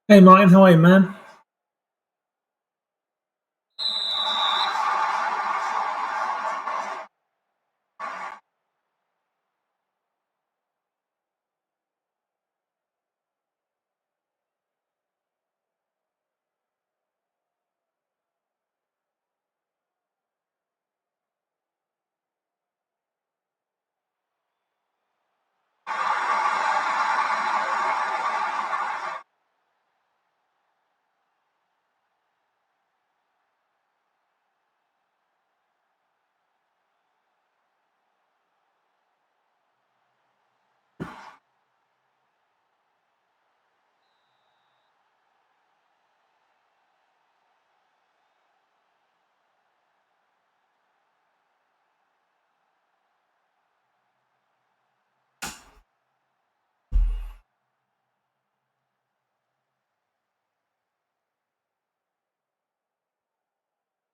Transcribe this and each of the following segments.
Hey Martin, how are you, man?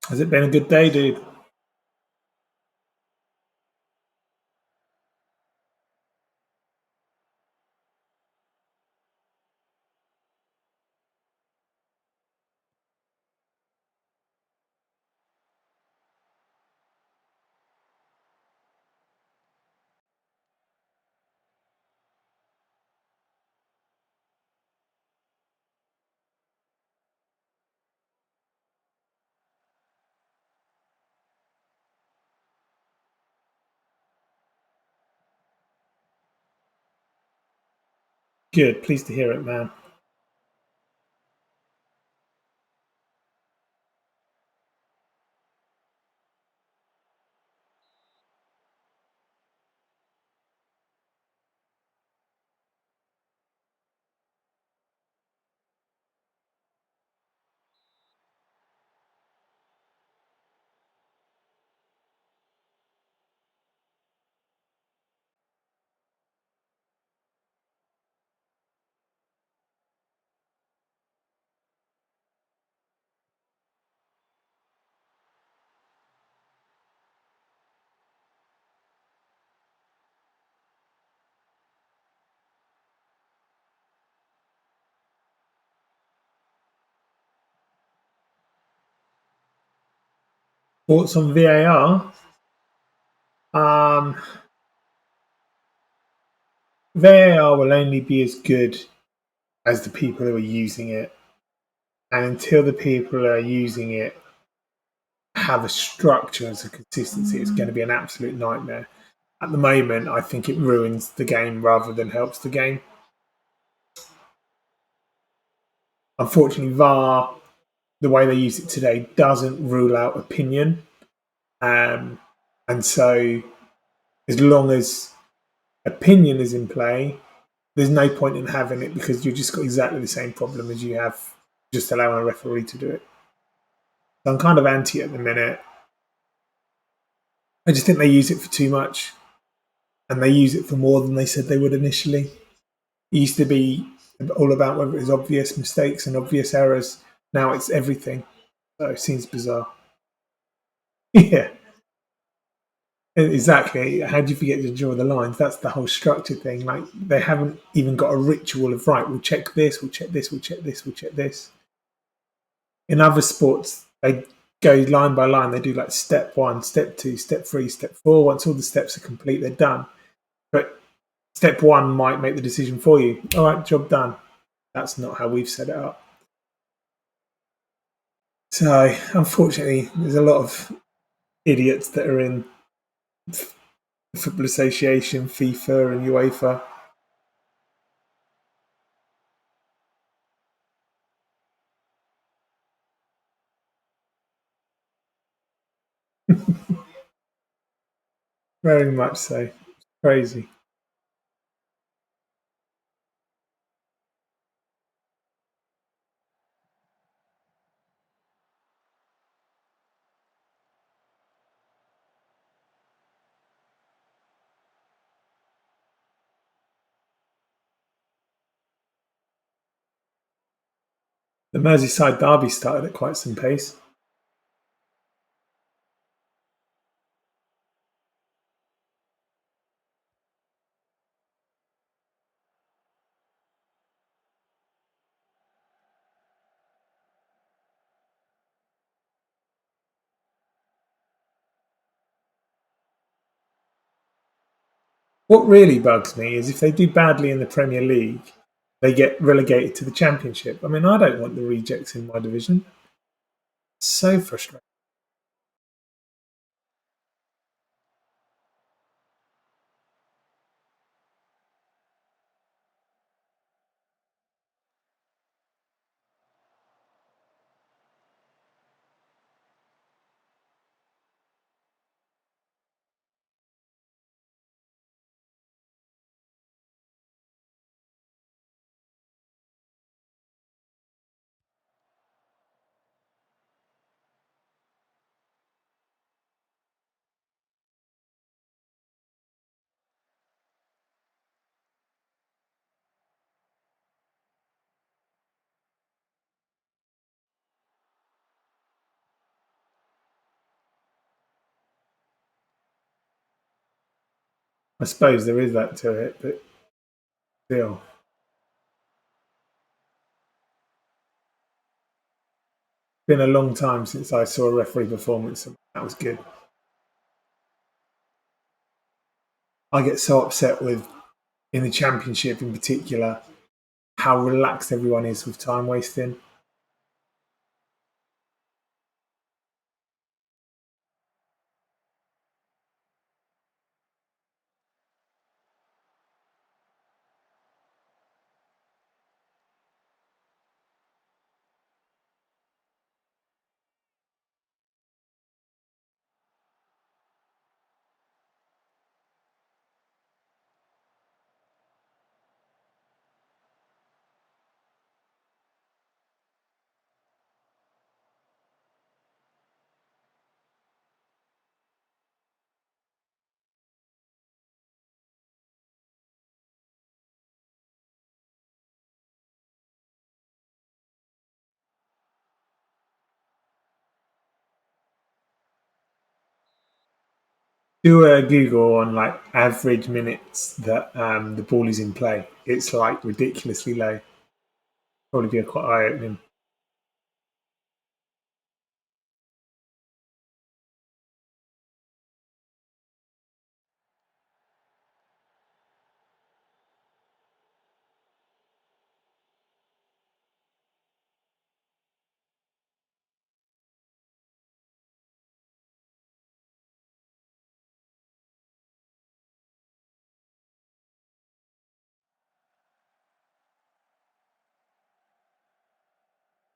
Has it been a good day, dude? Good, pleased to hear it, man. Thoughts on VAR? Um, VAR will only be as good as the people who are using it, and until the people who are using it have a structure as a consistency, it's going to be an absolute nightmare. At the moment, I think it ruins the game rather than helps the game. Unfortunately, VAR, the way they use it today, doesn't rule out opinion, um, and so as long as opinion is in play, there's no point in having it because you've just got exactly the same problem as you have just allowing a referee to do it. So I'm kind of anti at the minute. I just think they use it for too much and they use it for more than they said they would initially. It used to be all about whether it was obvious mistakes and obvious errors. Now it's everything. So it seems bizarre. Yeah, exactly. How do you forget to draw the lines? That's the whole structure thing. Like they haven't even got a ritual of right. We'll check this. We'll check this. We'll check this. We'll check this. In other sports, they go line by line. They do like step one, step two, step three, step four. Once all the steps are complete, they're done. But step one might make the decision for you. All right, job done. That's not how we've set it up. So, unfortunately, there's a lot of idiots that are in the Football Association, FIFA, and UEFA. Very much so. Crazy. The Merseyside derby started at quite some pace. What really bugs me is if they do badly in the Premier League, they get relegated to the Championship. I mean, I don't want the rejects in my division. It's so frustrating. I suppose there is that to it, but still. Been a long time since I saw a referee performance, and that was good. I get so upset with, in the Championship in particular, how relaxed everyone is with time wasting. Do a Google on like average minutes that the ball is in play. It's like ridiculously low. Probably be quite eye opening.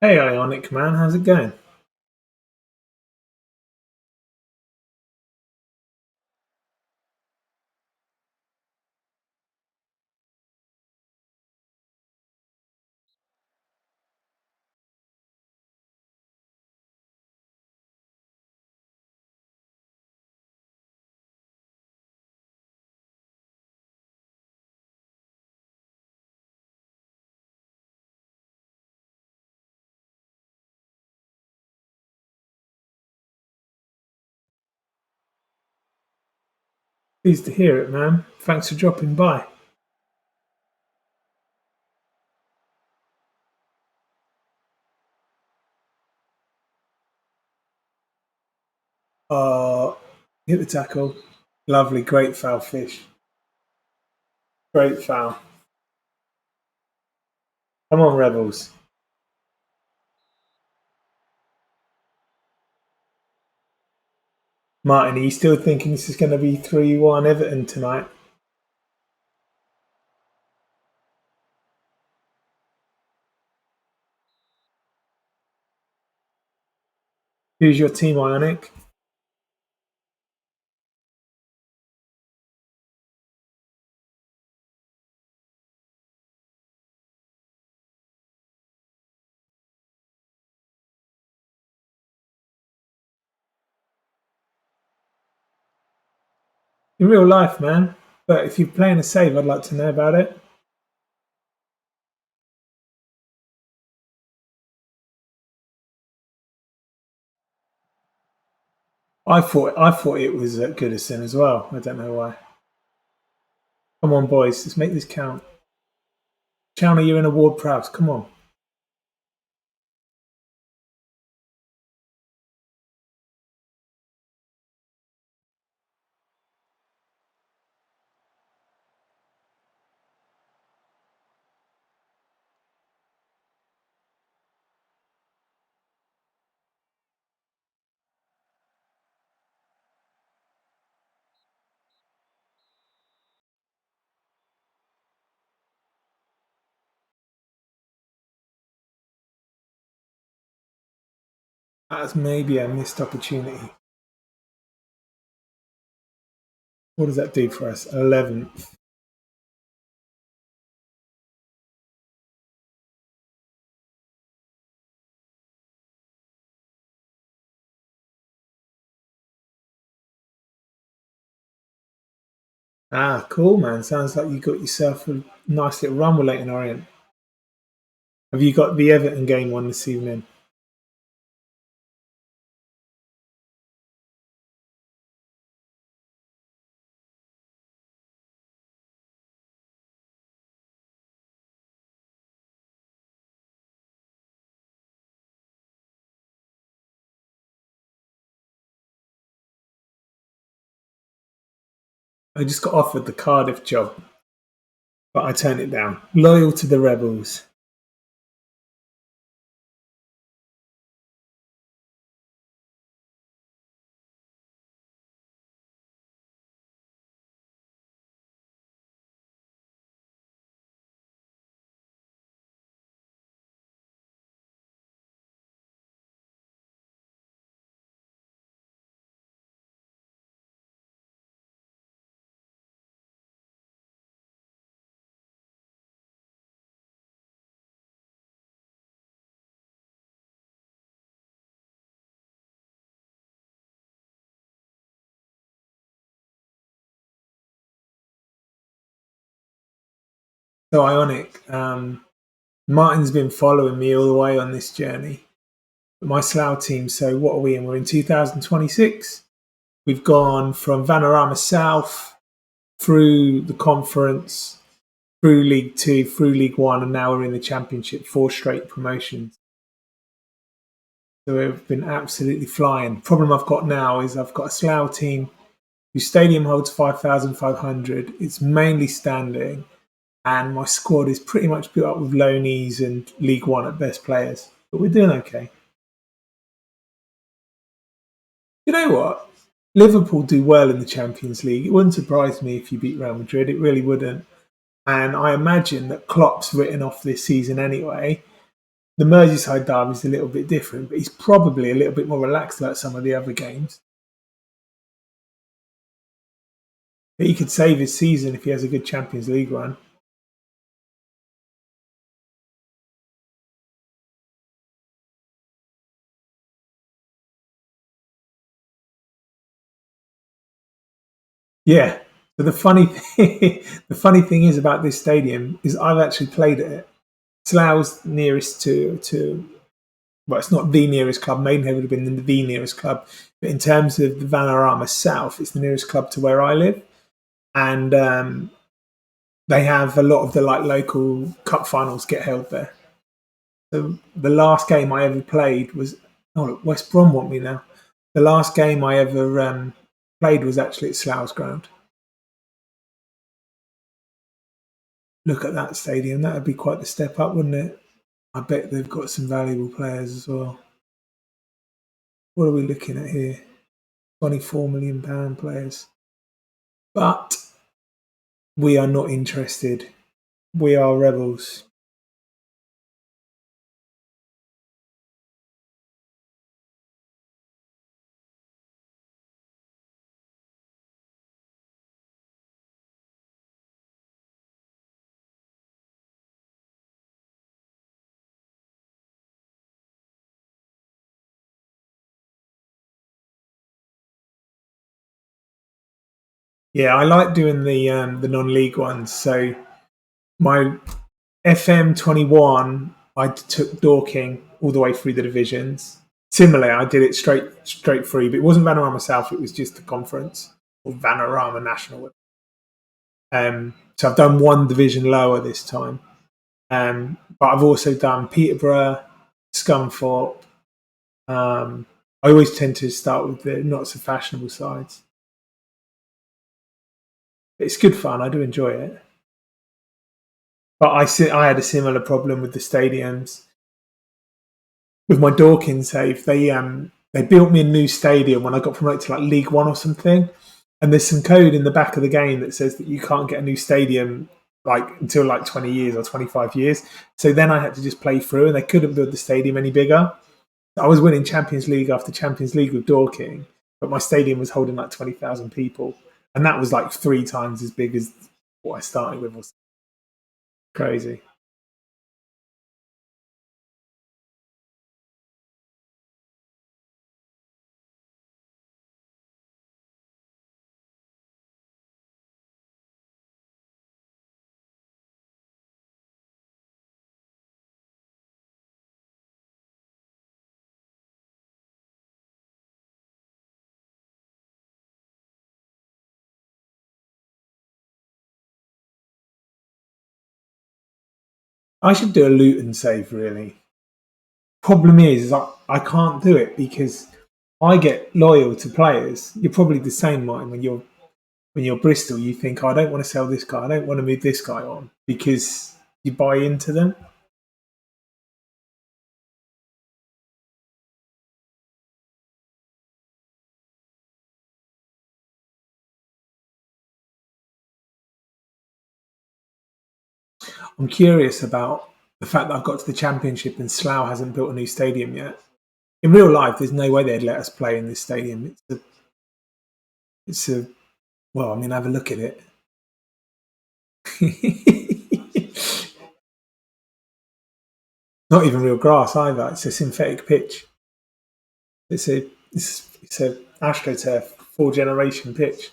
Hey, Ionic man, how's it going? Pleased to hear it, man. Thanks for dropping by. Uh, hit the tackle. Lovely, great foul fish. Great foul. Come on, Rebels. Martin, are you still thinking this is going to be 3-1 Everton tonight? Who's your team, Ionic? In real life, man. But if you're playing a save, I'd like to know about it. I thought it was at Goodison as well. I don't know why. Come on, boys, let's make this count. Chalner, you're in a Ward Prowse. Come on. That's maybe a missed opportunity. What does that do for us? 11th. Ah, cool, man. Sounds like you got yourself a nice little run with Leighton Orient. Have you got the Everton game on this evening? I just got offered the Cardiff job, but I turned it down. Loyal to the Rebels. So ionic. Martin's been following me all the way on this journey. My Slough team. So what are we in? We're in 2026. We've gone from Vanarama South through the conference, through League Two, through League One, and now we're in the Championship. 4 straight promotions. So we've been absolutely flying. Problem I've got now is I've got a Slough team whose stadium holds 5,500. It's mainly standing, and my squad is pretty much built up with loanees and League One at best players. But we're doing okay. You know what? Liverpool do well in the Champions League. It wouldn't surprise me if you beat Real Madrid. It really wouldn't. And I imagine that Klopp's written off this season anyway. The Merseyside derby is a little bit different, but he's probably a little bit more relaxed about some of the other games. But he could save his season if he has a good Champions League run. Yeah. But the funny thing, the funny thing is about this stadium is I've actually played at it. Slough's nearest to well, it's not the nearest club. Maidenhead would have been the nearest club, but in terms of the Vanarama South, it's the nearest club to where I live, and they have a lot of the like local cup finals get held there. So the last game I ever played was look, West Brom want me now. The last game I ever played was actually at Slough's ground. Look at that stadium. That would be quite the step up, wouldn't it? I bet they've got some valuable players as well. What are we looking at here? £24 million players. But we are not interested. We are rebels. Yeah, I like doing the non-league ones. So my FM 21, I took Dorking all the way through the divisions. Similarly, I did it straight through, but it wasn't Vanarama South. It was just the conference or Vanarama National. So I've done one division lower this time. But I've also done Peterborough, Scunthorpe. I always tend to start with the not so fashionable sides. It's good fun. I do enjoy it. But I had a similar problem with the stadiums. With my Dorking save, they built me a new stadium when I got promoted to like League One or something. And there's some code in the back of the game that says that you can't get a new stadium like until like 20 years or 25 years. So then I had to just play through, and they couldn't build the stadium any bigger. I was winning Champions League after Champions League with Dorking, but my stadium was holding like 20,000 people, and that was like 3 times as big as what I started with. Was crazy. I should do a Luton save really. Problem is I can't do it because I get loyal to players. You're probably the same, Martin. When you're Bristol, you think, I don't want to sell this guy. I don't want to move this guy on because you buy into them. I'm curious about the fact that I've got to the Championship and Slough hasn't built a new stadium yet. In real life, there's no way they'd let us play in this stadium. It's a well, I mean, have a look at it. Not even real grass either. It's a synthetic pitch. It's a AstroTurf 4th generation pitch.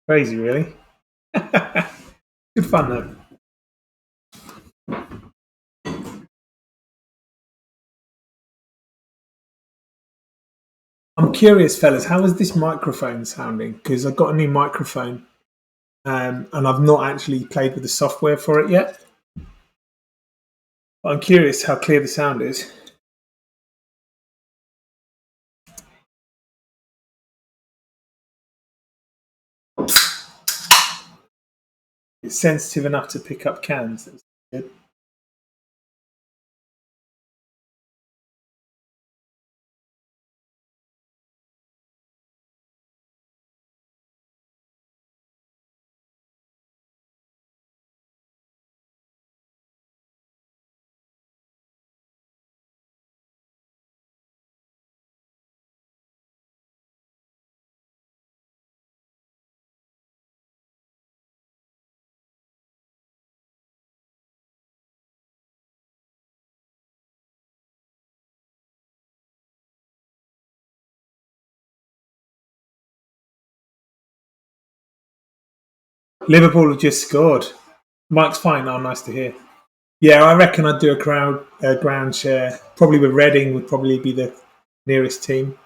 Crazy, really. Good fun though. I'm curious, fellas, how is this microphone sounding? Because I've got a new microphone, and I've not actually played with the software for it yet. But I'm curious how clear the sound is. It's sensitive enough to pick up cans. That's good. Liverpool have just scored. Mike's fine. Oh, nice to hear. Yeah, I reckon I'd do a ground share. Probably with Reading would probably be the nearest team.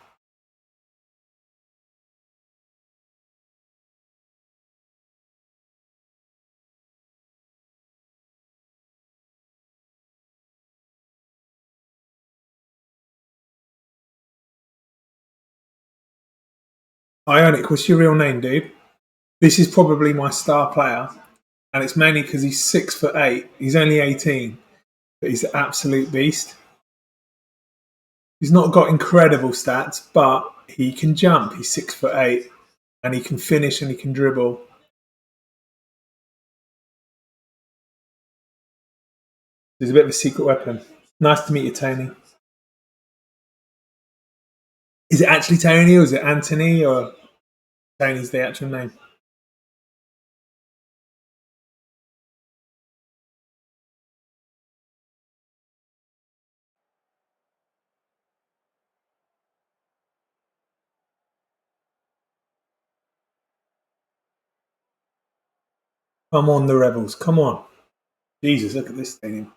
Ionic, what's your real name, dude? This is probably my star player, and it's mainly because he's 6'8". He's only 18, but he's an absolute beast. He's not got incredible stats, but he can jump. He's 6'8", and he can finish and he can dribble. He's a bit of a secret weapon. Nice to meet you, Tony. Is it actually Tony or is it Anthony or Tony's the actual name? Come on, the Rebels. Come on. Jesus, look at this stadium.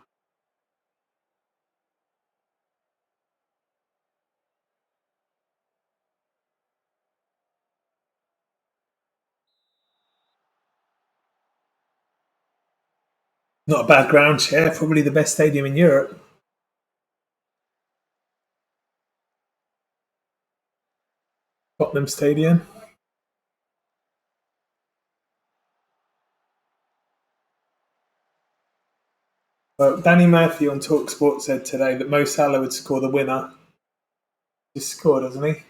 Not a bad ground share. Probably the best stadium in Europe. Tottenham Stadium. But Danny Murphy on Talksport said today that Mo Salah would score the winner. Just scored, hasn't he?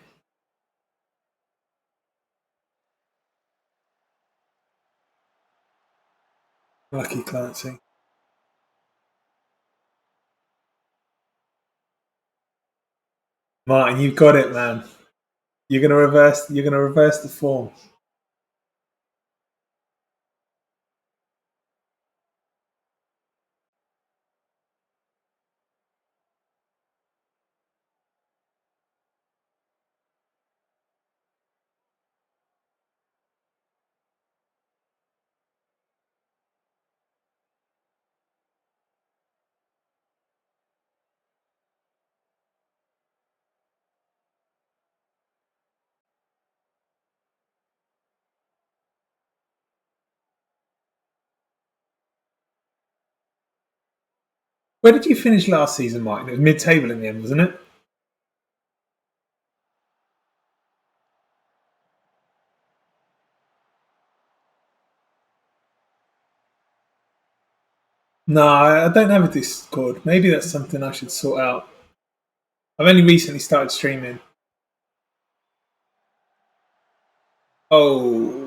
Lucky Clancy. Martin, you've got it, man. You're gonna reverse. You're gonna reverse the form. Where did you finish last season, Martin? It was mid-table in the end, wasn't it? No, I don't have a Discord. Maybe that's something I should sort out. I've only recently started streaming. Oh,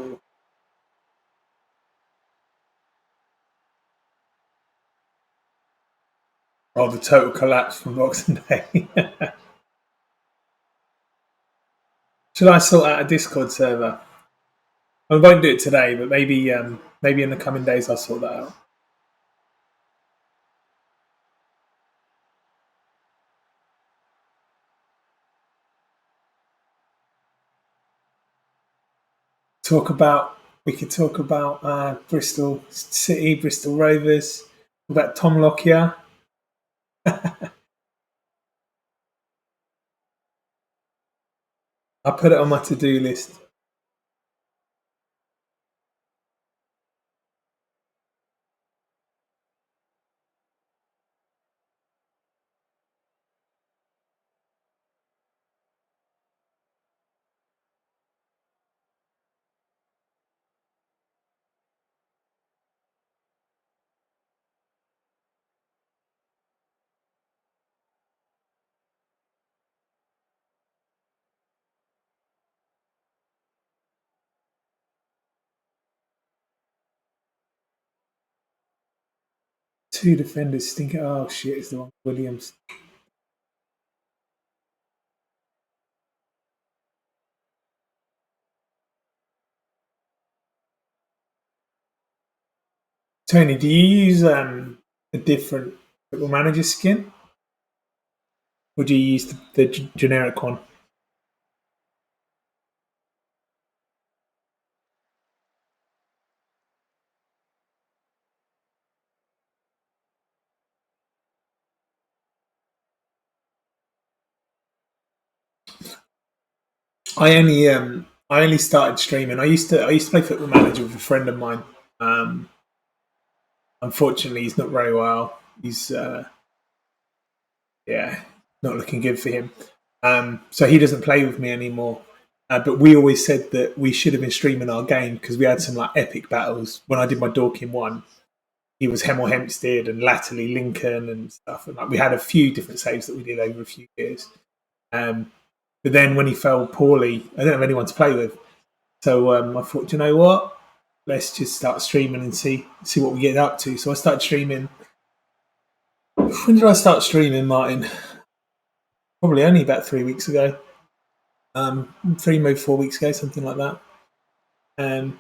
the total collapse from Boxing Day. Should I sort out a Discord server? I won't do it today, but maybe in the coming days I'll sort that out. Talk about We could talk about Bristol City, Bristol Rovers, about Tom Lockyer. I put it on my to-do list. Two defenders stinking. Oh shit! It's the one Williams. Tony, do you use a different football manager skin, or do you use the generic one? I only started streaming. I used to play football manager with a friend of mine. Um, Unfortunately, he's not very well. He's yeah, not looking good for him. So he doesn't play with me anymore. But we always said that we should have been streaming our game because we had some like epic battles. When I did my Dorking one, he was Hemel Hempstead and latterly Lincoln and stuff. And like we had a few different saves that we did over a few years. Um, but then when he fell poorly, I didn't have anyone to play with. So I thought, "Do you know what? Let's just start streaming and see what we get up to." So I started streaming. When did I start streaming, Martin? Probably only about 3 weeks ago. 3 maybe 4 weeks ago, something like that. Um,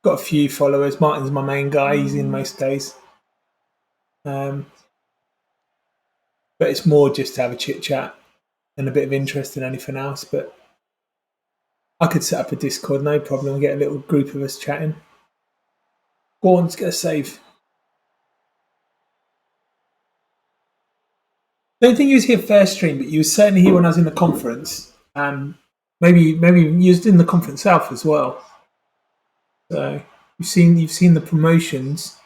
got a few followers. Martin's my main guy. He's in most days. Um, but it's more just to have a chit chat and a bit of interest than anything else. But I could set up a Discord, no problem. Get a little group of us chatting. Go on, let's get a save. Don't think you was here first stream, but you was certainly here when I was in the conference. Maybe you was in the conference south as well. So you've seen the promotions.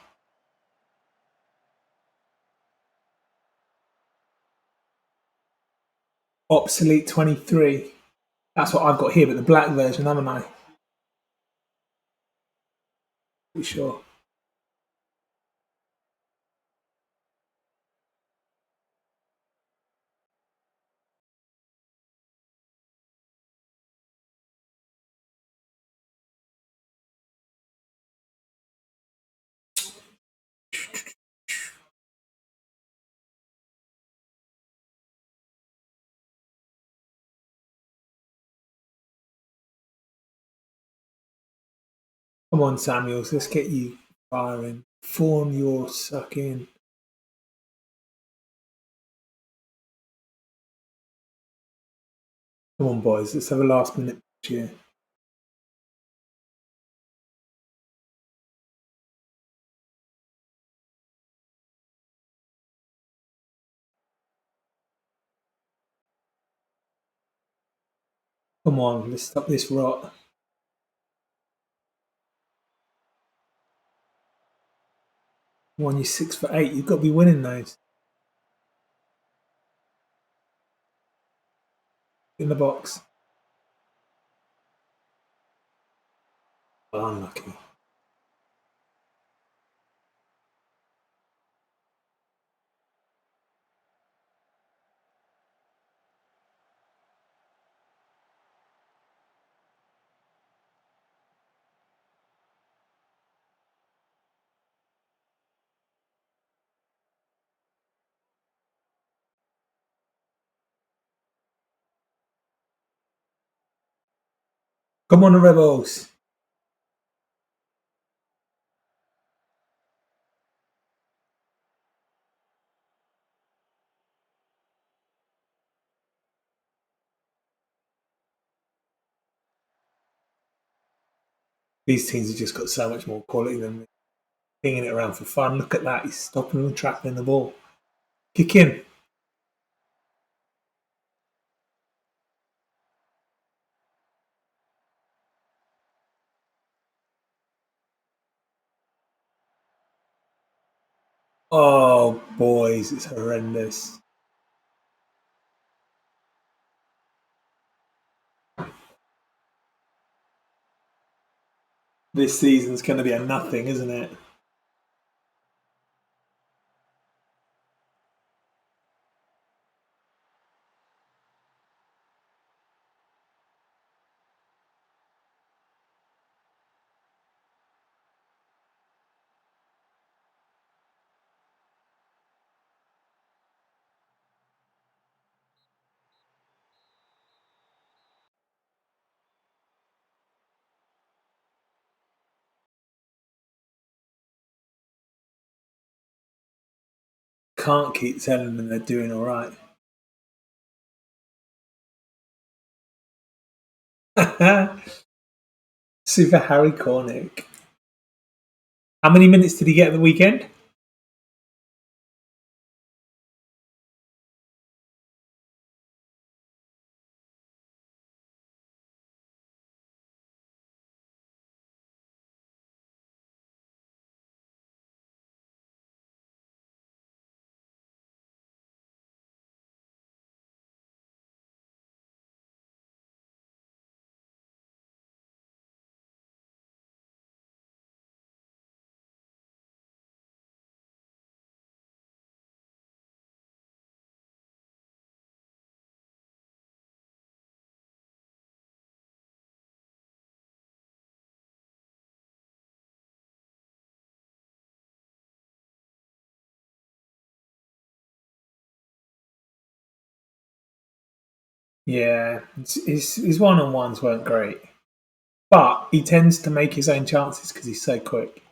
Obsolete 23. That's what I've got here, but the black version, haven't I? Pretty sure. Come on, Samuels, let's get you firing. Fawn your sucking. Come on, boys, let's have a last minute cheer. Come on, let's stop this rot. Come on, you're 6 for 8. You've got to be winning those. In the box. Oh, unlucky. Come on, the Rebels. These teams have just got so much more quality than me. Pinging it around for fun. Look at that. He's stopping and trapping the ball. Kick in. Oh, boys, it's horrendous. This season's going to be a nothing, isn't it? Can't keep telling them they're doing all right. Super Harry Cornick. How many minutes did he get at the weekend? Yeah, his one-on-ones weren't great. But he tends to make his own chances because he's so quick.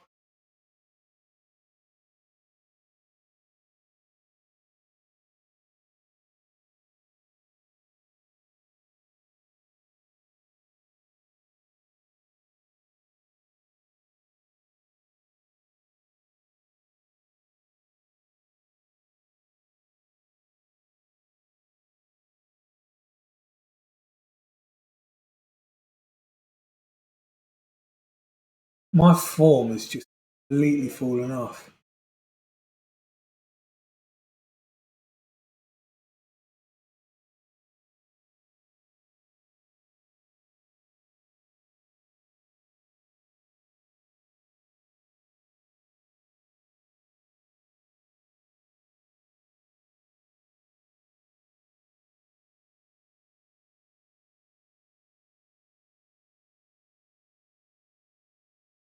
My form has just completely fallen off.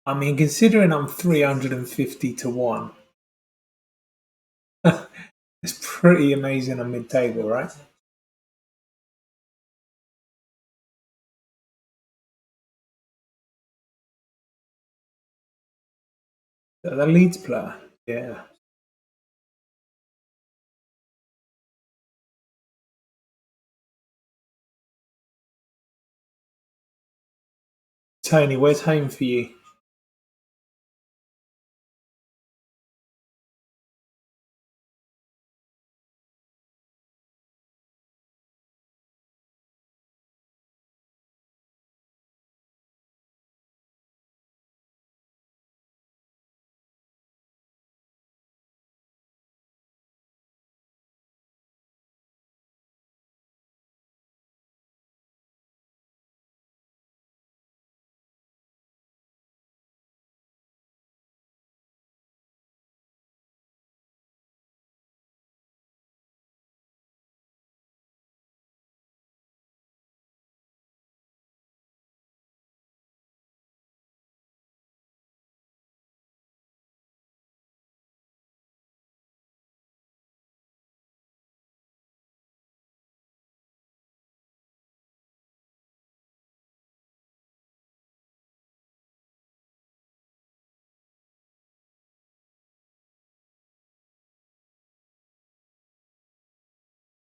I mean, considering I'm 350 to 1, it's pretty amazing on mid table, right? The Leeds player. Yeah. Tony, where's home for you?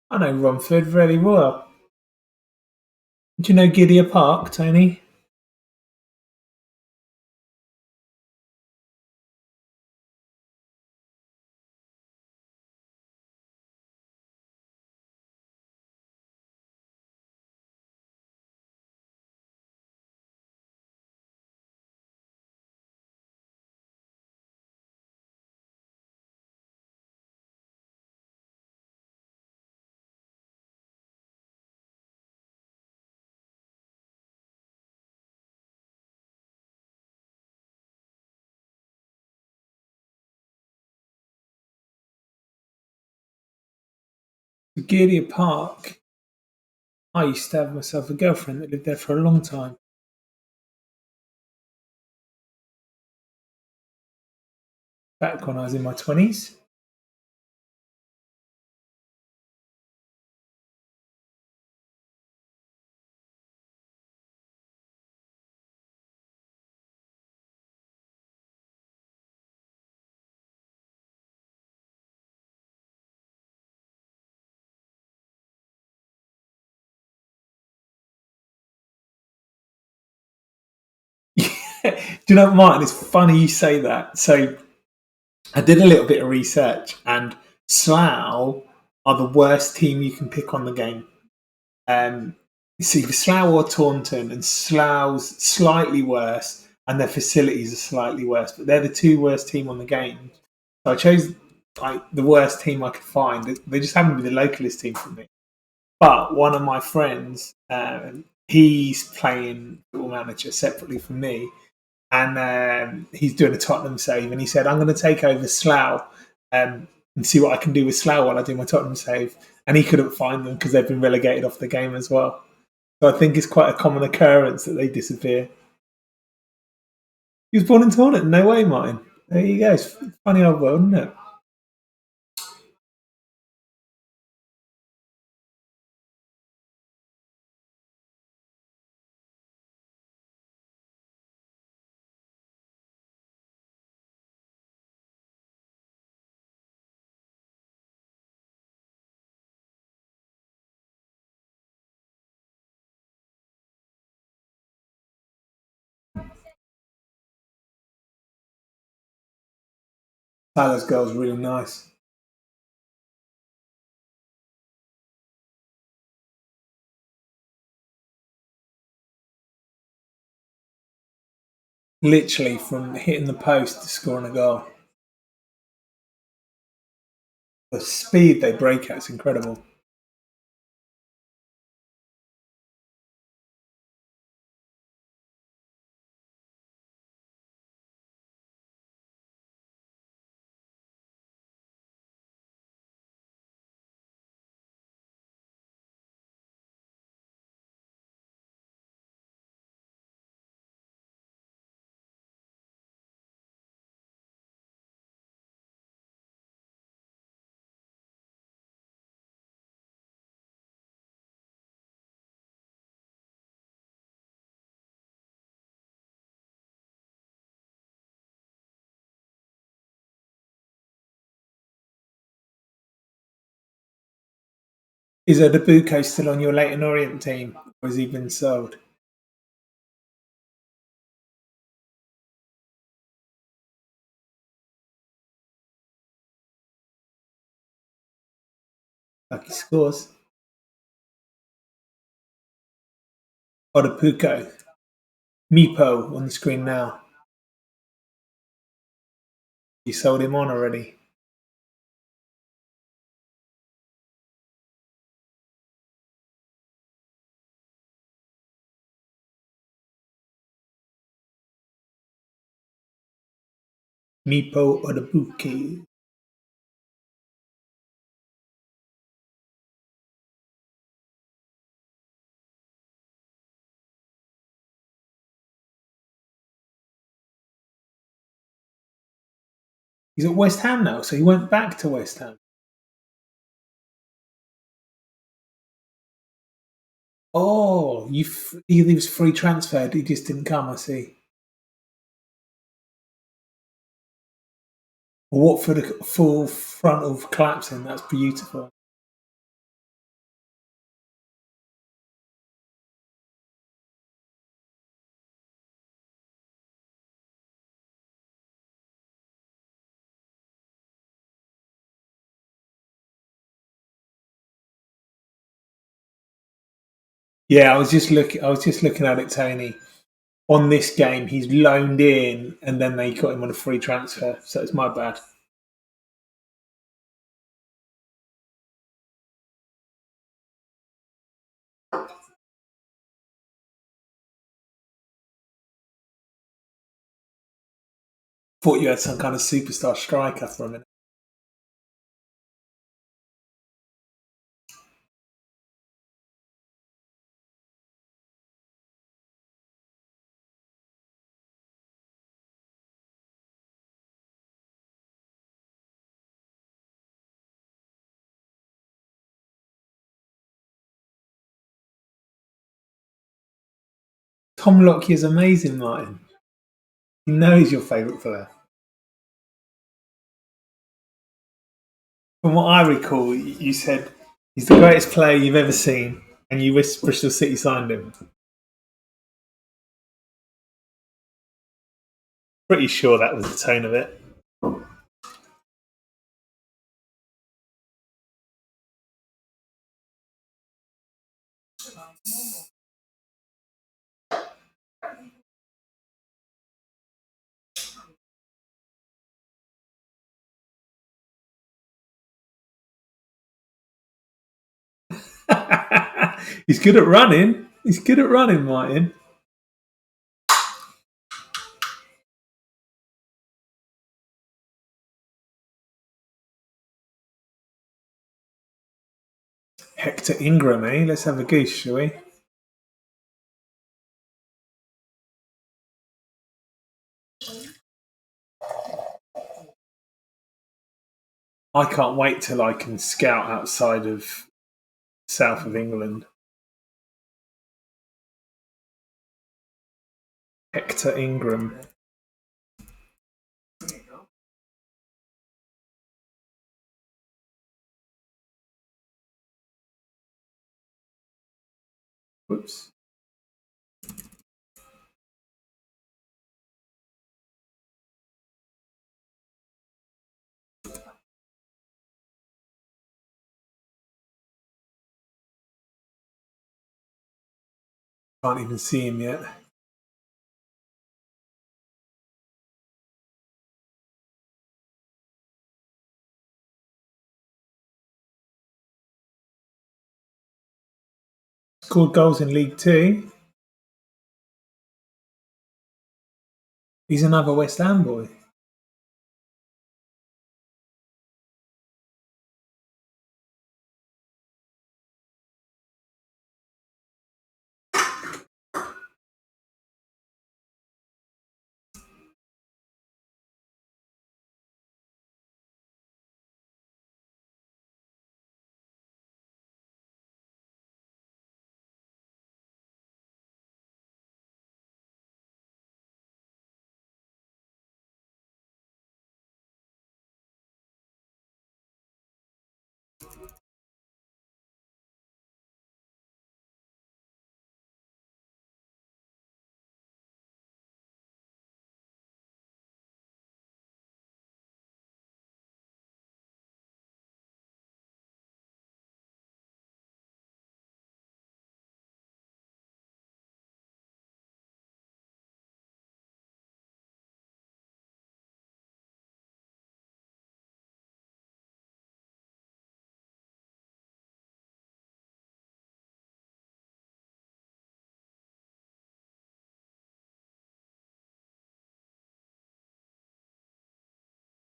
I know Romford really well. Do you know Gidea Park, Tony? Gidea Park. I used to have myself a girlfriend that lived there for a long time. Back when I was in my 20s. Do you know, Martin? It's funny you say that. So I did a little bit of research, and Slough are the worst team you can pick on the game. It's either Slough or Taunton, and Slough's slightly worse, and their facilities are slightly worse, but they're the two worst team on the game. So I chose like the worst team I could find. They just happen to be the localist team for me. But one of my friends, he's playing Football Manager separately from me, and he's doing a Tottenham save, and he said, "I'm going to take over Slough and see what I can do with Slough while I do my Tottenham save." And he couldn't find them because they've been relegated off the game as well. So I think it's quite a common occurrence that they disappear. He was born in Taunton. No way, Martin. There you go. It's a funny old world, isn't it? Tyler's girl's really nice. Literally from hitting the post to scoring a goal. The speed they break at is incredible. Is Odebuko still on your Leighton Orient team, or has he been sold? Lucky scores. Odebuko. Meepo on the screen now. You sold him on already. Meepo Odebuke. He's at West Ham now, so he went back to West Ham. Oh, he was free transferred. He just didn't come. I see. What for the full frontal collapsing? That's beautiful. Yeah, I was just looking. I was just looking at it, Tony. On this game, he's loaned in, and then they got him on a free transfer. So it's my bad. Thought you had some kind of superstar striker for a minute. Tom Lockyer is amazing, Martin. You know he's your favourite player. From what I recall, you said he's the greatest player you've ever seen, and you wish Bristol City signed him. Pretty sure that was the tone of it. He's good at running. He's good at running, Martin. Hector Ingram, eh? Let's have a goose, shall we? I can't wait till I can scout outside of south of England. Hector Ingram. Whoops. Can't even see him yet. Scored goals in League Two. He's another West Ham boy.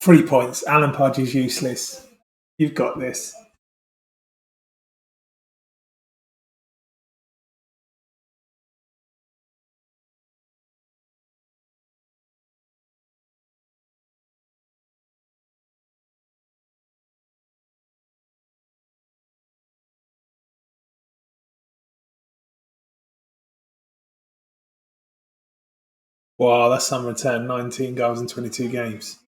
3 points. Alan Podge is useless. You've got this. Wow, that's some return. 19 goals in 22 games.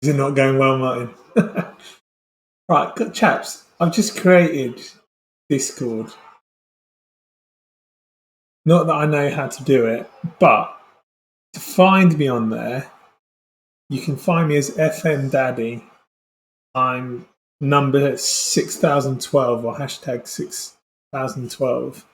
Is it not going well, Martin? Right, good chaps. I've just created Discord. Not that I know how to do it, but to find me on there, you can find me as FM Daddy. I'm number 6012 or hashtag 6012.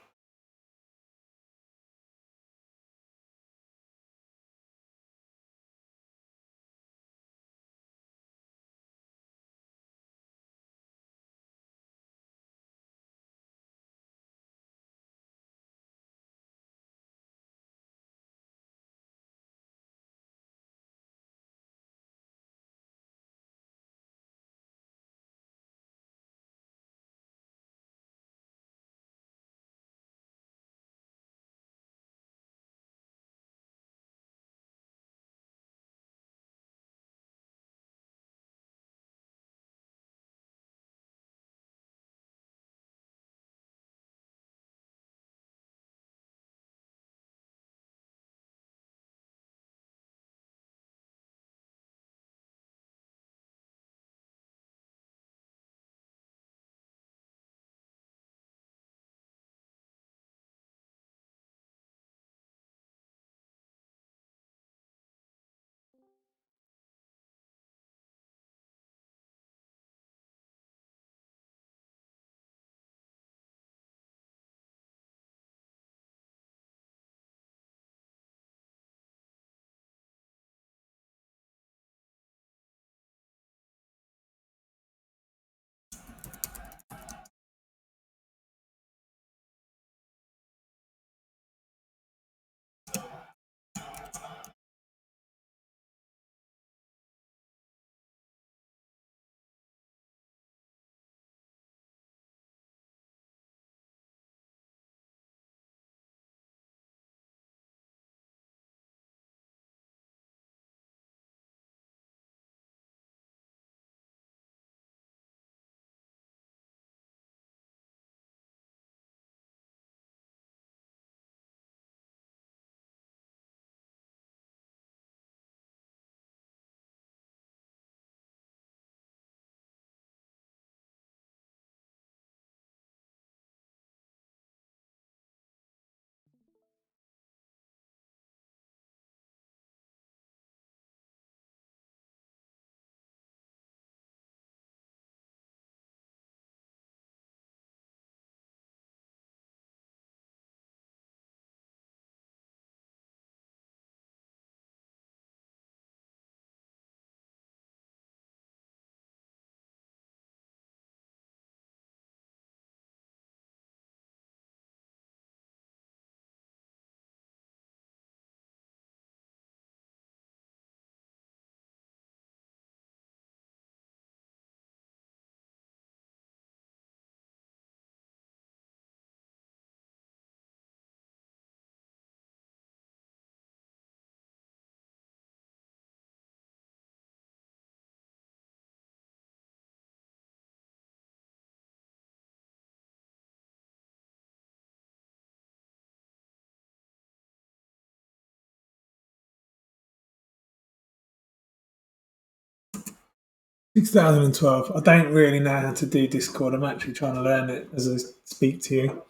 Six 2012. I don't really know how to do Discord. I'm actually trying to learn it as I speak to you.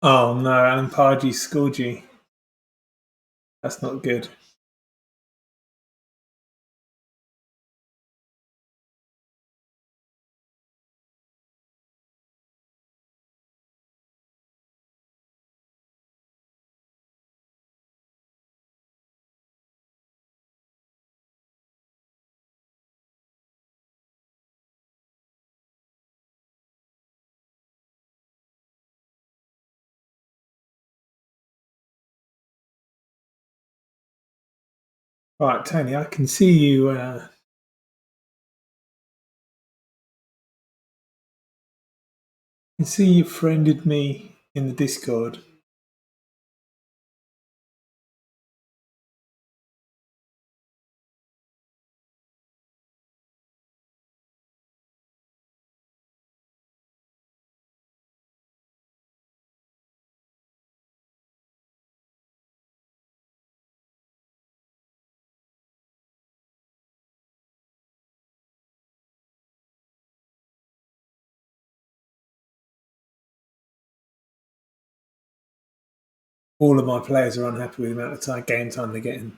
Oh no, Alan Pardew scored you. That's not good. Right, Tony, I can see you. Can see you friended me in the Discord. All of my players are unhappy with the amount of game time they're getting.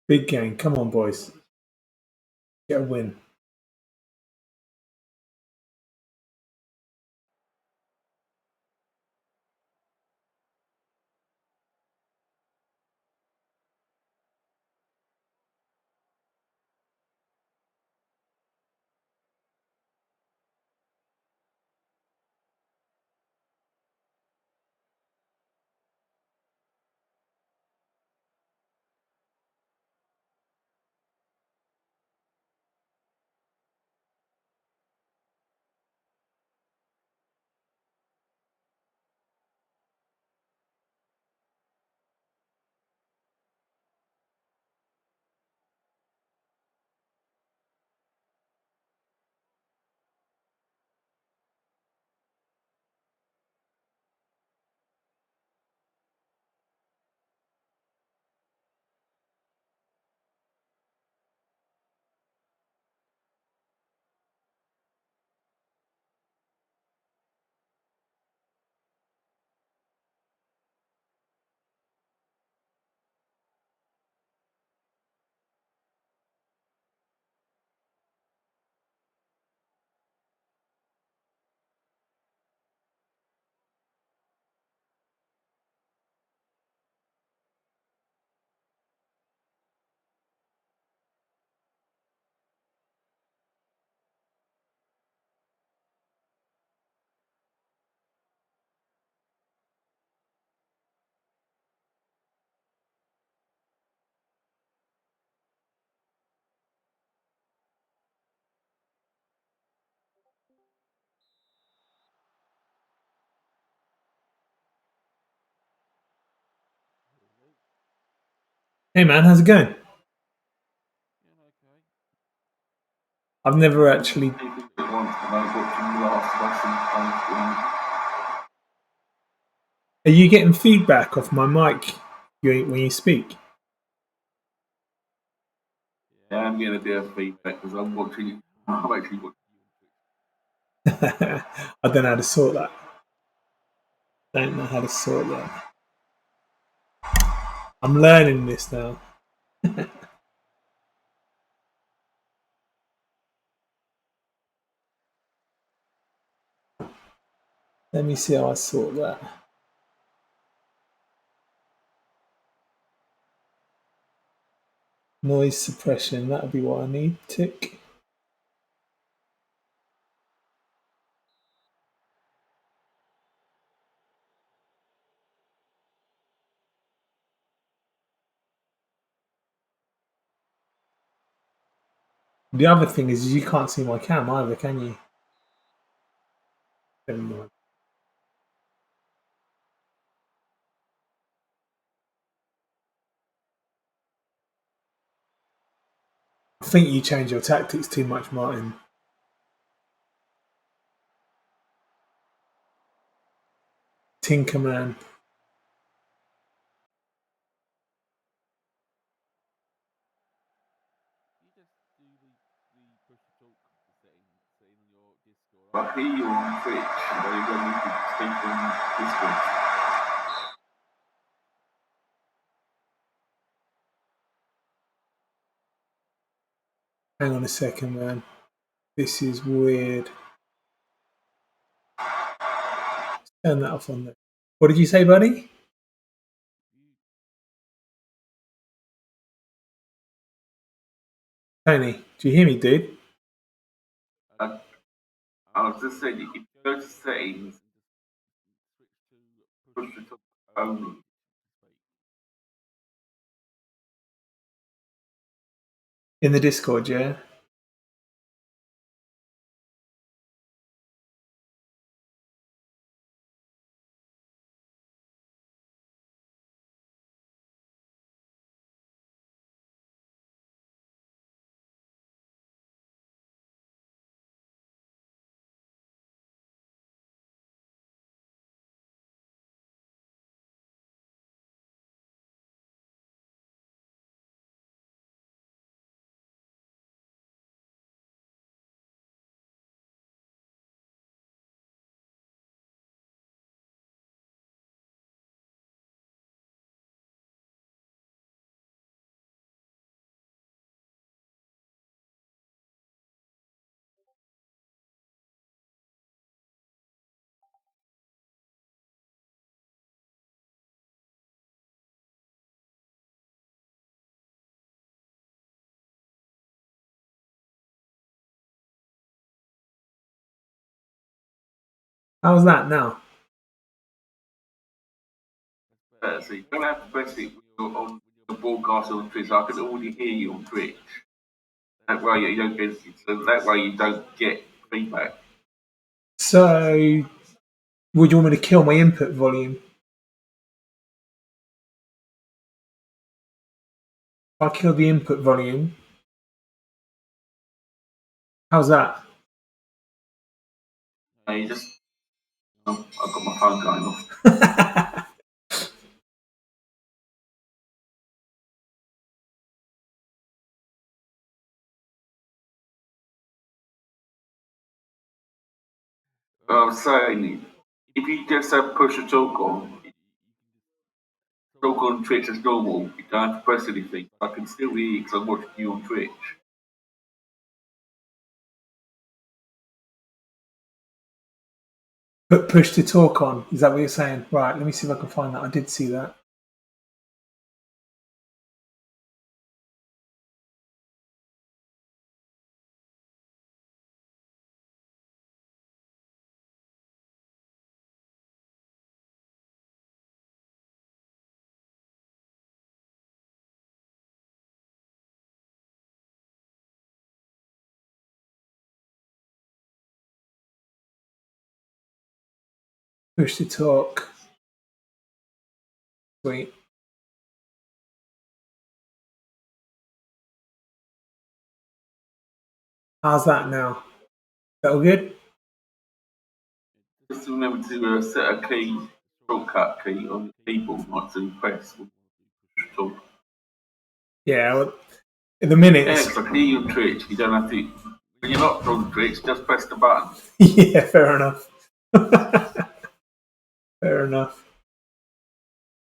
Big game. Come on, boys. Get a win. Hey, man, how's it going? I've never actually. Are you getting feedback off my mic when you speak? I'm getting a bit of feedback because I'm watching. I'm actually watching. I don't know how to sort that. Don't know how to sort that. I'm learning this now. Let me see how I sort that. Noise suppression, that'll be what I need. Tick. The other thing is you can't see my cam either, can you? Never mind. I think you change your tactics too much, Martin. Tinkerman. I hear you on Twitch. You don't need to speak on Discord. Hang on a second, man. This is weird. Turn that off on there. What did you say, buddy? Tony, do you hear me, dude? I was just saying, if you go to settings, push the top only. In the Discord, yeah? How's that now? So you don't have to press it on the broadcast on Twitch. I can already hear you on Twitch. That way you don't get. So that way you don't get feedback. So, would you want me to kill my input volume? If I kill the input volume, how's that? You just. I've got my phone going off. I'm saying, if you just push a talk on Twitch as normal, you don't have to press anything. I can still hear you because I'm watching you on Twitch. Put push to talk on. Is that what you're saying? Right, let me see if I can find that. I did see that. Push to talk. Sweet. How's that now? Is that all good? Just remember to set a key, shortcut key on the keyboard, not to press push talk. Yeah. At the minute, Yeah, because I can hear you on Twitch. You don't have to. When you're not on Twitch, just press the button. yeah, fair enough. Fair enough.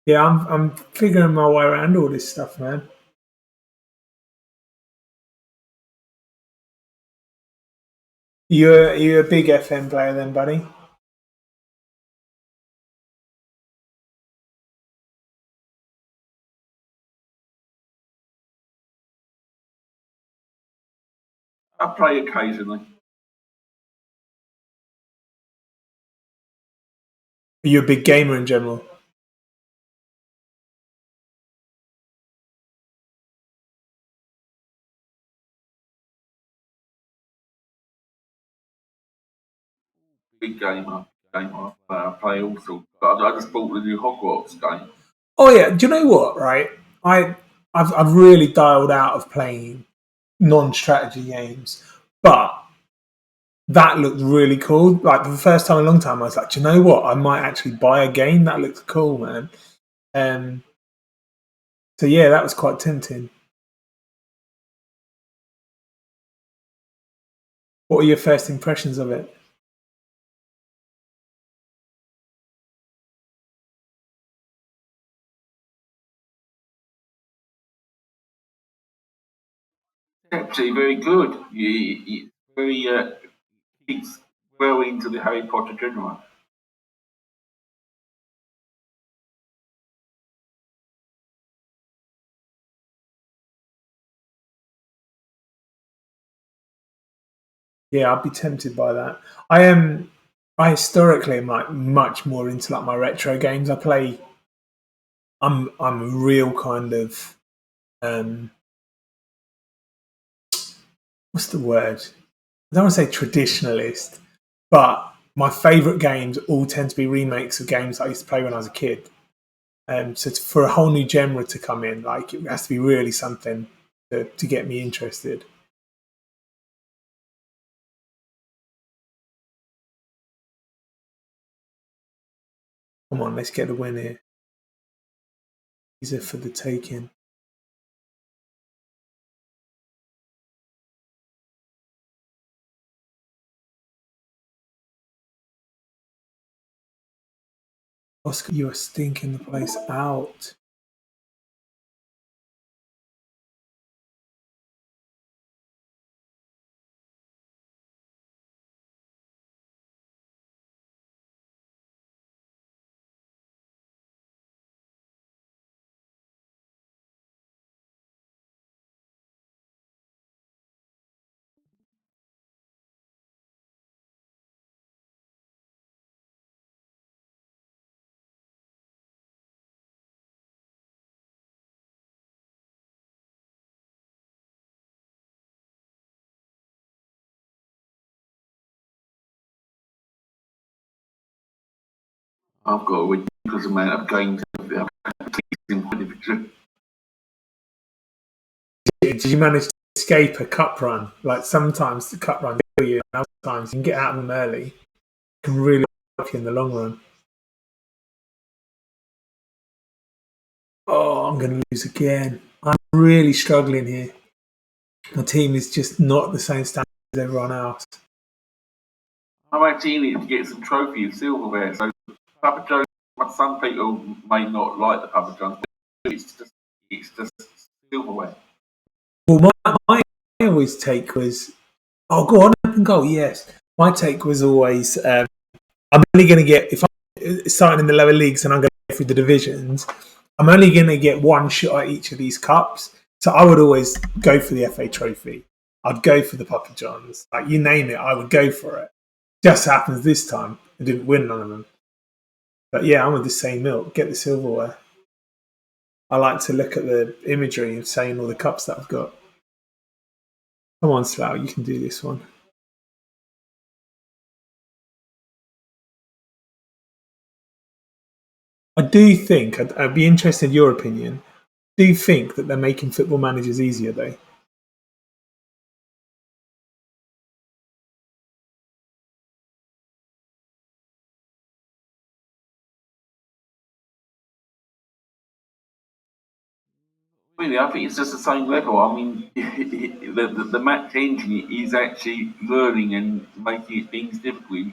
Yeah, I'm figuring my way around all this stuff, man. You're a big FM player then, buddy? I play occasionally. Are you a big gamer in general? Big gamer. I play all sorts. But I just bought the new Hogwarts game. Oh yeah. Do you know what? Right, I I've really dialed out of playing non-strategy games, but that looked really cool. Like for the first time in a long time, I was like, do you know what? I might actually buy a game that looks cool, man. Um, so yeah, that was quite tempting. What were your first impressions of it? Actually, very good. Very keeps well into the Harry Potter genre. Yeah, I'd be tempted by that. I am. I historically am like much more into like my retro games. I play. I'm a real kind of um, what's the word? I don't want to say traditionalist, but my favourite games all tend to be remakes of games I used to play when I was a kid. So for a whole new genre to come in, like it has to be really something to get me interested. Come on, let's get the win here. These are for the taking. Oscar, you are stinking the place out. I've got a ridiculous amount of games in my division. Did you manage to escape a cup run? Like sometimes the cup run kill you, and other times you can get out of them early. It can really help you in the long run. Oh, I'm going to lose again. I'm really struggling here. My team is just not the same standard as everyone else. I'm actually in it to get some trophy of silverware. So Papa John's, some people may not like the Papa John's, but it's just silverware. Well, my always take was, oh, go on, open goal. Yes, my take was always, I'm only going to get if I'm starting in the lower leagues and I'm going to go through the divisions. I'm only going to get one shot at each of these cups. So I would always go for the FA Trophy. I'd go for the Papa Johns. Like you name it, I would go for it. Just happens this time, I didn't win none of them. But yeah, I'm with the same milk. Get the silverware. I like to look at the imagery of saying all the cups that I've got. Come on, Slough, you can do this one. I do think I'd be interested in your opinion. Do you think that they're making football managers easier though? Really, I think it's just the same level. I mean, the match engine is actually learning and making things difficult.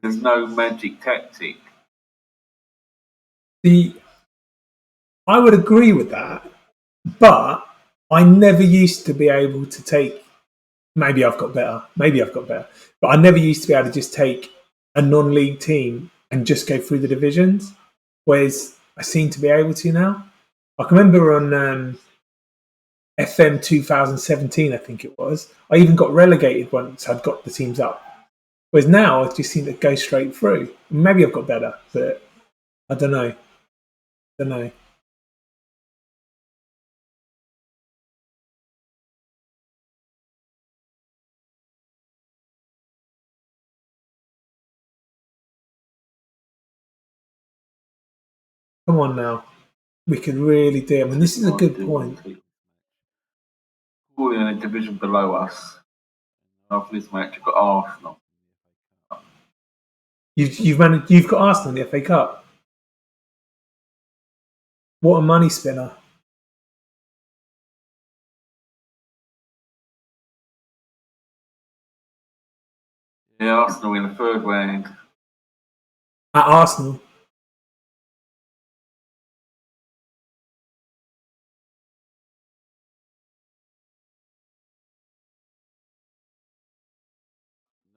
There's no magic tactic. The I would agree with that, but I never used to be able to take. Maybe I've got better. Maybe I've got better, but I never used to be able to just take a non-league team and just go through the divisions, whereas I seem to be able to now. I can remember on FM 2017, I think it was. I even got relegated once I'd got the teams up. Whereas now I just seem to go straight through. Maybe I've got better, but I don't know. Don't know. Come on now. We could really do. I mean, this is a good point. We're in a division below us. After this match, we've got Arsenal. You've got Arsenal in the FA Cup. What a money spinner. Yeah, Arsenal in the third round. At Arsenal.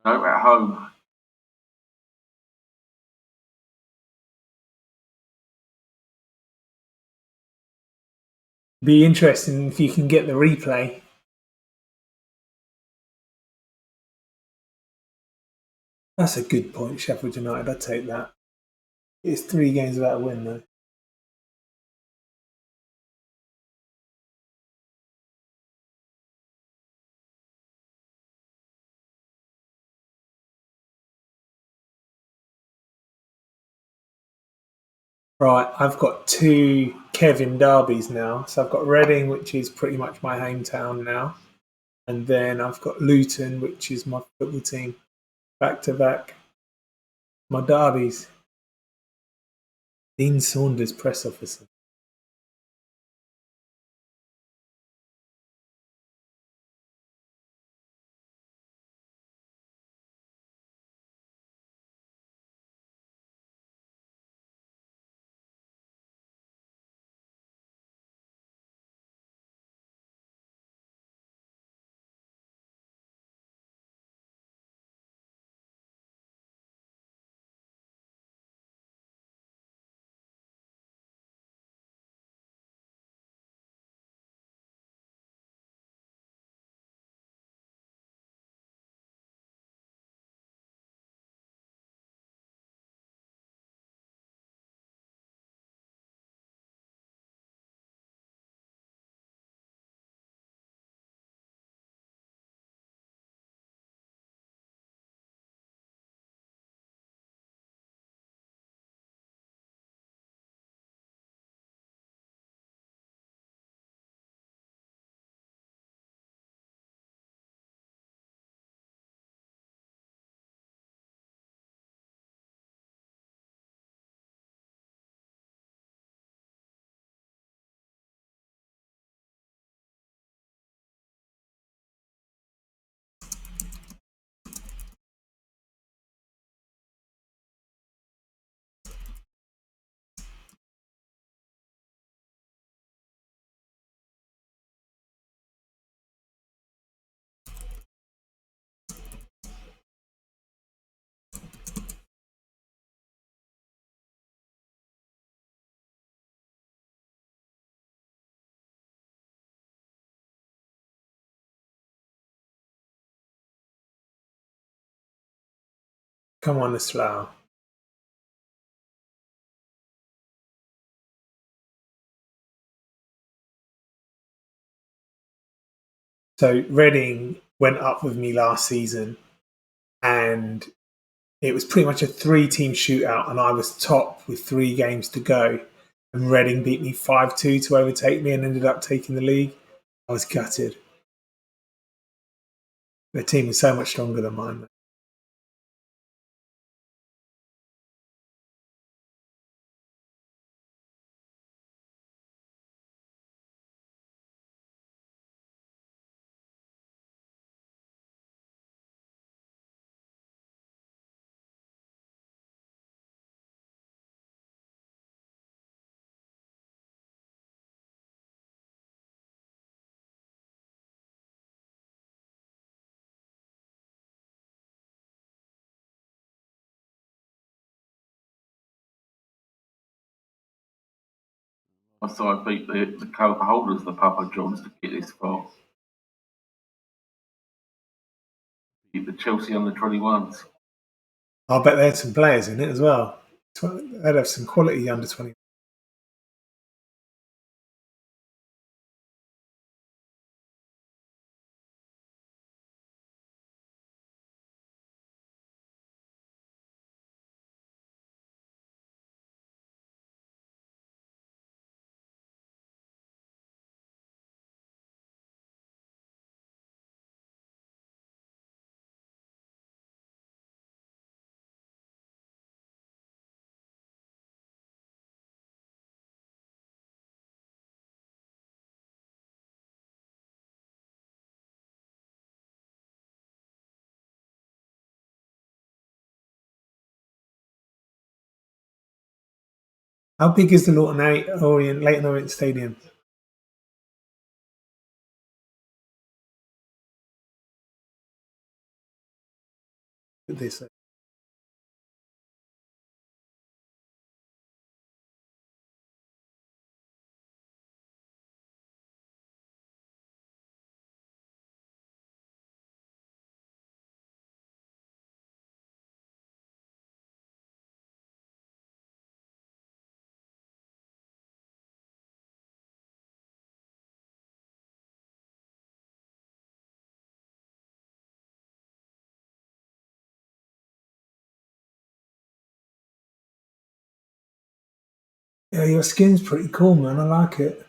No, at home. Be interesting if you can get the replay. That's a good point, Sheffield United. I'd take that. It's 3 games without a win, though. Right, I've got two Kevin derbies now. So I've got Reading, which is pretty much my hometown now. And then I've got Luton, which is my football team. Back to back. My derbies. Dean Saunders, press officer. Come on, the Slough. So Reading went up with me last season, and it was pretty much a three-team shootout, and I was top with 3 games to go. And Reading beat me 5-2 to overtake me and ended up taking the league. I was gutted. Their team was so much stronger than mine. My side beat the coat holders, the Papa Johns, to get this far. Beat the Chelsea under 21s. I bet they had some players in it as well. They'd have some quality under 20. How big is the Leighton Orient Stadium? This Yeah, your skin's pretty cool, man. I like it.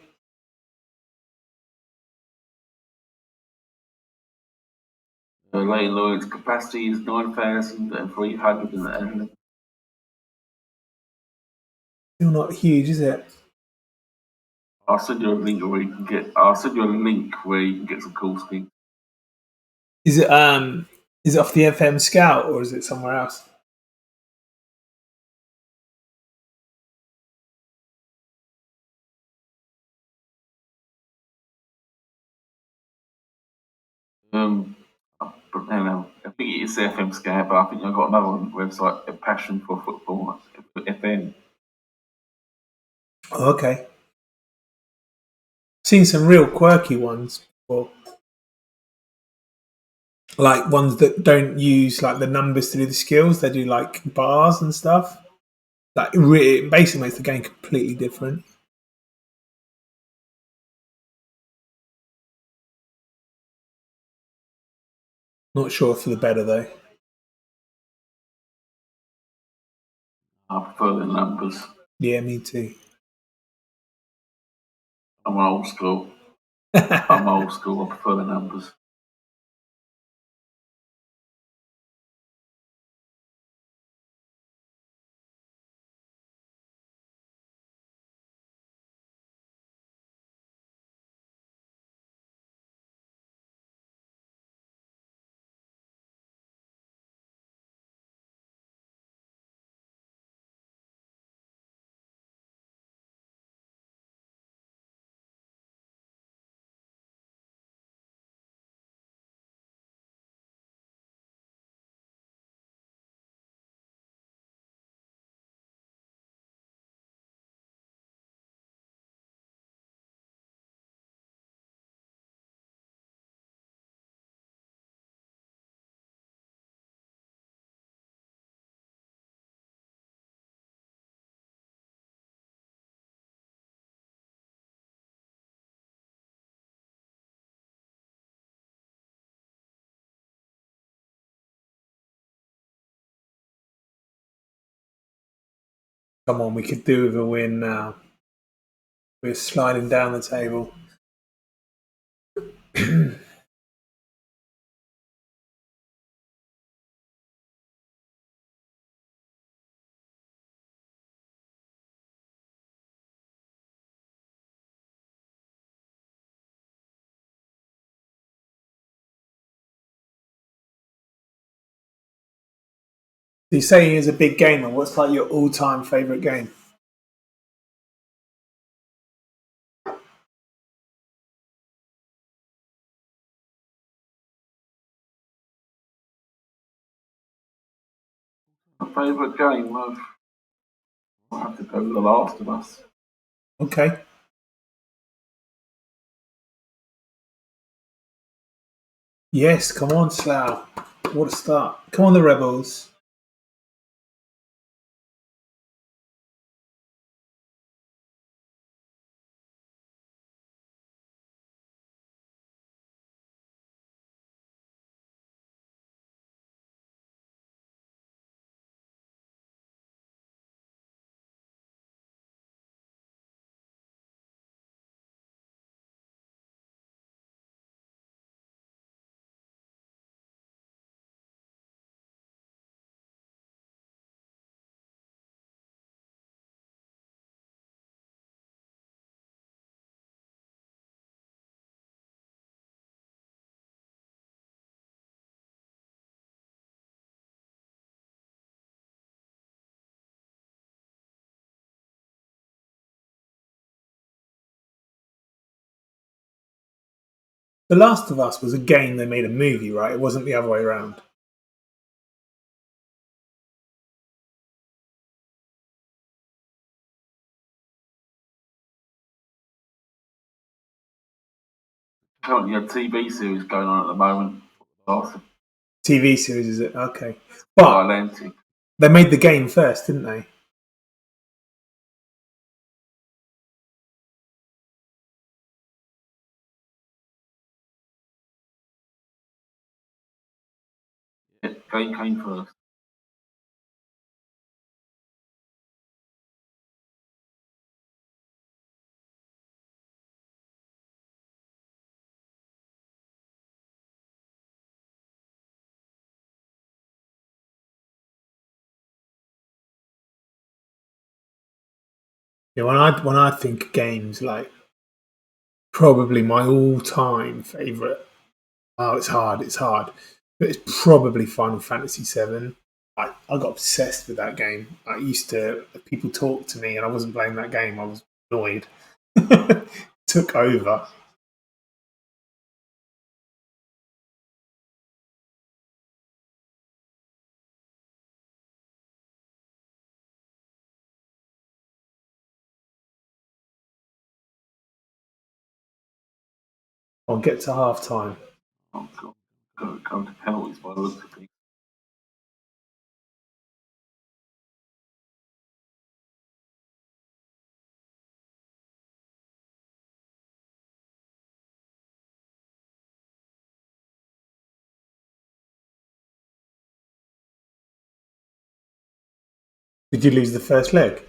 Leighton Orient capacity is 9,300 and Still not huge, is it? I'll send you a link where you can get. I'll send you a link where you can get some cool skins. Is it is it off the FM Scout or is it somewhere else? But hang on, I think it's FM Scout, but I think I've got another website, A Passion for Football, FM. Oh, okay. Seen some real quirky ones before. Like ones that don't use like the numbers to do the skills. They do like bars and stuff. Like it basically makes the game completely different. Not sure for the better though. I prefer the numbers. Yeah, me too. I'm old school. I'm old school. I prefer the numbers. Come on, we could do with a win now. We're sliding down the table. You say he's a big gamer. What's like your all-time favourite game? My favourite game, I'll have to go with The Last of Us. Okay. Yes, come on, Slough. What a start. Come on, the Rebels. The Last of Us was a game they made a movie, right? It wasn't the other way around. Currently, a TV series going on at the moment. Last TV series, is it? Okay. But Atlantic. they made the game first, didn't they? Yeah, game came first. Yeah, when I think games, like probably my all-time favorite. Oh, it's hard. It's hard, but it's probably Final Fantasy VII. I got obsessed with that game. I used to people talk to me, and I wasn't playing that game. I was annoyed. Took over. I'll get to half time. Oh, God. Go to penalties by the looks of things. Did you lose the first leg?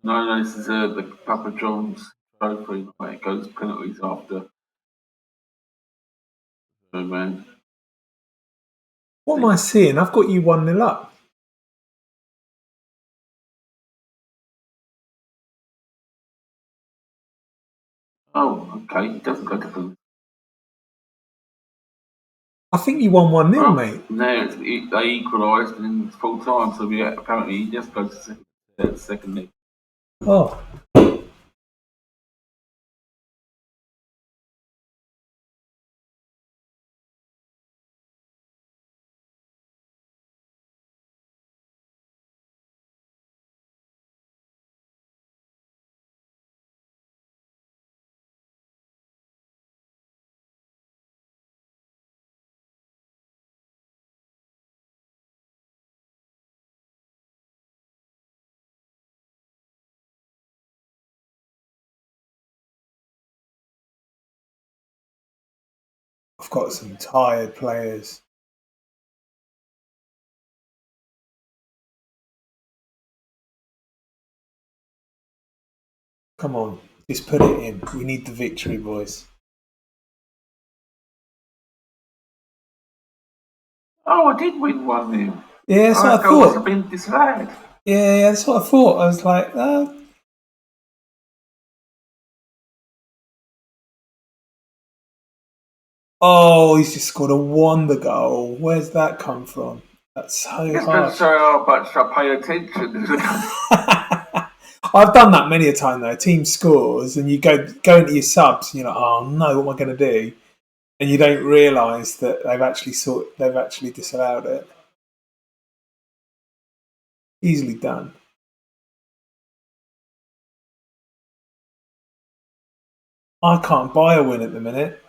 No, this is the Papa John's trophy. Like, it goes penalties after. Oh, man. What am I seeing? I've got you 1-0 up. Oh, okay. It doesn't go to penalties. I think you won 1-0, Well, mate. now they equalised and it's full time, so yeah, apparently he just goes to second leg. Oh, I've got some tired players. Come on, just put it in. We need the victory, boys. Oh, I did win 1-0. Yeah, that's what That I goal must have thought. been disallowed. Yeah, that's what I thought. I was like, oh, he's just scored a wonder goal. Where's that come from? That's It so just goes to harsh. show how much I pay attention. I've done that many a time though. A team scores and you go into your subs and you're like, oh no, what am I going to do? and you don't realise that they've actually disallowed it. Easily done. I can't buy a win at the minute.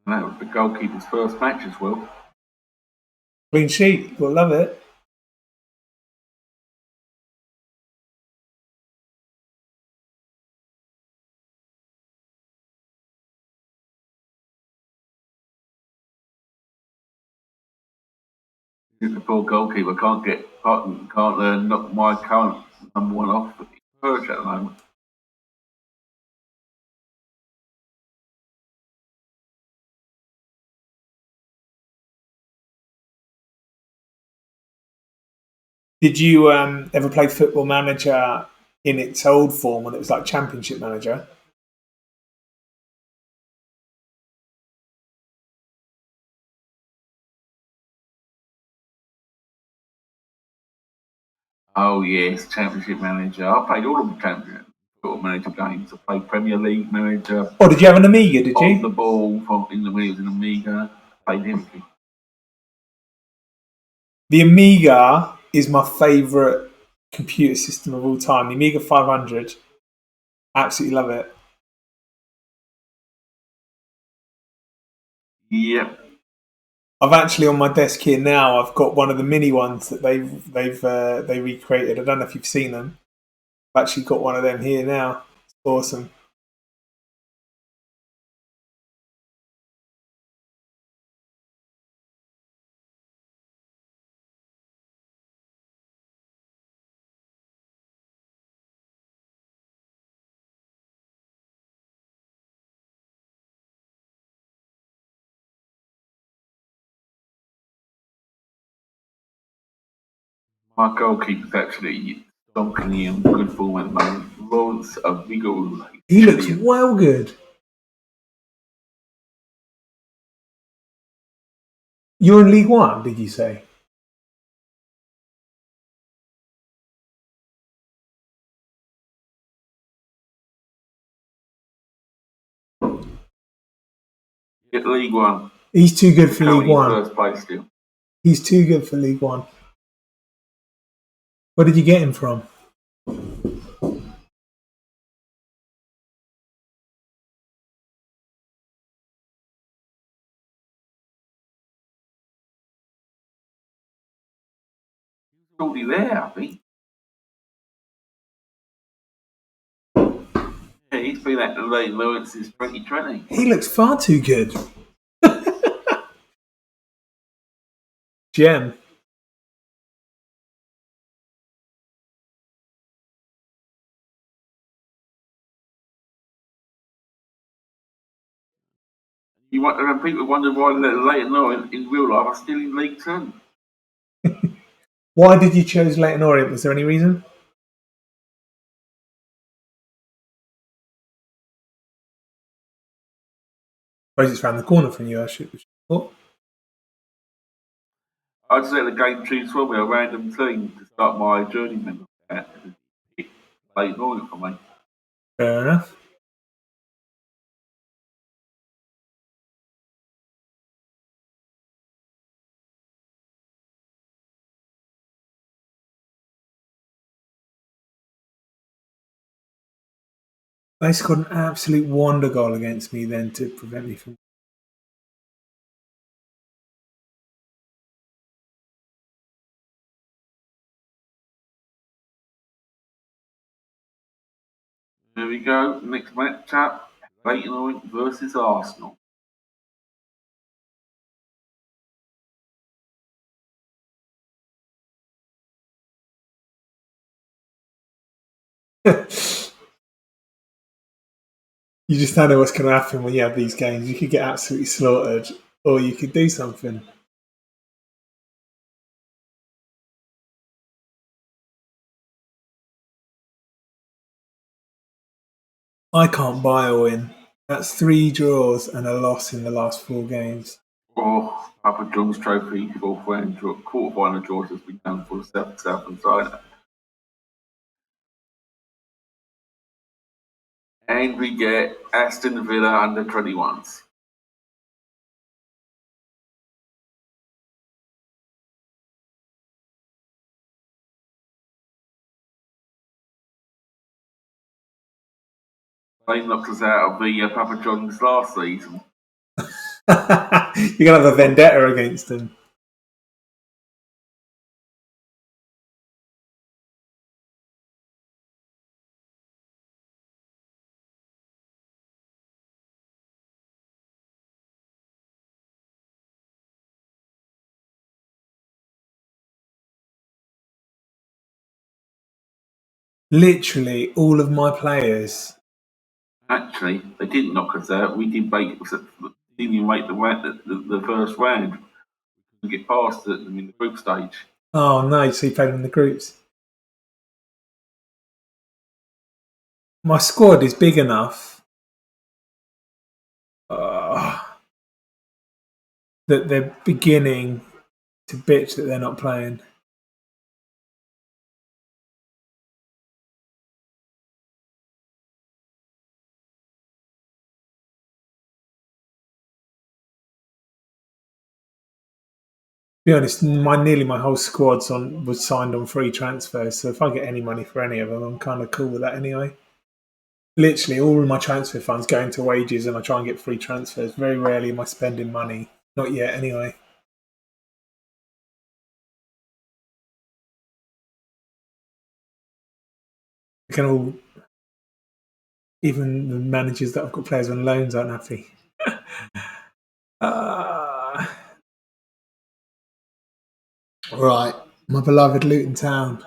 And that was the goalkeeper's first match as well. Clean sheet, we'll love it. The poor goalkeeper can't knock my current number one off the perch at the moment. Did you ever play Football Manager in its old form when it was like Championship Manager? Oh yes, Championship Manager. I played all of the Championship Football Manager games. I played Premier League Manager. Oh, did you have an Amiga? Did On the you? ball when it was an Amiga. Played everything. The Amiga is my favourite computer system of all time. The Amiga 500. Absolutely love it. Yep. I've actually on my desk here now. I've got one of the mini ones that they recreated. I don't know if you've seen them. I've actually got one of them here now. It's awesome. My goalkeeper's actually donkey in good form at the moment. Lawrence Vigo. He looks well good. You're in League One, did you say? Get League One. He's too good for League Currently One. first place still. He's too good for League One. Where did you get him from? Already there, I think. Yeah, he's been at the Leighton Lawrence since 2020. He looks far too good. Gem. People wonder why Leighton Orient in real life are still in League Two. Why did you choose Leighton Orient? Was there any reason? I suppose it's around the corner from you, I should have thought. I just let the game choose for me a random team to start my journeyman at. Leighton Orient for me. Fair enough. They scored an absolute wonder goal against me then to prevent me from. There we go. Next match up. Leighton Orient versus Arsenal. You just don't know what's going to happen when you have these games. You could get absolutely slaughtered, or you could do something. I can't buy a win. That's 3 draws and a loss in the last 4 games. Oh, Papa John's Trophy, fourth round draw, quarter-final draws has been done for the Southern side. And we get Aston Villa under 21s. They knocked us out of the Papa John's last season. You're going to have a vendetta against them. Literally, all of my players. Actually, they didn't knock us out. We didn't even make the first round. We couldn't get past them in the group stage. Oh no! So you played in the groups. My squad is big enough that they're beginning to bitch that they're not playing. To be honest, nearly my whole squad was signed on free transfers. So if I get any money for any of them, I'm kind of cool with that anyway. Literally, all of my transfer funds go into wages, and I try and get free transfers. Very rarely am I spending money. Not yet, anyway. I can all, even the managers that I've got players on loans aren't happy. Right, my beloved Luton Town.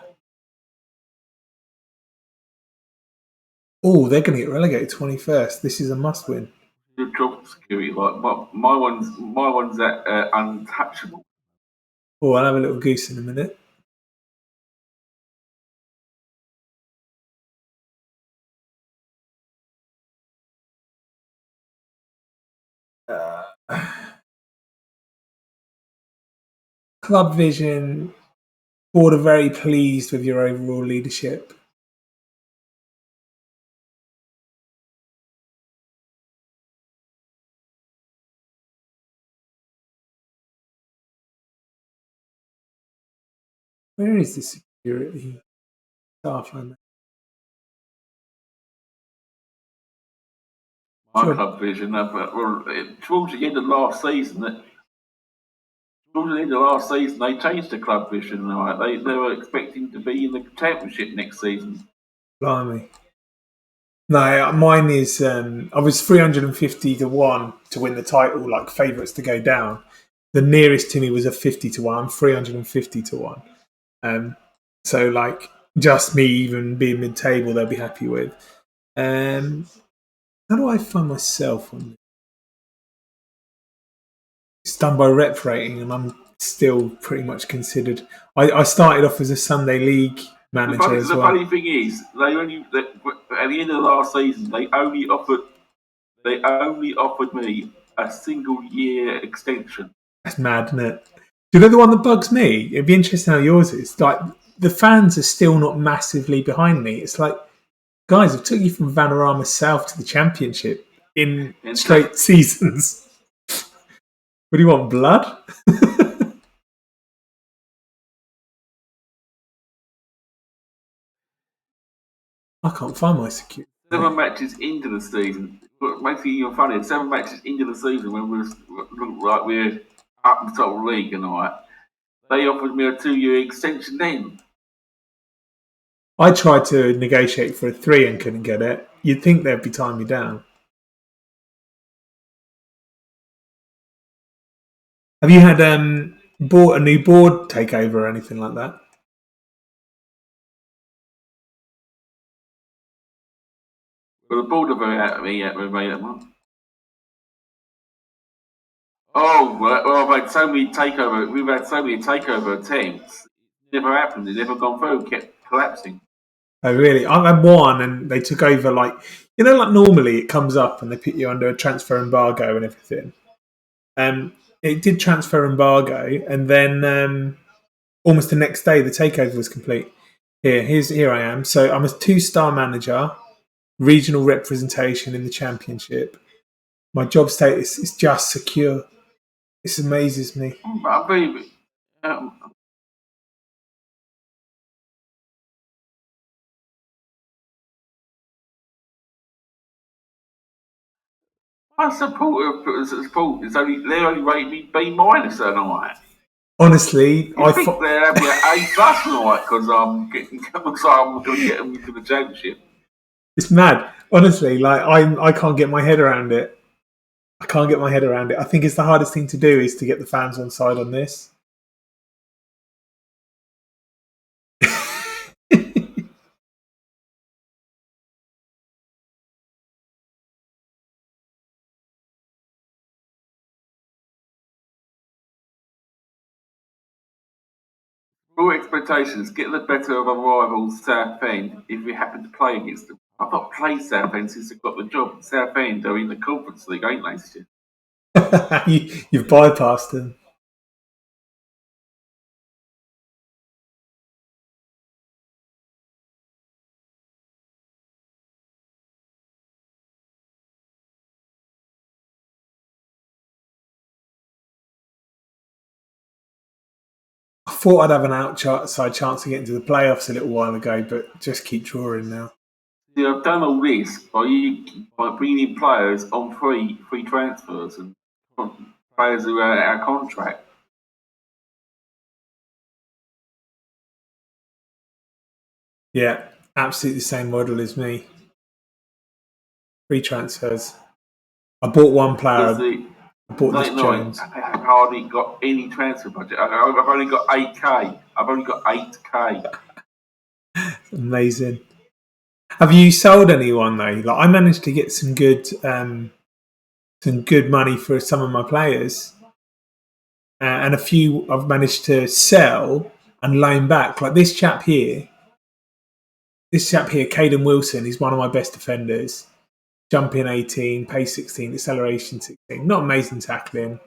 Oh, they're going to get relegated 21st. This is a must-win. The job security, like my one's at untouchable. Oh, I'll have a little goose in a minute. Club vision. Board are very pleased with your overall leadership. Where is the security staff? My club vision, towards the end of last season, they changed the club vision. Right? They were expecting to be in the championship next season. Blimey. No, mine is. I was 350 to 1 to win the title, like favourites to go down. The nearest to me was a 50 to 1. I'm 350 to 1. So, like, just me even being mid table, they'll be happy with. How do I find myself on? It's done by rep rating, and I'm still pretty much considered. I started off as a Sunday League manager as well. The funny thing is, at the end of the last season, they only offered me a single year extension. That's mad, isn't it? Do you know the one that bugs me? It'd be interesting how yours is. Like, the fans are still not massively behind me. It's like, guys, I've took you from Vanarama South to the Championship in straight seasons. What do you want, blood? I can't find my security. 7 matches into the season. What makes it even funnier, 7 matches into the season when we're up the top of the league and all that, they offered me a 2-year extension then. I tried to negotiate for a 3 and couldn't get it. You'd think they'd be tying me down. Have you had bought a new board takeover or anything like that? But the board are very out of me yet, we've made that one. Oh, well, we've had so many takeover attempts. Never happened. It never gone through. Kept collapsing. Oh, really? I've had one, and they took over. Like, You know, like normally it comes up and they put you under a transfer embargo and everything. It did transfer embargo, and then almost the next day the takeover was complete. Here I am. So I'm a 2-star manager, regional representation in the championship. My job status is just secure. This amazes me. I believe I support is only they only rated me B minus that night. Honestly, You think they'd have me at A plus tonight because I'm going to get them into the championship. it's mad. Honestly, like I can't get my head around it. I can't get my head around it. I think it's the hardest thing to do is to get the fans on side on this. Full expectations, get the better of our rivals Southend if we happen to play against them. I've not played Southend since I got the job. Southend are in the Conference League, ain't they, Stu? You've bypassed them. I thought I'd have an outside chance of getting to the playoffs a little while ago, but just keep drawing now. See, I've done all this by bringing in players on free transfers and players who are out of contract. Yeah, absolutely the same model as me. Free transfers. I bought one player. I bought this Jones. I've hardly got any transfer budget. I've only got 8k. I've only got 8k. Amazing. Have you sold anyone though? Like I managed to get some good money for some of my players, and a few I've managed to sell and loan back. Like this chap here, Caden Wilson, is one of my best defenders. Jump in 18, pace 16, acceleration 16. Not amazing tackling,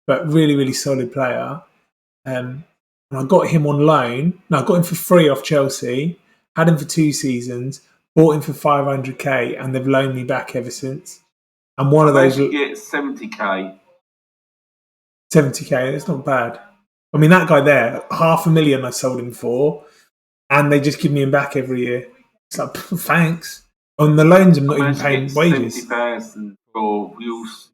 but really, really solid player. And I got him on loan. No, I got him for free off Chelsea. Had him for 2 seasons. Bought him for 500k, and they've loaned me back ever since. And one of those get 70k. 70k. It's not bad. I mean, that guy there, $500,000 I sold him for, and they just give me him back every year. It's like thanks. On the loans, I'm not even paying wages. 70,000 for wheels.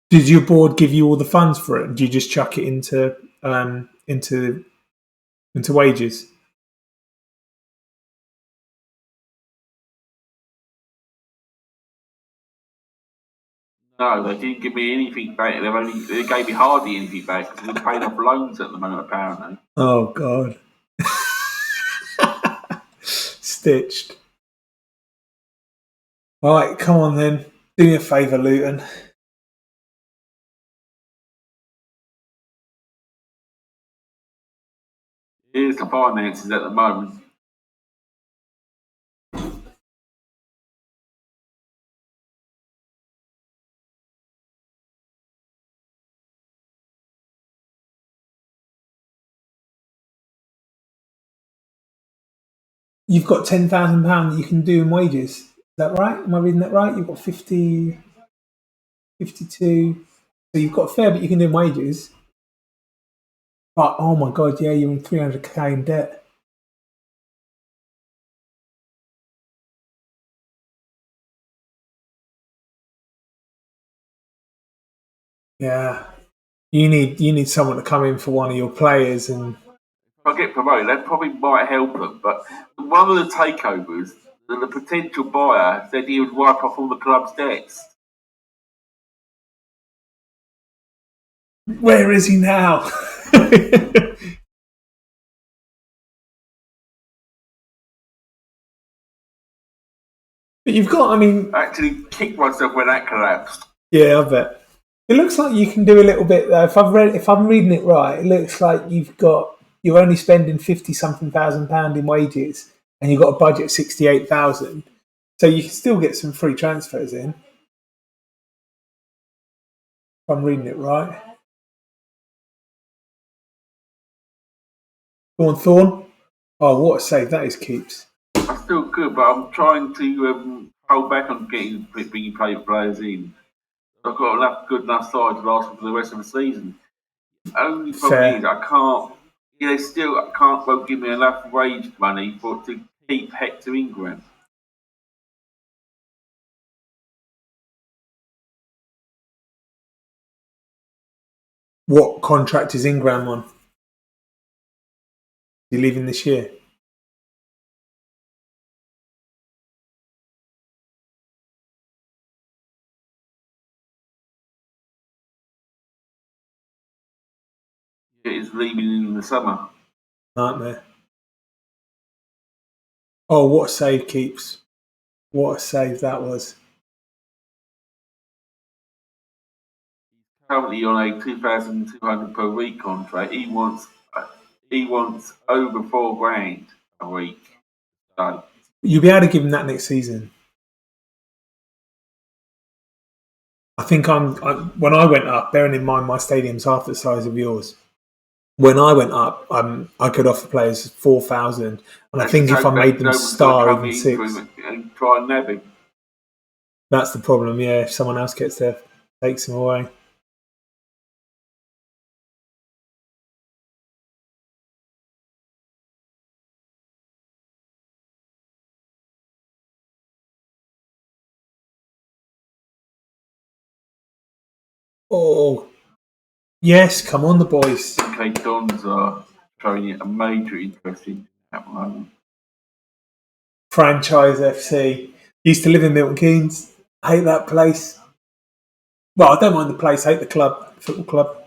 Did your board give you all the funds for it? Do you just chuck it into wages? No, they didn't give me anything back. They gave me hardly anything back because we're paying off loans at the moment, apparently. Oh God. Stitched. All right, come on then. Do me a favour, Luton. Here's the finances at the moment. You've got £10,000 that you can do in wages. Is that right? Am I reading that right? You've got 50, 52. So you've got a fair bit you can do in wages. But oh my God, yeah, you're in 300k in debt. Yeah, you need someone to come in for one of your players, and if I get promoted, that probably might help them. But one of the takeovers, the potential buyer said he would wipe off all the club's debts. Where is he now? But you've got, I mean, I actually kicked myself when that collapsed. Yeah, I bet. It looks like you can do a little bit though. If I'm reading it right, it looks like you're only spending 50 something thousand pound in wages, and you've got a budget of 68,000, so you can still get some free transfers in. If I'm reading it right. Go on, Thorn. Oh, what a save that is, Keeps. That's still good, but I'm trying to hold back on bringing players in. I've got good enough side to last for the rest of the season. Only problem Fair. is I can't. They still won't give me enough wage money to keep Hector Ingram. What contract is Ingram on? Is he leaving this year? He's leaving in the summer. Nightmare. Oh, what a save, Keeps. What a save that was. Currently on a 2,200 per week contract. He wants over $4,000 a week. So You'll be able to give him that next season. I think when I went up, bearing in mind my stadium's half the size of yours. When I went up, I could offer players 4,000, and I think if I made them star even 6, and try and nab him. That's the problem. Yeah, if someone else gets there, takes him away. Oh, yes, come on, the boys. Okay, Dons are showing a major interest in at the moment. Franchise FC. Used to live in Milton Keynes. Hate that place. Well, I don't mind the place. Hate the club, football club.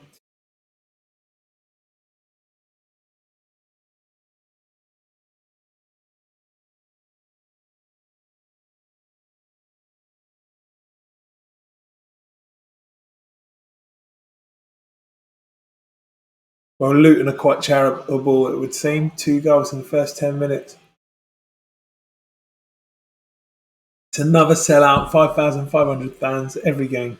Well, Luton are quite charitable, it would seem. 2 goals in the first 10 minutes. It's another sellout, 5,500 fans every game.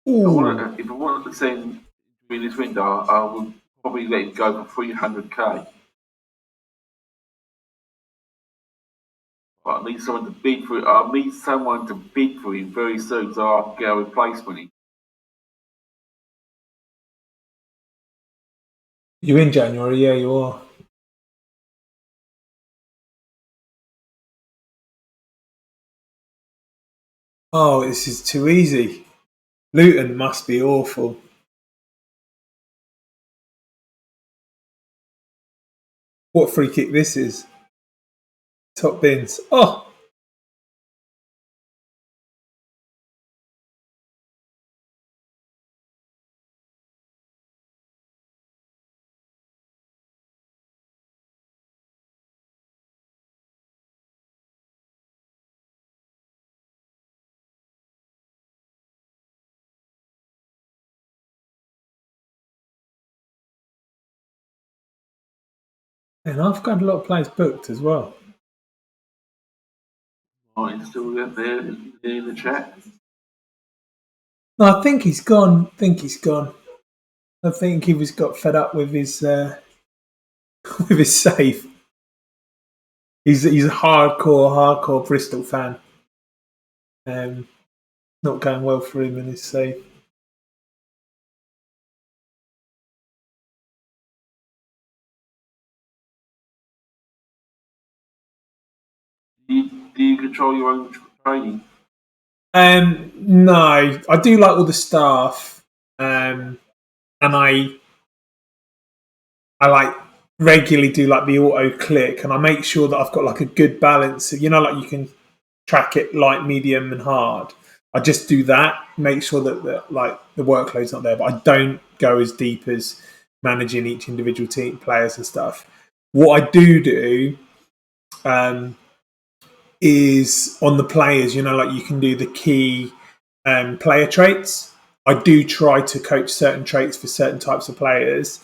If Ooh. I wanted to send during this window, I would probably let him go for 300k. But I need someone to bid for it. I need someone to bid for him very soon so I can get a replacement in. You in January? Yeah, you are. Oh, this is too easy. Luton must be awful. What free kick this is? Top bins. Oh! And I've got a lot of players booked as well. Martin's still there in the chat. No, I think he's gone. I think he was got fed up with his with his save. He's a hardcore Bristol fan. Not going well for him in his save. Do you control your own training? No, I do like all the staff, and I like regularly do like the auto click, and I make sure that I've got like a good balance. You know, like you can track it light, medium, and hard. I just do that, make sure that like the workload's not there, but I don't go as deep as managing each individual team players and stuff. What I do um, is on the players. Like you can do the key player traits. I do try to coach certain traits for certain types of players,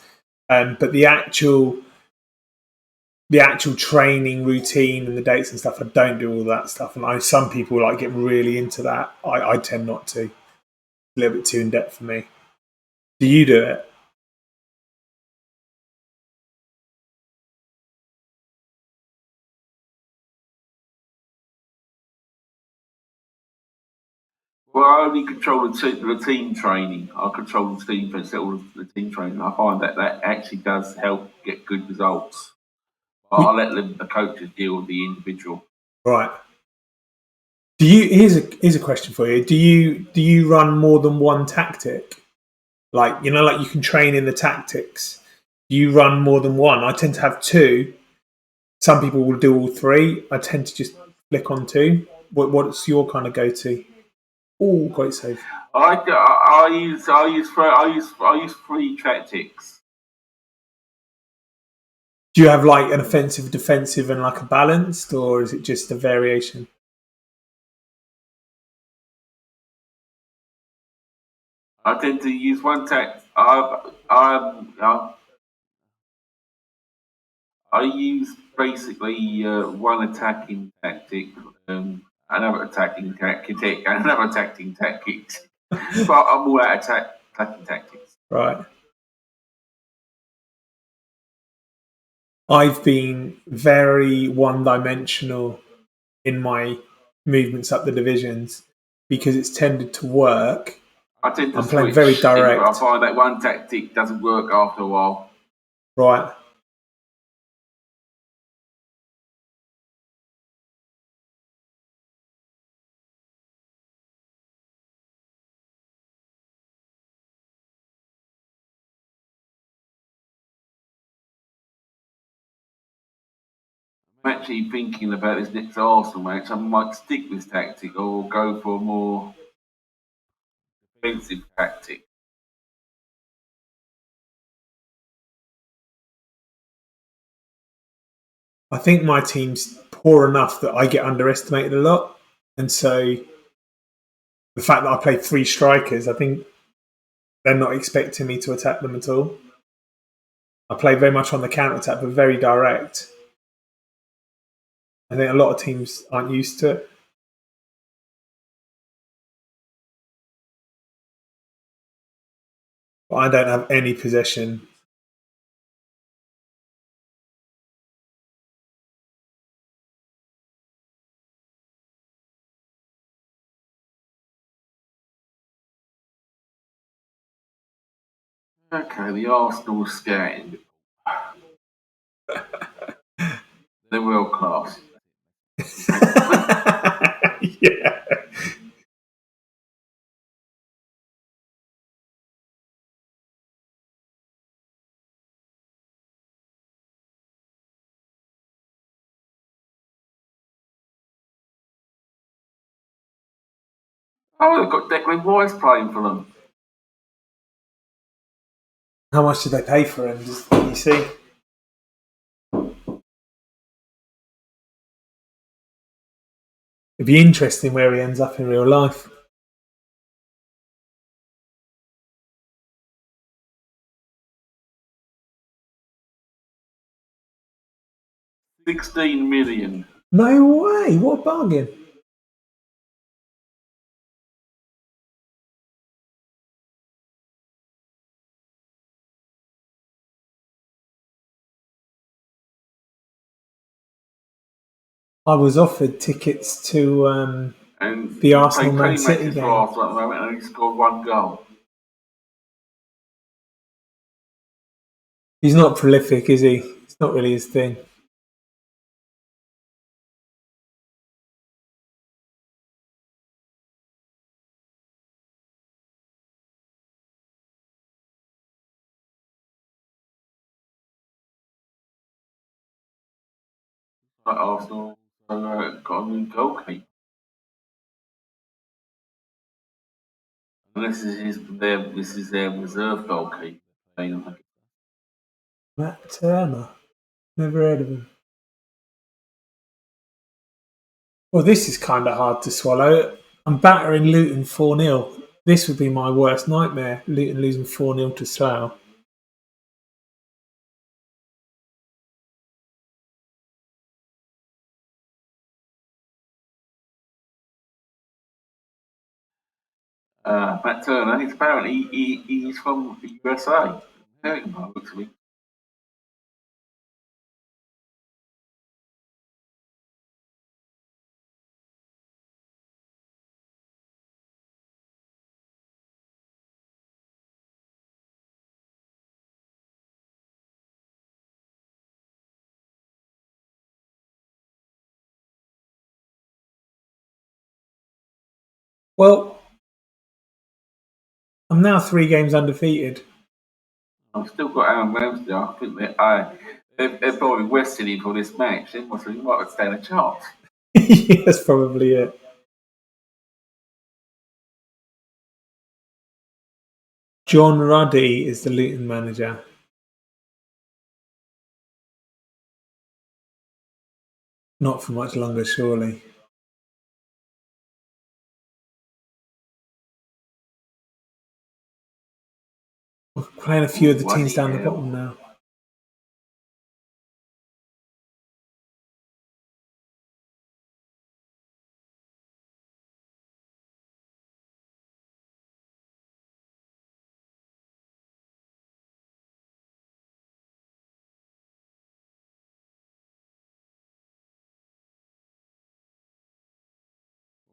but the actual training routine and the dates and stuff, I don't do all that stuff. And some people like get really into that. I tend not to. A little bit too in depth for me. Do you do it? Well, I only control the team training. I control the team for all of the team training. I find that actually does help get good results. But I let the coaches deal with the individual. Right. Do you? Here's a question for you. Do you run more than one tactic? Like you can train in the tactics. Do you run more than one? I tend to have two. Some people will do all three. I tend to just flick on two. What's your kind of go to? Oh, great save. I use three tactics. Do you have like an offensive, defensive, and like a balanced, or is it just a variation? I tend to use one tact. I use basically one attacking tactic, another attacking tactic, and another attacking tactic. But I'm all out of attacking tactics. Right. I've been very one-dimensional in my movements up the divisions because it's tended to work. I tend to I'm playing switch. very If I direct. find that one tactic doesn't work after a while. Right. I'm actually thinking about this next Arsenal match. I might stick with this tactic or go for a more defensive tactic. I think my team's poor enough that I get underestimated a lot. And so the fact that I play three strikers, I think they're not expecting me to attack them at all. I play very much on the counter attack, but very direct. I think a lot of teams aren't used to it. But I don't have any possession. Okay, the Arsenal scouting. They're world class. Yeah. Oh, they've got Declan Rice playing for them. How much did they pay for him? Can you see? It'd be interesting where he ends up in real life. $16 million. No way! What a bargain! I was offered tickets to And the he's played Arsenal Man 20 City matches for game. Arsenal at the moment and he's scored one goal. He's not prolific, is he? It's not really his thing. Like Arsenal got a new goalkeeper. And this is their reserve goalkeeper. Matt Turner. Never heard of him. Well, this is kind of hard to swallow. I'm battering Luton 4-0. This would be my worst nightmare. Luton losing 4-0 to Slough. Matt Turner, he's apparently he's from the USA. Looks to me. Well, I'm now 3 games undefeated. I've still got Aaron Ramsey. I think they're probably resting him for this match. They might stand a chance. Yeah, that's probably it. John Ruddy is the Luton manager. Not for much longer, surely. We're playing a few of the teams down the bottom now.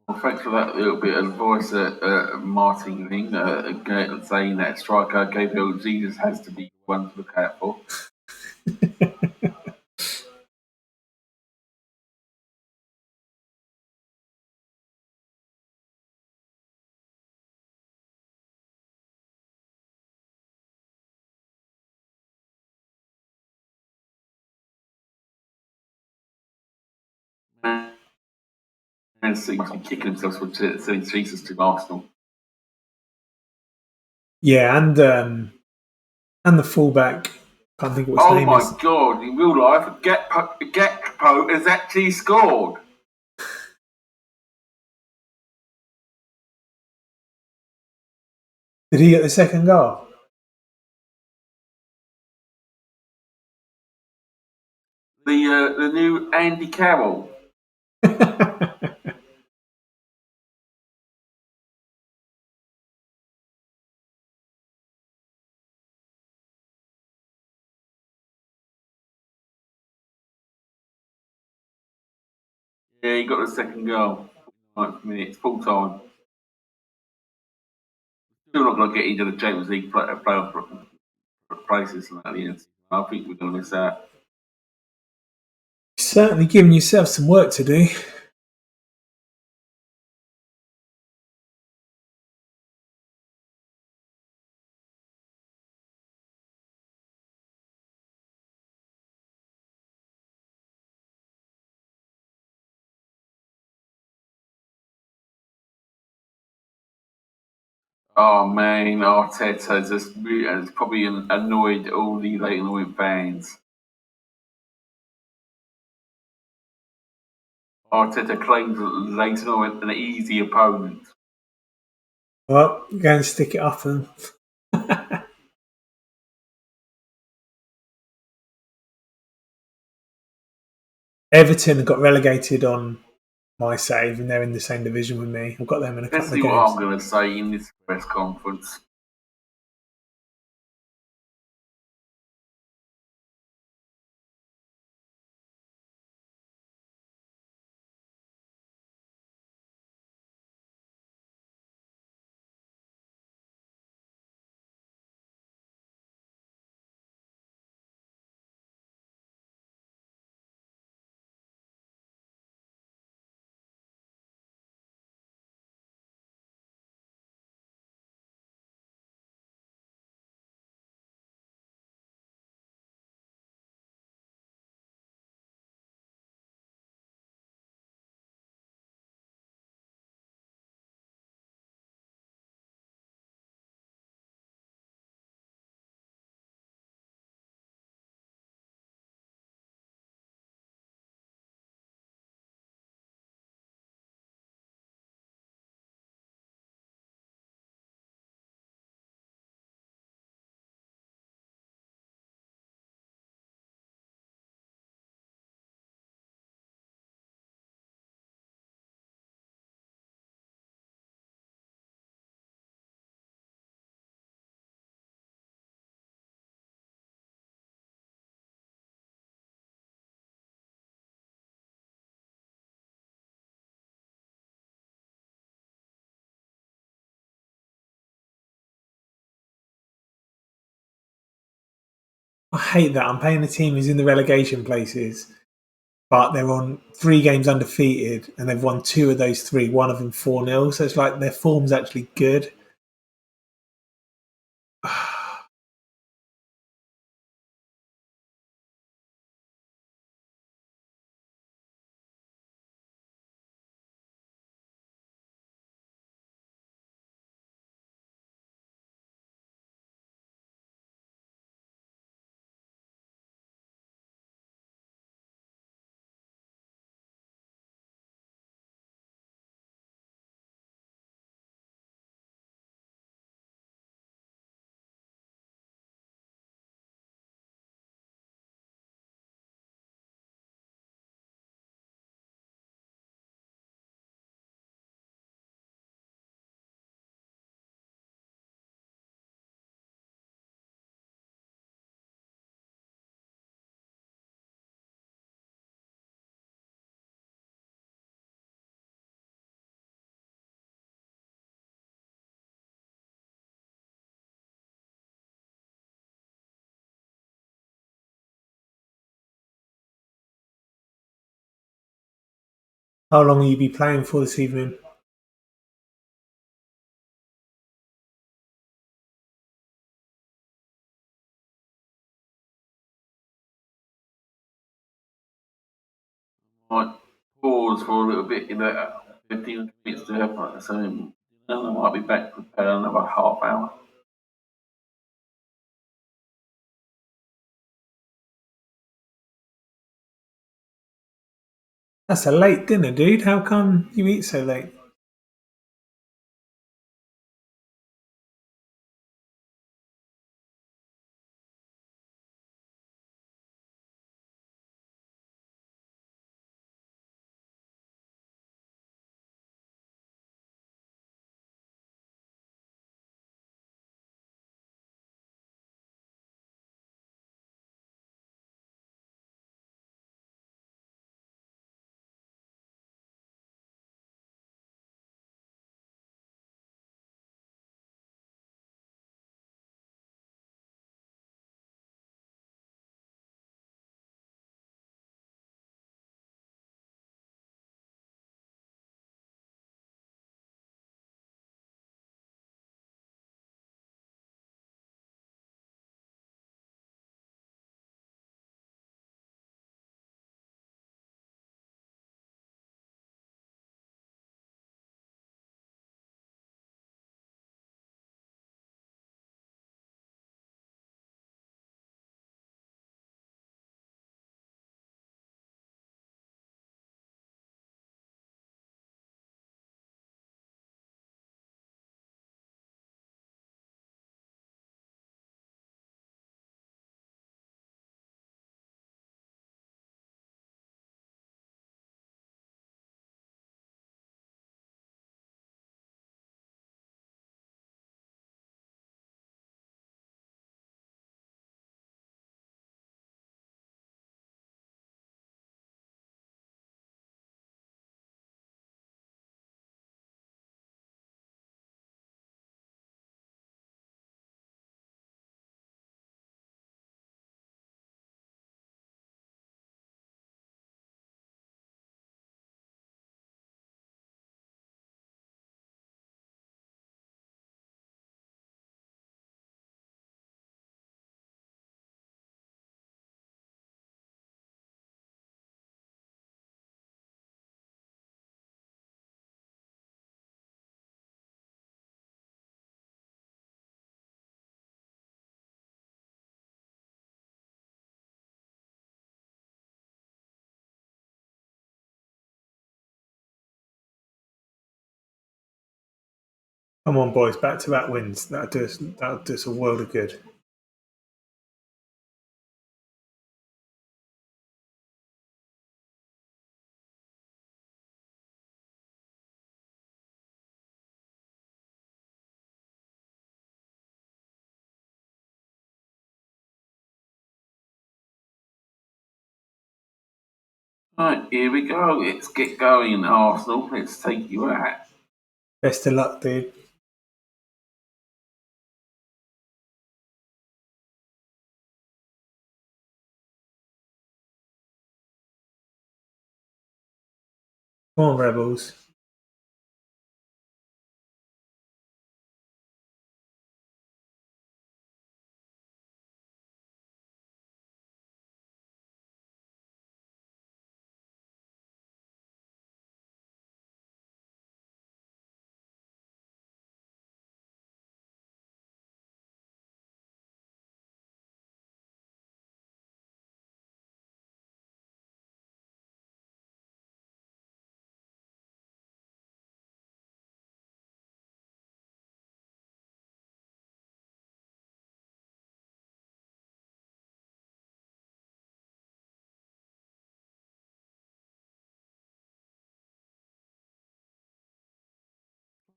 Well, thanks for that little bit of advice, Martin thing, saying that striker Gabriel Jesus has to be one to look out for. Man City must be kicking themselves for selling Jesus to Arsenal. Yeah, and the fullback. Can't think what his Oh name my is. God! In real life, Gakpo has actually scored. Did he get the second goal? The new Andy Carroll. Yeah, he got the second goal. 9th minute, full time. Still not going to get into the Champions League playoff places at the end. I think we're going to miss out. Certainly giving yourself some work to do. Oh man, Arteta has probably annoyed all the Leighton Orient fans. Arteta claims Leighton Orient an easy opponent. Well, go and stick it up and Everton got relegated on my save, and they're in the same division with me. I've got them in a Let's couple see of what games. I'm going to say in this press conference. I hate that. I'm playing a team who's in the relegation places, but they're on 3 games undefeated and they've won 2 of those 3, one of them 4-0. So it's like their form's actually good. How long will you be playing for this evening? Might pause for a little bit in that 15 minutes to have like the same. Then I might be back for about another half hour. That's a late dinner, dude. How come you eat so late? Come on, boys, back-to-back wins. That'll do us a world of good. Right, here we go. Let's get going, Arsenal. Let's take you out. Best of luck, dude. Come on, Rebels.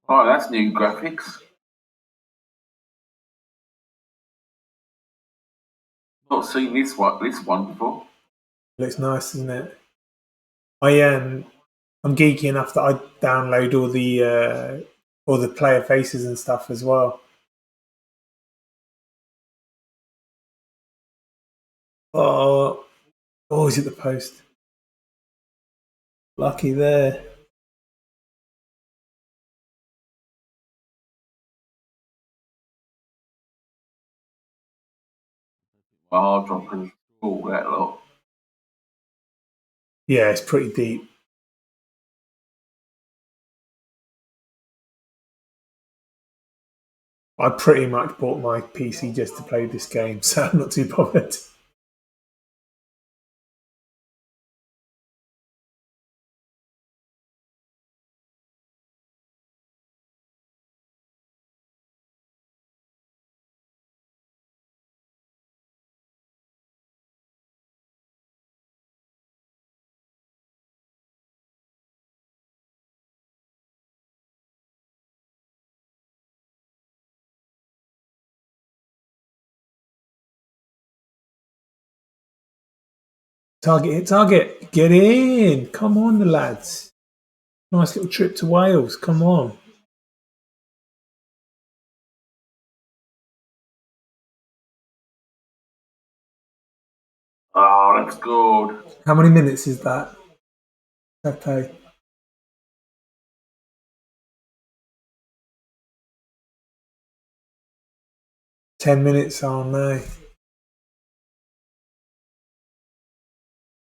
Oh, that's new graphics. Not seen this one before. Looks nice, isn't it? I'm geeky enough that I download all the player faces and stuff as well. Oh, oh, is it the post? Lucky there. Bar droppers, all that lot. Yeah, it's pretty deep. I pretty much bought my PC just to play this game, so I'm not too bothered. Target, hit target. Get in. Come on, the lads. Nice little trip to Wales. Come on. Oh, that's good. How many minutes is that? Okay. 10 minutes. Oh no.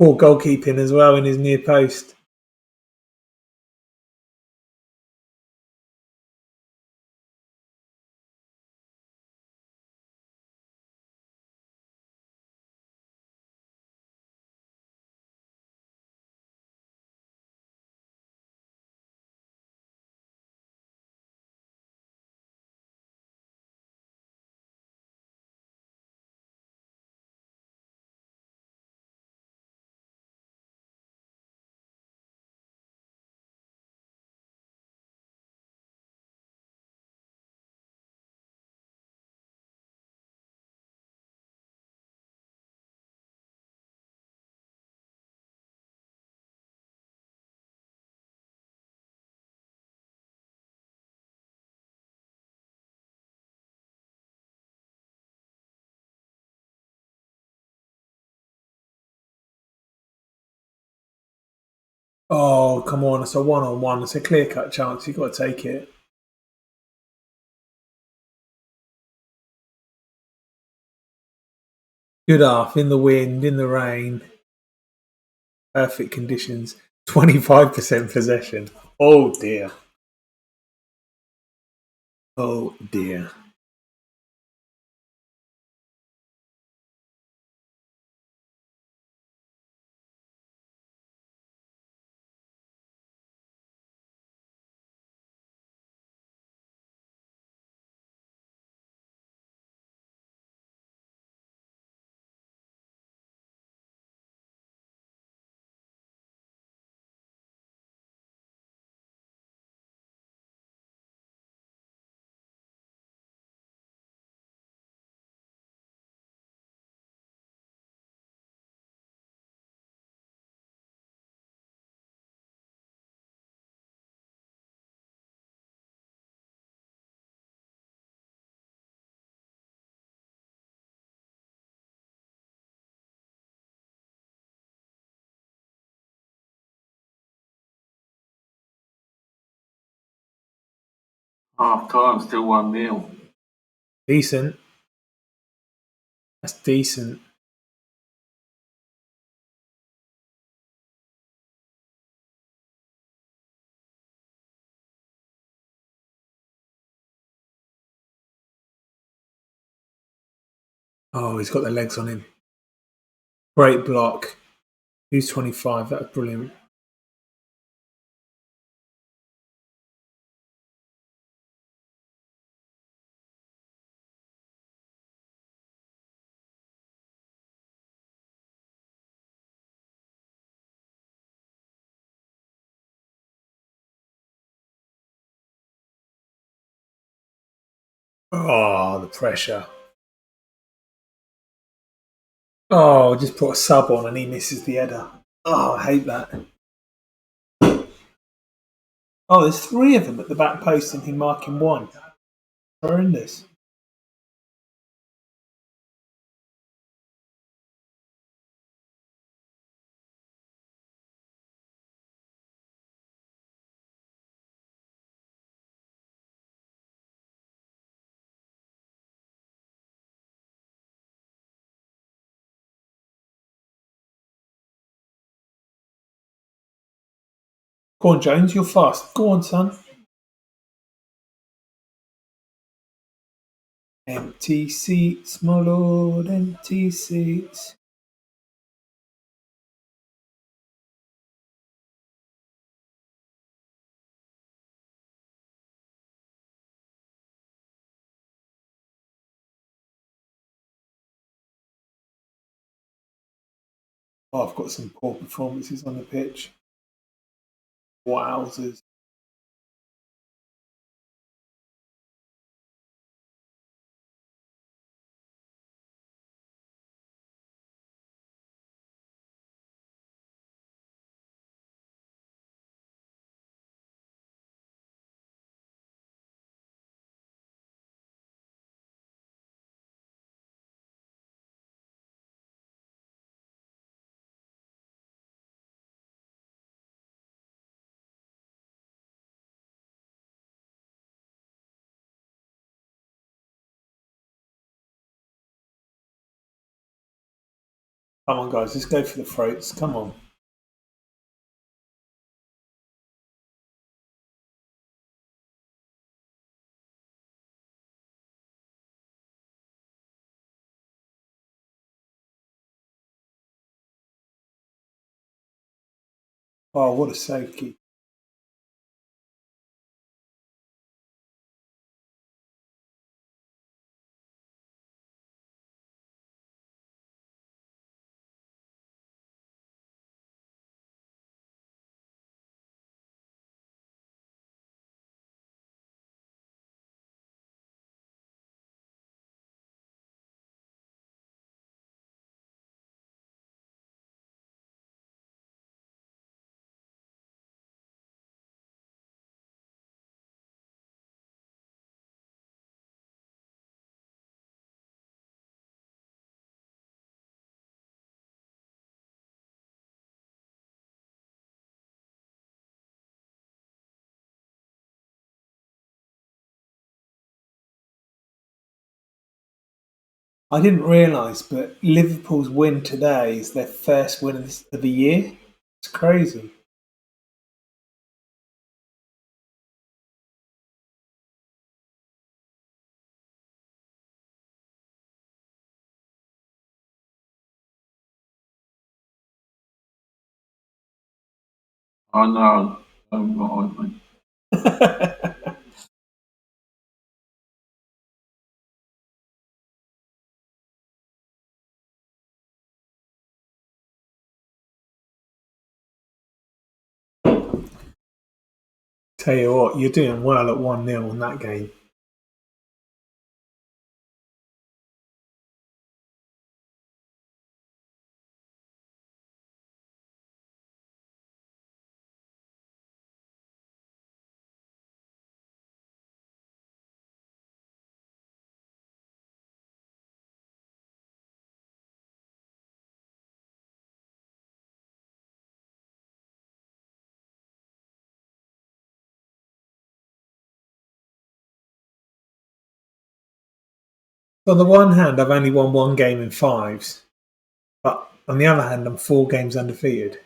Poor goalkeeping as well in his near post. Oh, come on. It's a one-on-one. It's a clear-cut chance. You've got to take it. Good half in the wind, in the rain. Perfect conditions. 25% possession. Oh, dear. Oh, dear. Half time, still 1-0. Decent. That's decent. Oh, he's got the legs on him. Great block. Who's 25? That was brilliant. Oh, the pressure. Oh, just put a sub on and he misses the header. Oh, I hate that. Oh, there's three of them at the back post and him marking one. Horrendous. Go on, Jones, you're fast. Go on, son. Empty seats, my lord, empty seats. Oh, I've got some poor performances on the pitch. Wowzers. Come on, guys, let's go for the throats. Come on. Oh, what a save keep. I didn't realise, but Liverpool's win today is their first win of the year. It's crazy. I know. Don't mind me. Tell you what, you're doing well at 1-0 in that game. On the one hand, I've only won one game in fives, but on the other hand, I'm 4 games undefeated.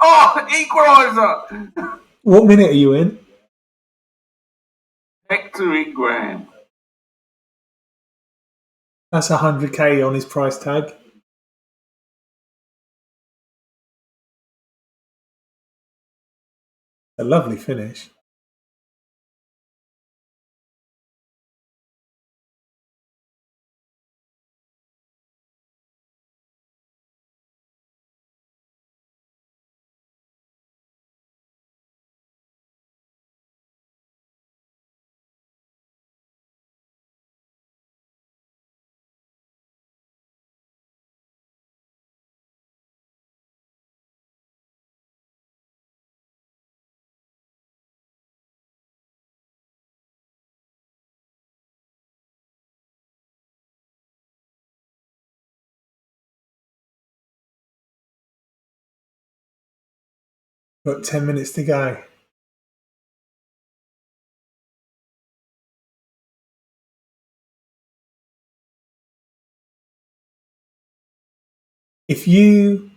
Oh, equaliser! What minute are you in? Hector Ingram. That's 100k on his price tag. A lovely finish. Got 10 minutes to go. If you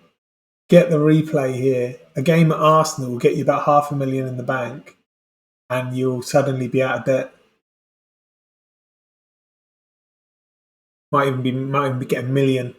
get the replay here, a game at Arsenal will get you about 500,000 in the bank, and you'll suddenly be out of debt. Might even be getting a million.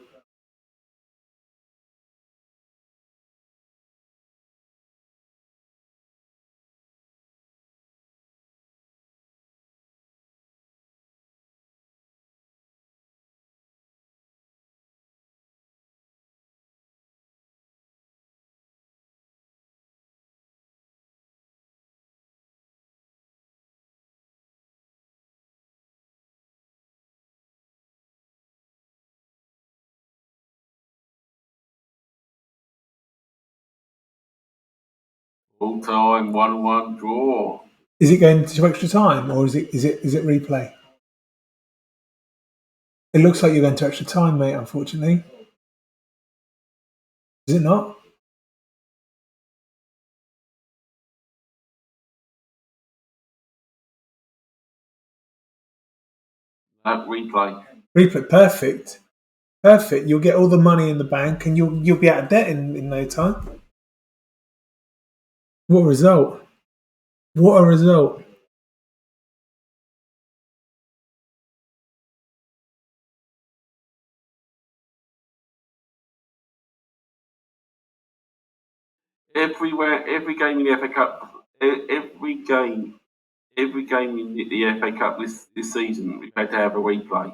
All time 1-1 draw. Is it going to extra time, or is it replay? It looks like you're going to extra time, mate. Unfortunately, is it not? No, replay. Replay, perfect, perfect. You'll get all the money in the bank, and you'll be out of debt in no time. What a result! What a result! Every game in the FA Cup, every game in the FA Cup this season, we've had to have a replay.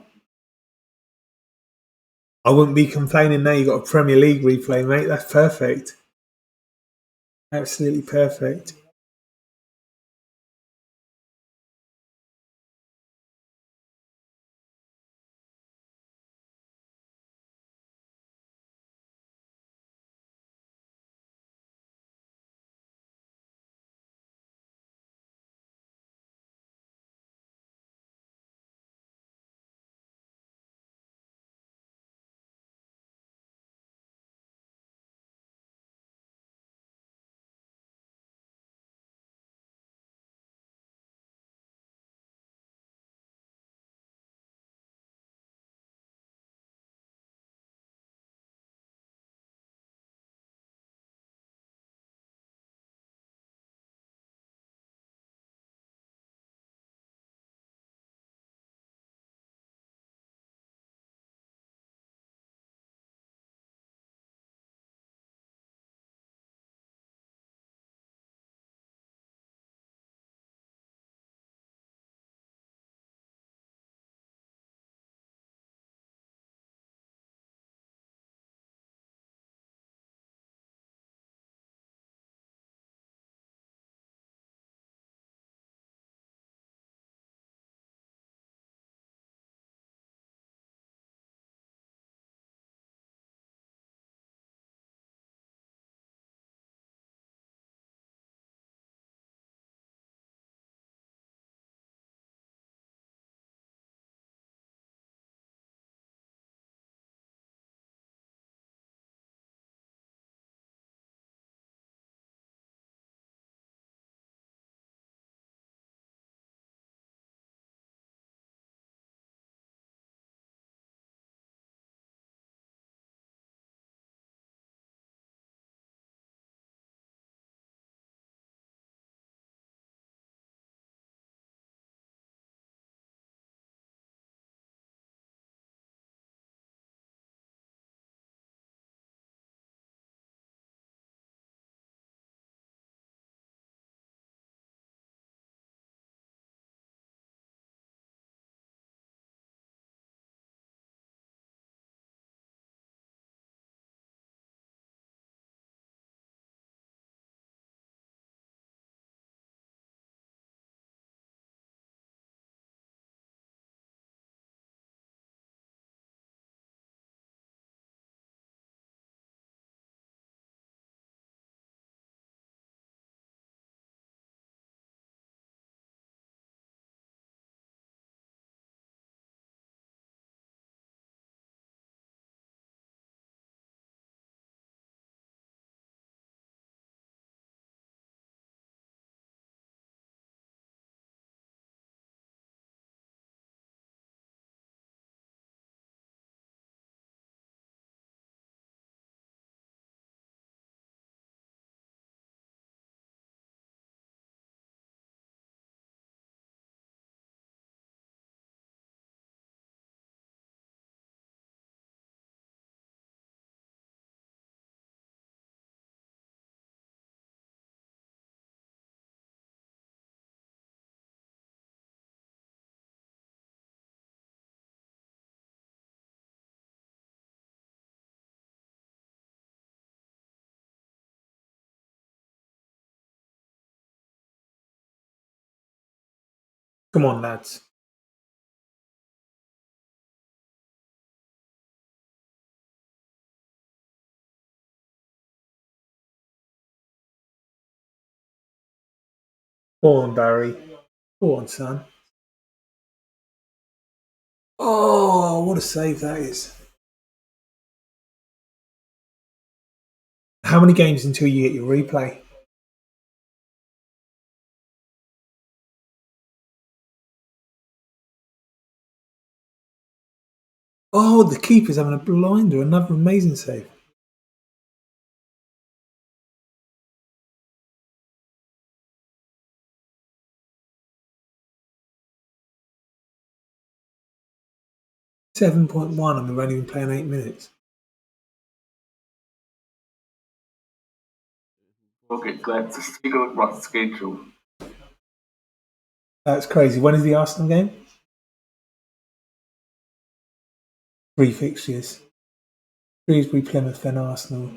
I wouldn't be complaining now. You got a Premier League replay, mate. That's perfect. Absolutely perfect. Come on, lads. Go on, Barry. Go on, son. Oh, what a save that is. How many games until you get your replay? Oh, the keeper's having a blinder. Another amazing save. .1 and we've only been playing 8 minutes. We'll get glad to stick on my schedule. That's crazy. When is the Arsenal game? 3 fixtures. Shrewsbury, Plymouth, then Arsenal.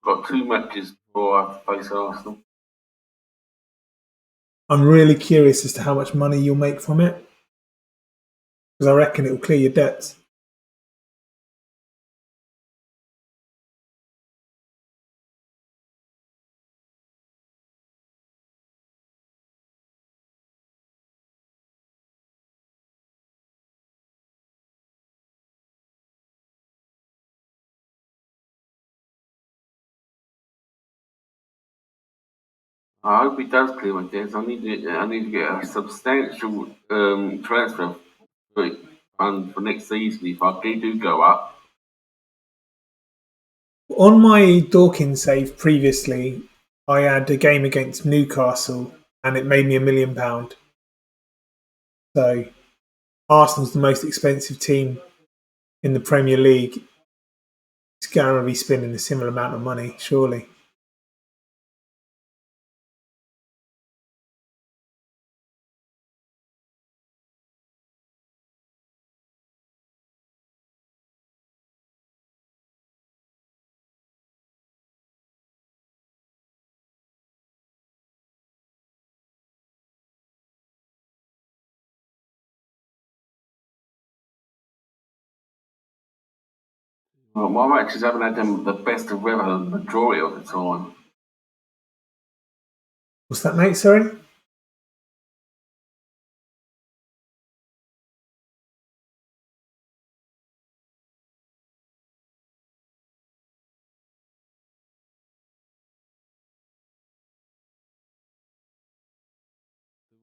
Got 2 matches before I have to face Arsenal. I'm really curious as to how much money you'll make from it. Because I reckon it'll clear your debts. I hope he does clear my debts. I need to get a substantial transfer fund for next season if I do go up. On my Dawkins save previously, I had a game against Newcastle and it made me £1 million. So Arsenal's the most expensive team in the Premier League. It's going to be spending a similar amount of money, surely. Well, my matches haven't had them the best of weather the majority of the time. What's that, mate? Sorry?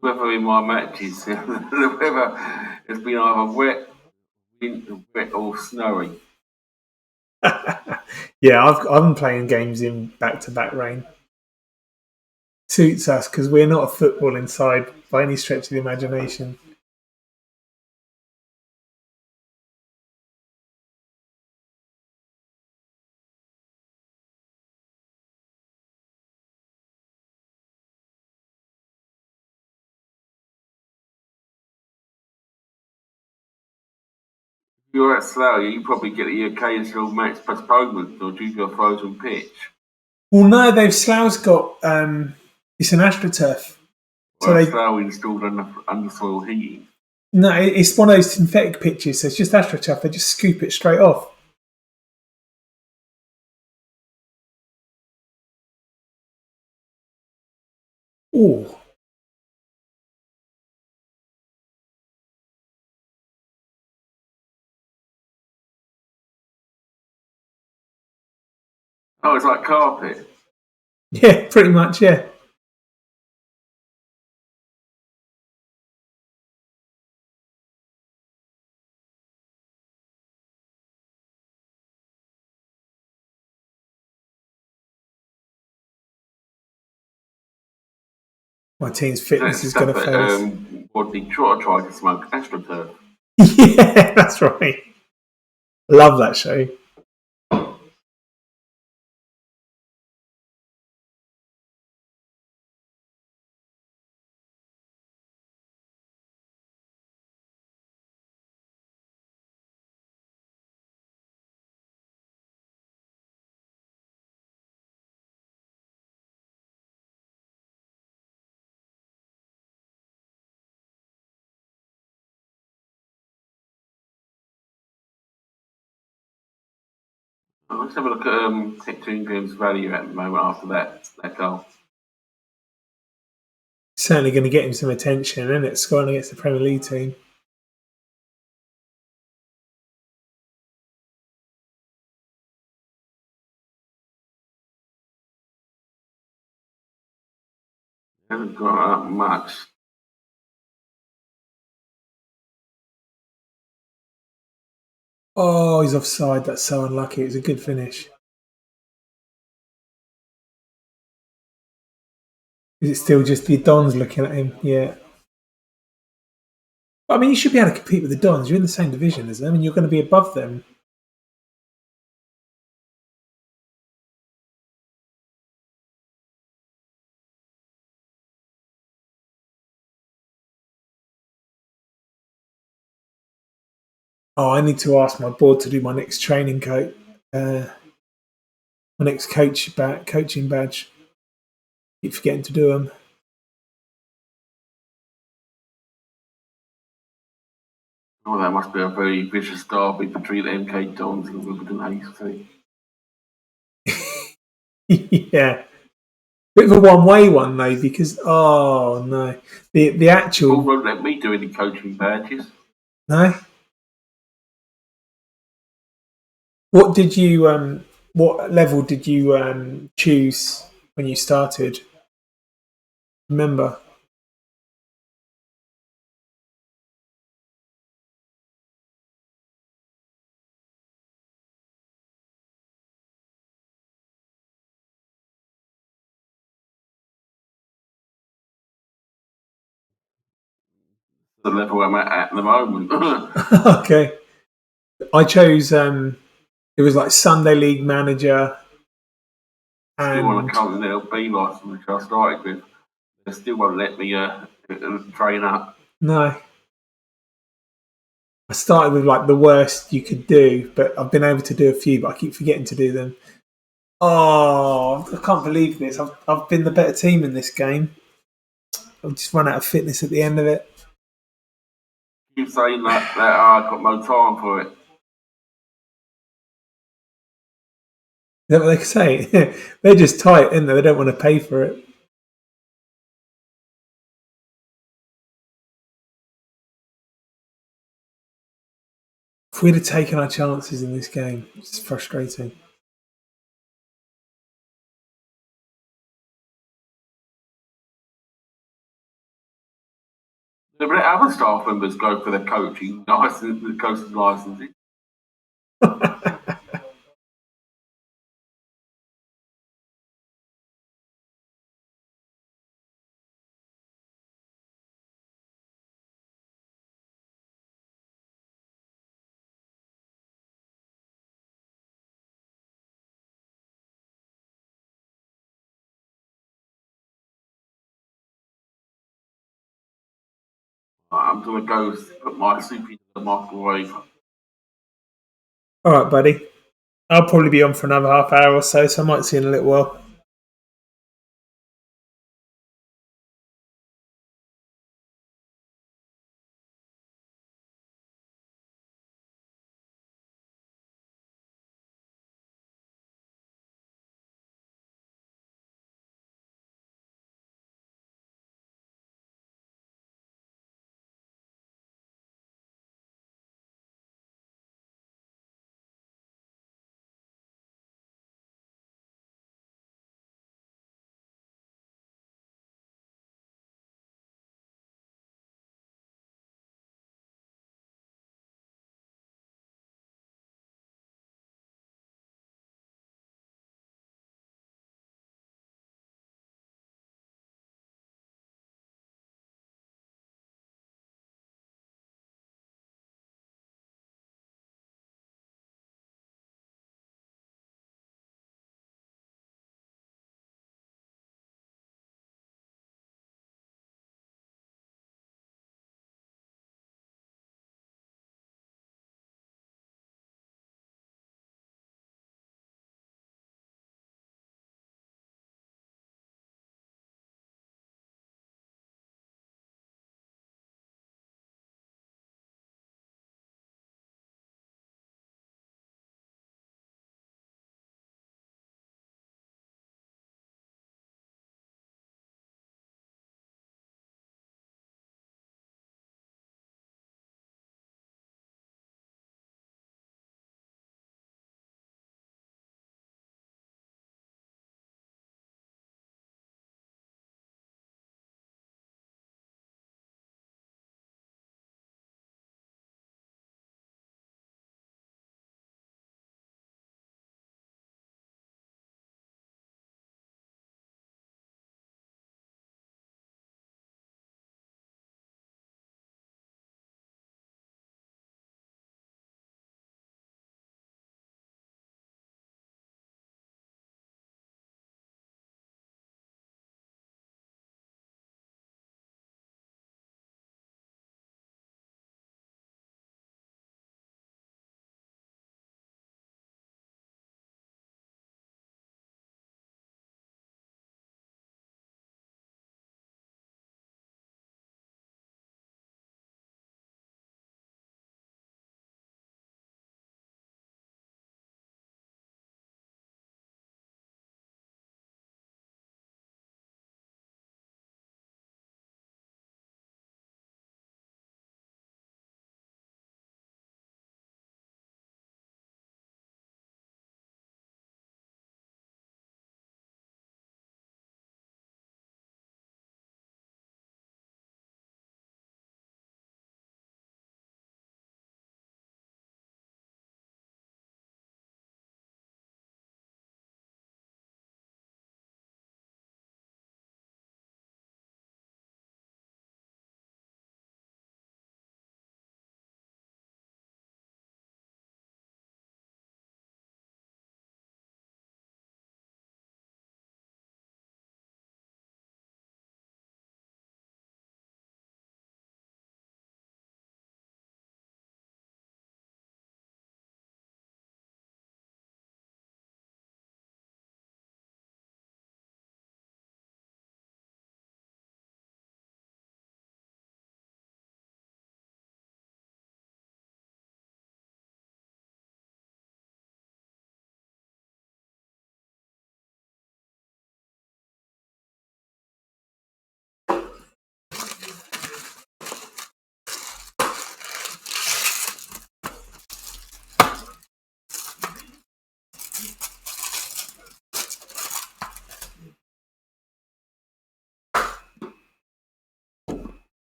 Weather in my matches, the weather has been either wet or snowy. Yeah, I've been playing games in back-to-back rain. Suits us because we're not a footballing side by any stretch of the imagination. If you're at Slough, you probably get the occasional match postponement or due to a frozen pitch. Well, no, Slough's got it's an AstroTurf, so Or at they Slough installed undersoil heating. no, it's one of those synthetic pitches. So it's just AstroTurf. They just scoop it straight off. Oh, Oh, it's like carpet. yeah, pretty much, yeah. My team's That fitness is going stuff to at fail us. Detroit tried to smoke AstroTurf. Yeah, that's right. Love that show. Let's have a look at Tiptoon's value at the moment after that goal. Certainly going to get him some attention, isn't it? Scoring against the Premier League team. Hasn't got up much. Oh, he's offside. That's so unlucky. It was a good finish. Is it still just the Dons looking at him? Yeah. I mean, you should be able to compete with the Dons. You're in the same division as them, and you're going to be above them. Oh, I need to ask my board to do my next training coach, my next coaching badge. Keep forgetting to do them. Oh, that must be a very vicious derby between MK Dons and Wimbledon HC. Yeah. Bit of a one-way one though, because oh no, the Paul actual won't let me do any coaching badges. no. What did you What level did you choose when you started? Remember? The level I'm at the moment. Okay. I chose it was like Sunday League manager Still on a and Continental B license, which I started with. They still won't let me train up. no. I started with like the worst you could do, but I've been able to do a few, but I keep forgetting to do them. Oh, I can't believe this. I've been the better team in this game. I've just run out of fitness at the end of it. Keep saying that I've got no time for it. Is that what they say? They're just tight, aren't they? They don't want to pay for it. If we'd have taken our chances in this game, it's frustrating. But other staff members go for the coaching license, the coaching licensing. I'm going to go put my soup into the microwave. All right, buddy. I'll probably be on for another half hour or so I might see you in a little while.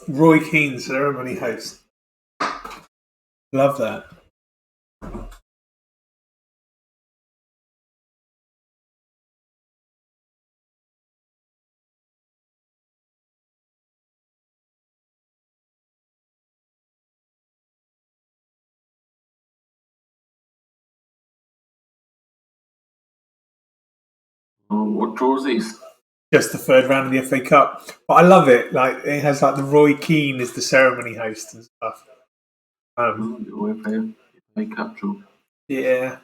Roy Keane, ceremony host. Love that. What draws this? Just the third round of the FA Cup. But I love it. Like it has like the Roy Keane as the ceremony host and stuff. FA Cup draw. Yeah.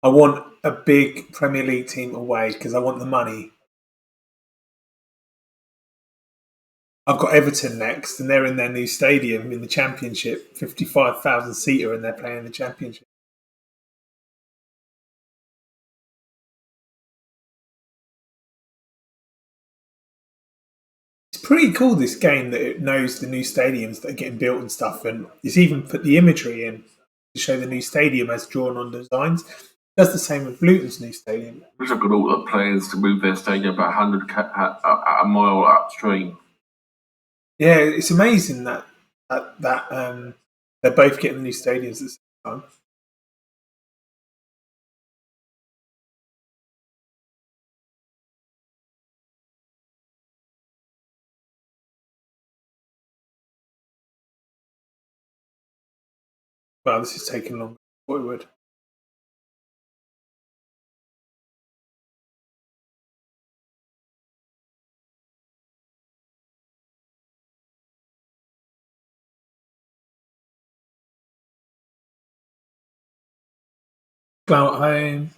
I want a big Premier League team away because I want the money. I've got Everton next, and they're in their new stadium in the Championship, 55,000 seater, and they're playing the Championship. It's pretty cool, this game, that it knows the new stadiums that are getting built and stuff, and it's even put the imagery in to show the new stadium as drawn on designs. It does the same with Luton's new stadium. I wish I could order the players to move their stadium about 100 a mile upstream. Yeah, it's amazing that they're both getting new stadiums at the same time. Well, this is taking longer than I thought it would. Slough at home.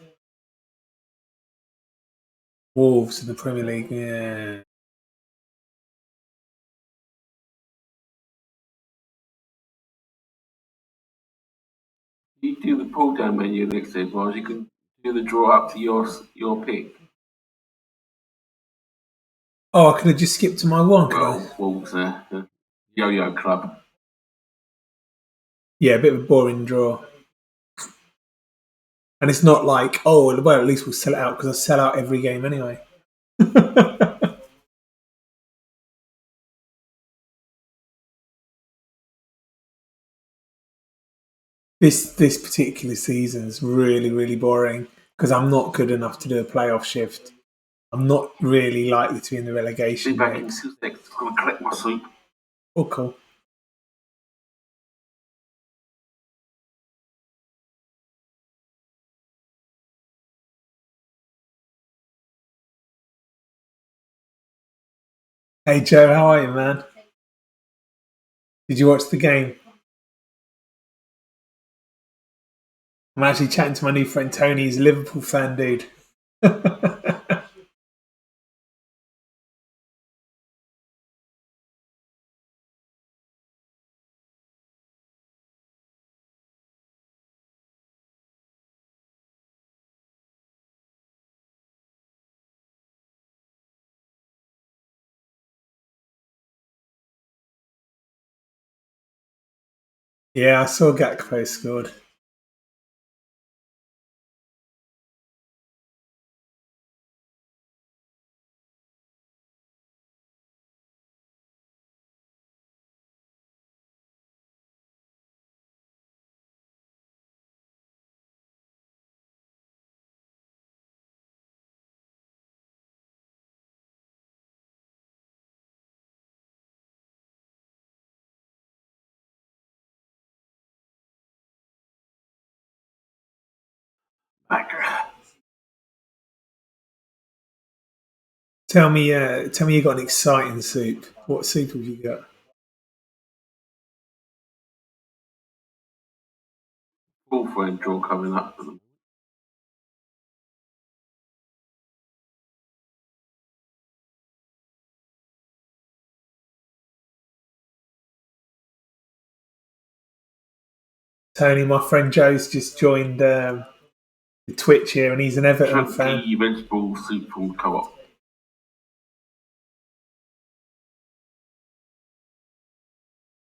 Wolves in the Premier League, yeah. You do the pull down menu next to it, you can do the draw up to your pick. Oh, I could have just skipped to my one, could I? Well, Wolves there, the yo-yo club. Yeah, a bit of a boring draw. And it's not like, oh, well, at least we'll sell it out because I sell out every game anyway. This particular season is really, really boring because I'm not good enough to do a playoff shift. I'm not really likely to be in the Be relegation back in mix. 2 seconds. I'm gonna collect my soup. Oh, cool. Hey, Joe, how are you, man? Did you watch the game? I'm actually chatting to my new friend Tony. He's a Liverpool fan, dude. Yeah, I saw Gakpo scored. Back. Tell me you got an exciting soup. What soup have you got? Fourth round draw coming up. Tony, my friend Joe's just joined the Twitch here, and he's an Everton fan. Chunky vegetable soup from Co-op.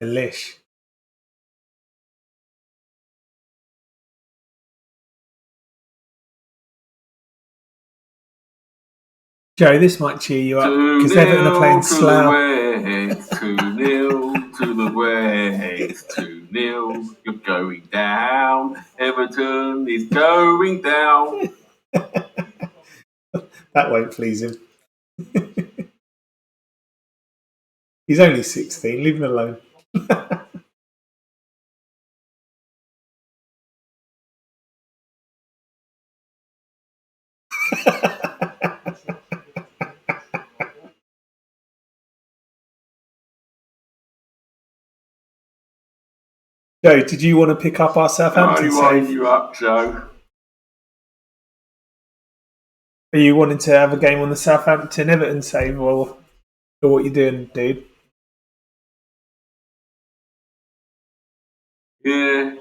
Delish. Joe, this might cheer you up because Everton are playing Slough. 2-0 to the West, 2-0. You're going down. Everton is going down. That won't please him. He's only 16. Leave him alone. Joe, did you want to pick up our Southampton I wind save? you up, Joe. Are you wanting to have a game on the Southampton Everton save, or what you doing, dude? Yeah.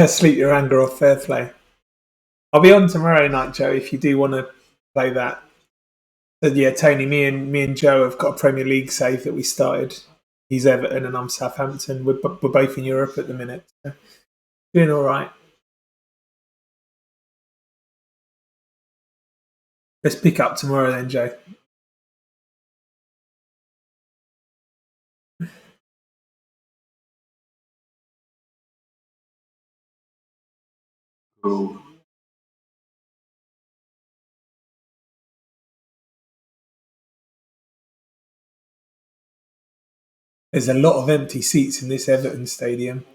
Sleep your anger off, fair play. I'll be on tomorrow night, Joe, if you do want to play that. But yeah, Tony, me and Joe have got a Premier League save that we started. He's Everton and I'm Southampton. We're both in Europe at the minute. So doing all right. Let's pick up tomorrow then, Joe. Cool. There's a lot of empty seats in this Everton stadium.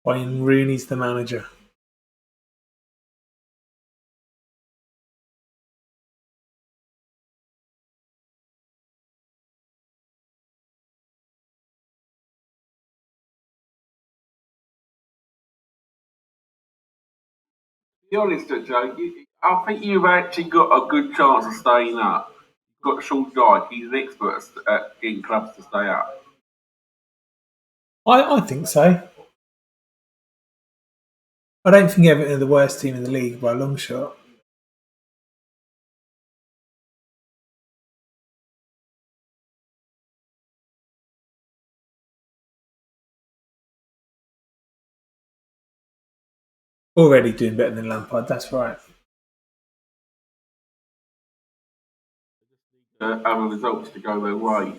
Wayne Rooney's the manager. To be honest, Joe, I think you've actually got a good chance of staying up. You've got Sean Dyche, he's an expert at getting clubs to stay up. I think so. I don't think Everton are the worst team in the league by a long shot. Already doing better than Lampard, that's right. Other results to go their way.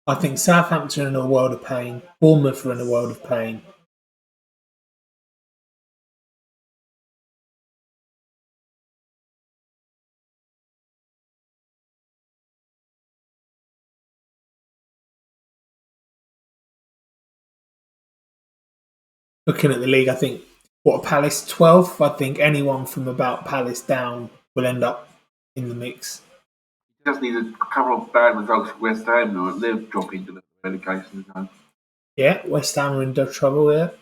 I think Southampton are in a world of pain. Bournemouth are in a world of pain. Looking at the league, I think, Palace 12th? I think anyone from about Palace down will end up in the mix. He just needs a couple of bad results for West Ham now, and they're dropping to the relegation zone. Yeah, West Ham are in trouble there.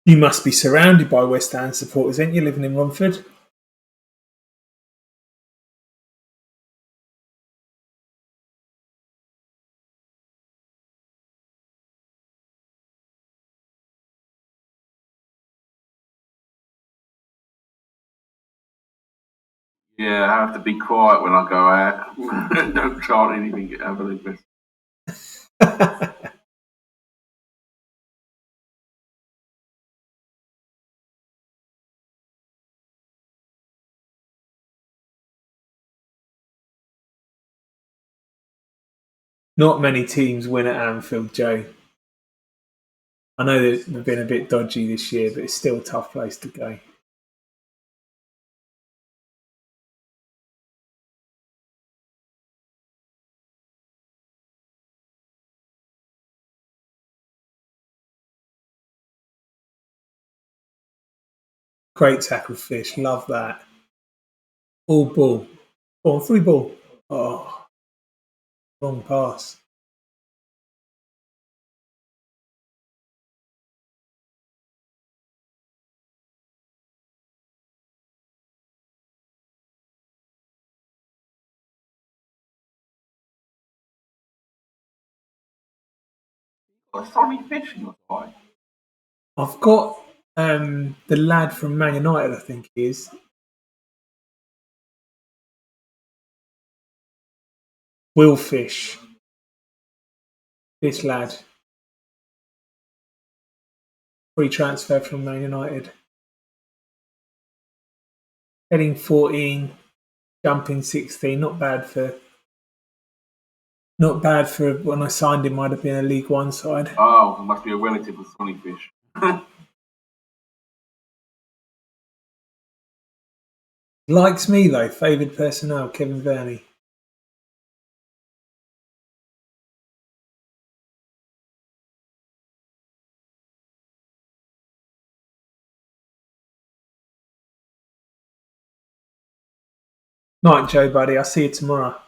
You must be surrounded by West Ham supporters, ain't you, living in Romford? Yeah, I have to be quiet when I go out. Don't chant anything. Have a look. Not many teams win at Anfield, Joe. I know they've been a bit dodgy this year, but it's still a tough place to go. Great tackle, Fish. Love that. All ball. Oh, free ball. Oh, wrong pass. Got Sonny Fish in your side. I've got the lad from Man United, I think he is. Will Fish. This lad. Free transfer from Man United. Heading 14, jumping 16. Not bad for when I signed him. Might have been a League One side. Oh, it must be a relative of Sonny Fish. Likes me though. Favoured personnel. Kevin Verney. Night, Joe, buddy. I'll see you tomorrow.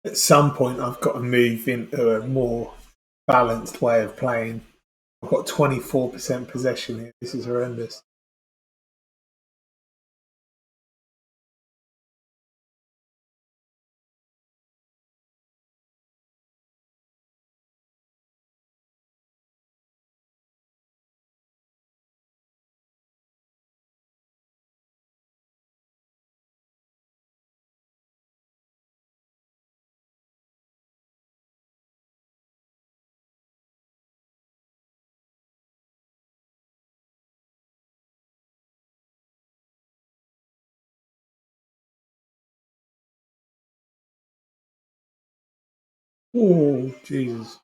At some point, I've got to move into a more balanced way of playing. I've got 24% possession here. This is horrendous. Oh, Jesus.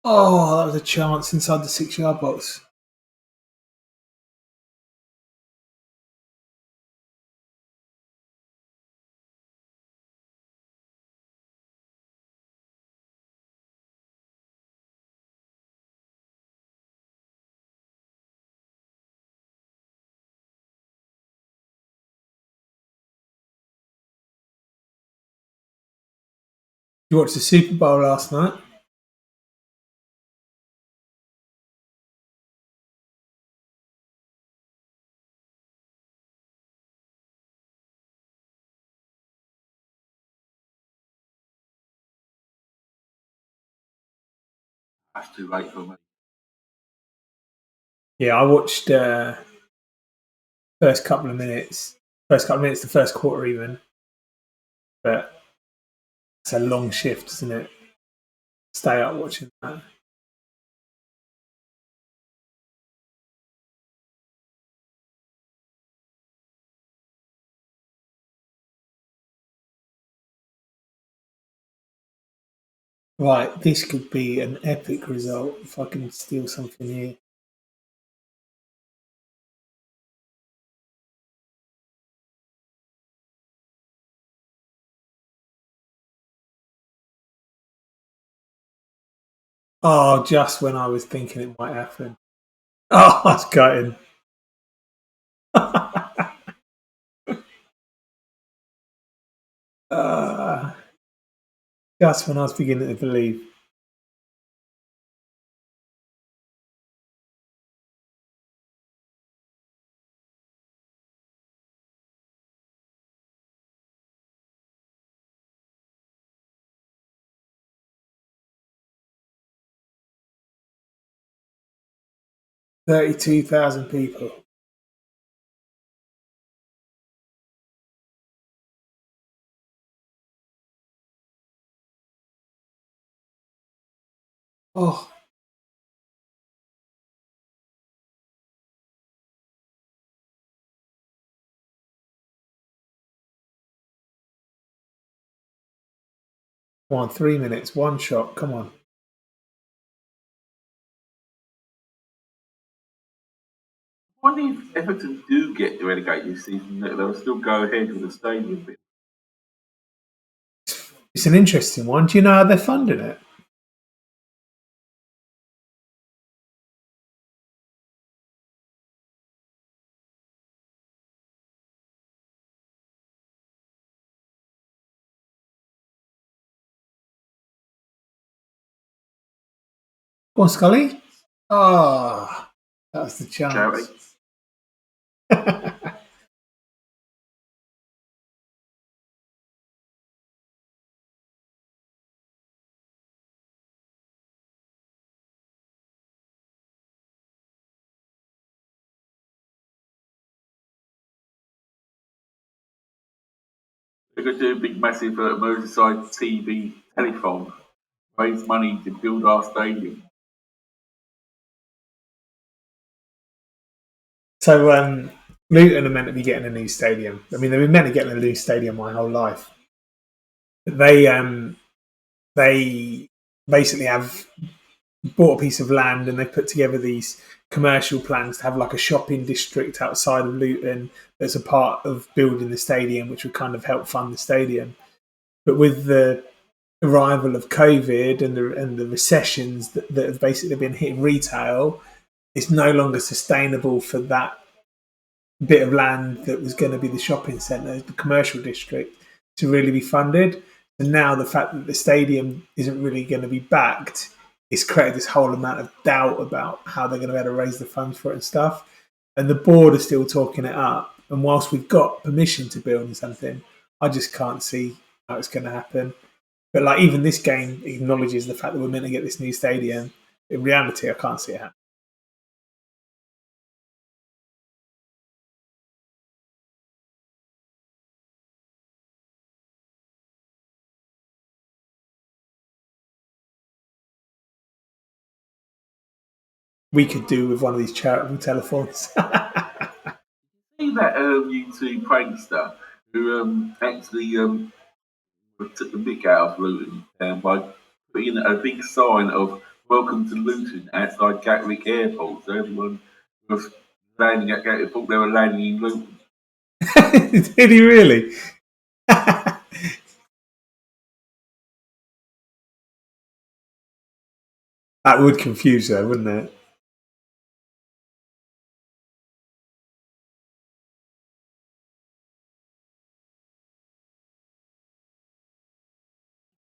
Oh, that was a chance inside the 6-yard box. You watched the Super Bowl last night? That's too late for me. Yeah, I watched first couple of minutes. The first quarter even. But it's a long shift, isn't it? Stay up watching that. Right, this could be an epic result if I can steal something here. Oh, just when I was thinking it might happen. Oh, I was gutting. uh, just when I was beginning to believe. 32,000 people. Oh, come on, 3 minutes, one shot, come on. I wonder if Everton do get relegated this season, that they'll still go ahead with the stadium bit. It's an interesting one. Do you know how they're funding it? Go on, Scully. Ah, that was the Charity. chance. They could do a big, massive Merseyside TV telephone, raise money to build our stadium. So, Luton are meant to be getting a new stadium. I mean, they've been meant to get a new stadium my whole life. They basically have bought a piece of land and they put together these commercial plans to have like a shopping district outside of Luton that's a part of building the stadium, which would kind of help fund the stadium. But with the arrival of COVID and the recessions that have basically been hitting retail, it's no longer sustainable for that bit of land that was going to be the shopping centre, the commercial district, to really be funded. And now the fact that the stadium isn't really going to be backed, it's created this whole amount of doubt about how they're going to be able to raise the funds for it and stuff. And the board are still talking it up. And whilst we've got permission to build in something, I just can't see how it's going to happen. But like even this game acknowledges the fact that we're meant to get this new stadium. In reality, I can't see it happening. We could do with one of these charitable telephones. See that YouTube prankster who actually took the mick out of Luton by putting a big sign of "Welcome to Luton" outside Gatwick Airport, so everyone was landing at Gatwick thought they were landing in Luton. Did he really? That would confuse her, wouldn't it?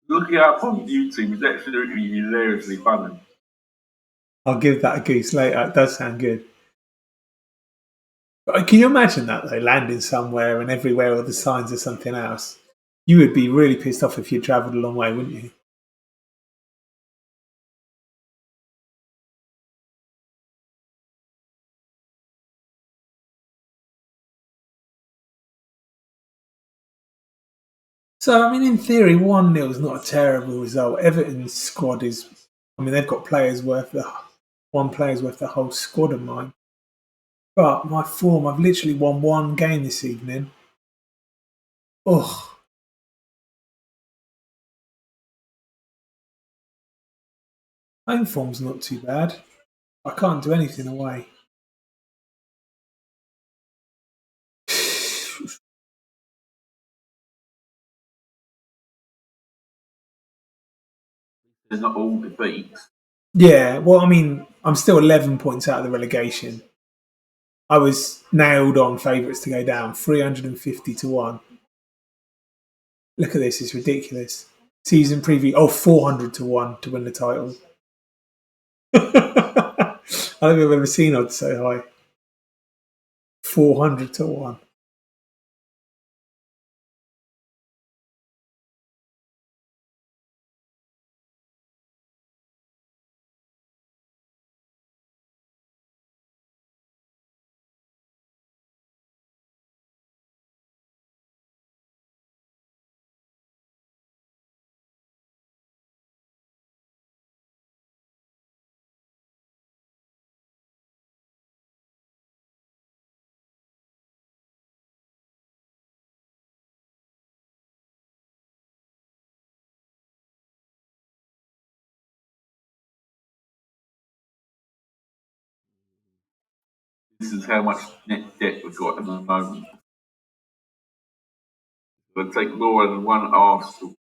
Looking up on YouTube is absolutely hilariously funny. I'll give that a goose later. It does sound good. But can you imagine that though, landing somewhere and everywhere all the signs are something else? You would be really pissed off if you travelled a long way, wouldn't you? So, I mean, in theory, 1-0 is not a terrible result. Everton's squad is, I mean, they've got players worth the one player's worth the whole squad of mine. But my form, I've literally won one game this evening. Oh, Home form's not too bad. I can't do anything away. There's not all defeats. Yeah, well, I mean, I'm still 11 points out of the relegation. I was nailed on favourites to go down, 350 to 1. Look at this, it's ridiculous. Season preview, 400 to 1 to win the title. I don't think I've ever seen odds so high. 400 to 1. This is how much net debt we've got at the moment. It would take more than one arse to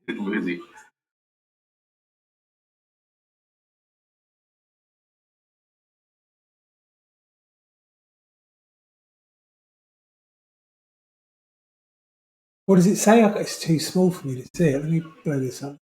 visit. What does it say? It's too small for me to see it. Let me blow this up.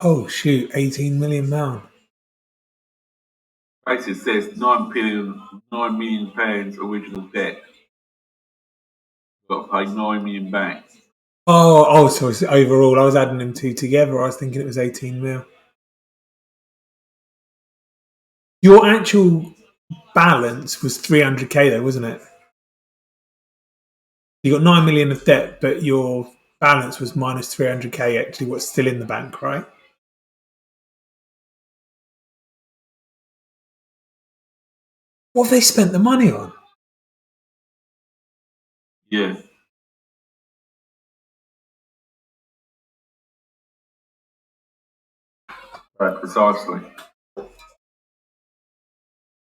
Oh, shoot, £18 million. Basically, it says £9 million original debt. Got to pay £9 million back. So it's overall. I was adding them two together. I was thinking it was 18 mil. Your actual balance was 300k though, wasn't it? You got 9 million of debt, but your balance was minus 300k. Actually, what's still in the bank, right? What have they spent the money on? Yeah. Right, precisely.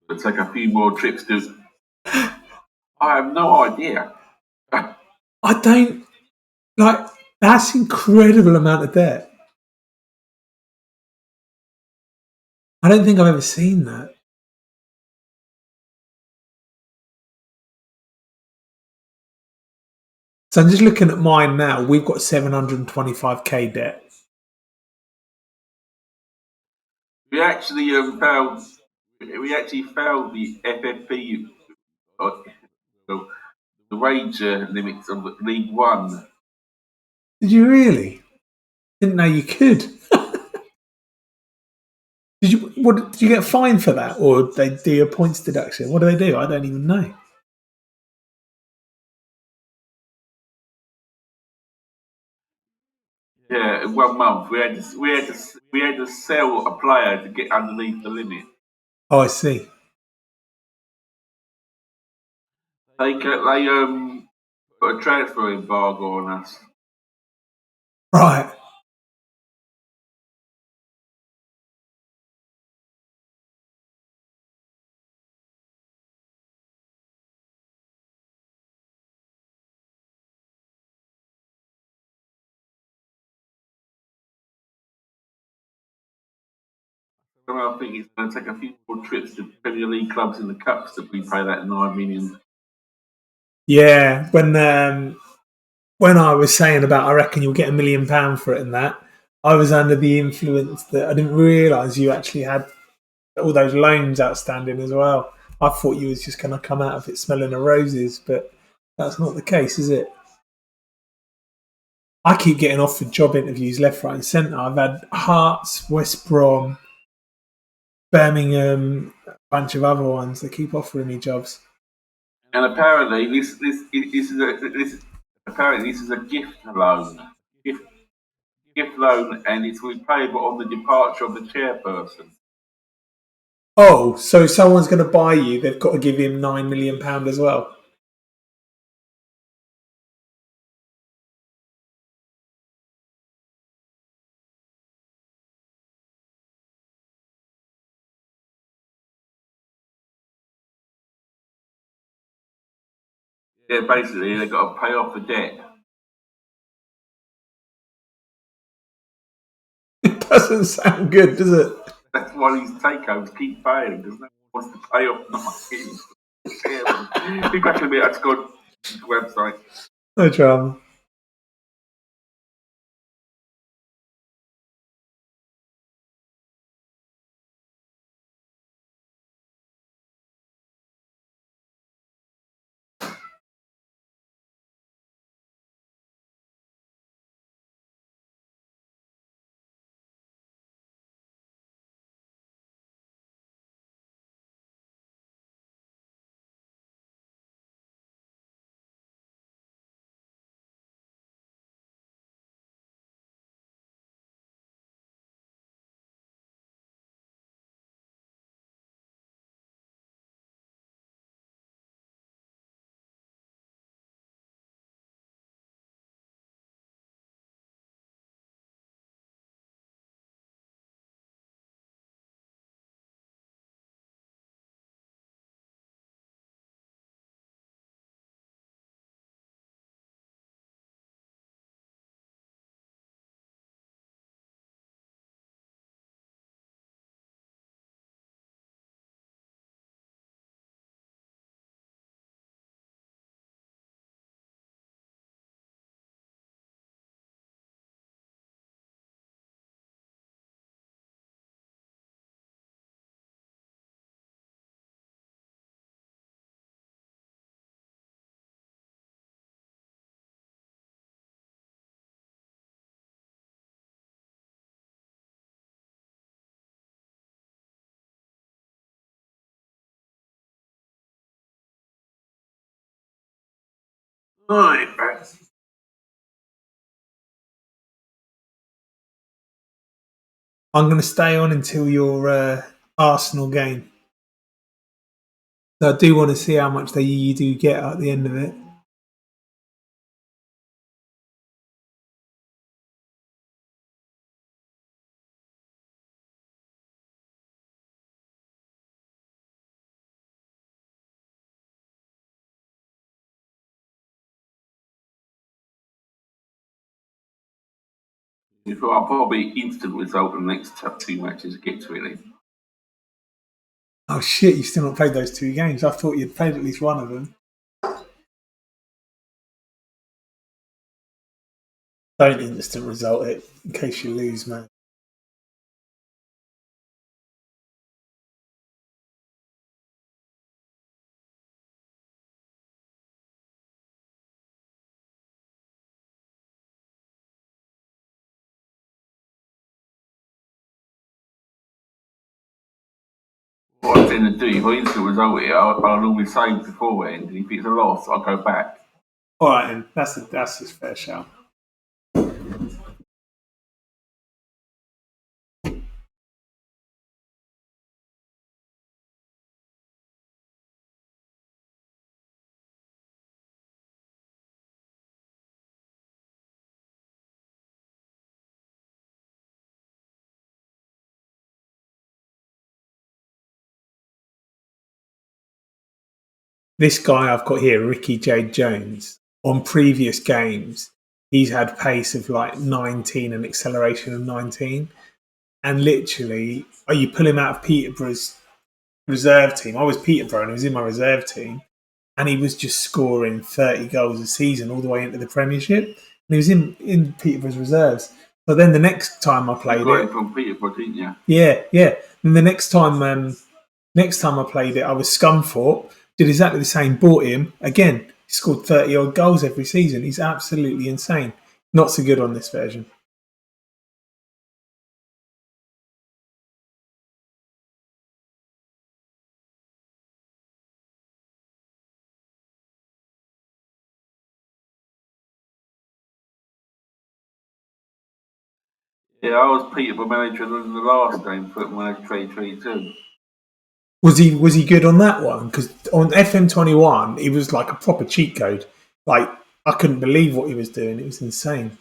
It'll take a few more trips to. I have no idea. I don't like. That's incredible amount of debt. I don't think I've ever seen that. So I'm just looking at mine now. We've got 725k debt. We actually failed. We actually failed the FFP, the wage limits of League One. Did you really? Didn't know you could. Did you get fined for that, or they do a points deduction? What do they do? I don't even know. Yeah, in 1 month we had to sell a player to get underneath the limit. Oh, I see. They put a transfer embargo on us. Right. I think it's going to take a few more trips to Premier League clubs in the cups to repay that 9 million. Yeah. When I was saying about, I reckon you'll get £1 million for it, and that, I was under the influence that I didn't realise you actually had all those loans outstanding as well. I thought you was just going to come out of it smelling of roses, but that's not the case, is it? I keep getting offered job interviews left, right, and centre. I've had Hearts, West Brom, Birmingham, a bunch of other ones. They keep offering me jobs. And apparently this is a gift loan. gift, gift loan, and it's repayable on the departure of the chairperson. Oh, so someone's going to buy you, they've got to give him £9 million as well. Yeah, basically they've got to pay off the debt. It doesn't sound good, does it? That's why these takeovers keep failing, because no one wants to pay off nothing. Be back in a minute. I just got to the website. No drama. Right. I'm going to stay on until your Arsenal game. So I do want to see how much you do get at the end of it. I'll probably instant result in the next two matches to get to it then. Oh shit, you still not played those two games. I thought you'd played at least one of them. Don't instant result it in case you lose, man. What I tend to do, if I instant result it, I'll normally save beforehand, and if it's a loss, I'll go back. All right, then. That's his fair shout. This guy I've got here, Ricky J. Jones, on previous games, he's had pace of like 19 and acceleration of 19. And literally, you pull him out of Peterborough's reserve team. I was Peterborough and he was in my reserve team. And he was just scoring 30 goals a season all the way into the Premiership. And he was in Peterborough's reserves. So then the next time I played You got it from Peterborough, didn't you? yeah. And the next time I played it, I was Scunthorpe, did exactly the same, bought him. Again, he scored 30 odd goals every season. He's absolutely insane. Not so good on this version. Yeah, I was Peterborough manager in the last game, Football Manager 2022. Was he good on that one? Because on FM21, he was like a proper cheat code. Like I couldn't believe what he was doing. It was insane.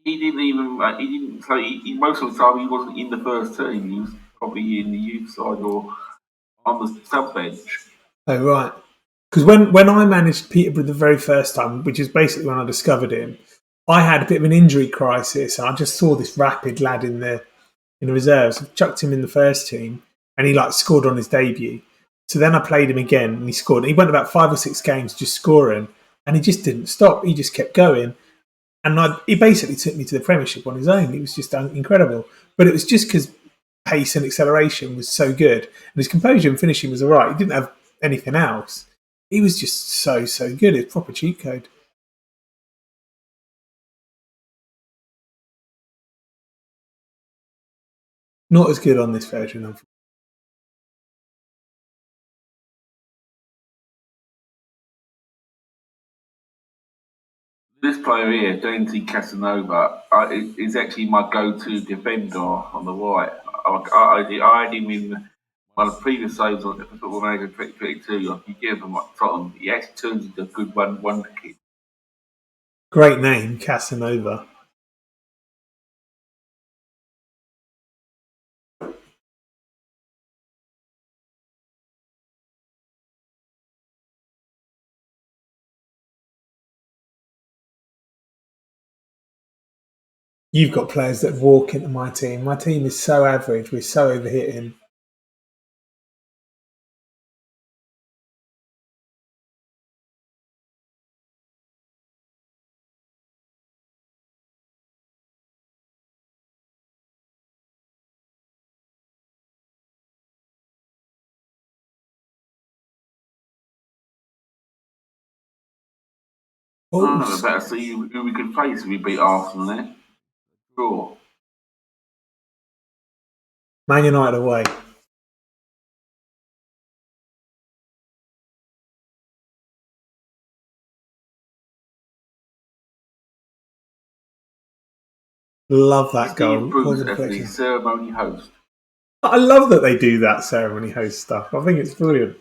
He didn't even. He didn't. So most of the time he wasn't in the first team. He was probably in the youth side or on the sub bench. Oh right. Because when I managed Peterborough the very first time, which is basically when I discovered him, I had a bit of an injury crisis, and I just saw this rapid lad in the reserves. I chucked him in the first team, and he like scored on his debut. So then I played him again, and he scored. He went about 5 or 6 games just scoring, and he just didn't stop. He just kept going, and he basically took me to the Premiership on his own. It was just incredible. But it was just because pace and acceleration was so good, and his composure and finishing was all right. He didn't have anything else. He was just so good. It's proper cheat code. Not as good on this version of. This player here, Dante Casanova, is actually my go-to defender on the right. I had him in one of the previous saves on Football Manager 2022. Like you give him like Tottenham, he actually turns into a good wonder kid. Great name, Casanova. You've got players that walk into my team. My team is so average. We're so overhitting. Oh, Oh, better see who we could face if we beat Arsenal there. Draw. Man United away. Love that Steve goal. What Bruce a as the deflection. ceremony host. I love that they do that ceremony host stuff. I think it's brilliant.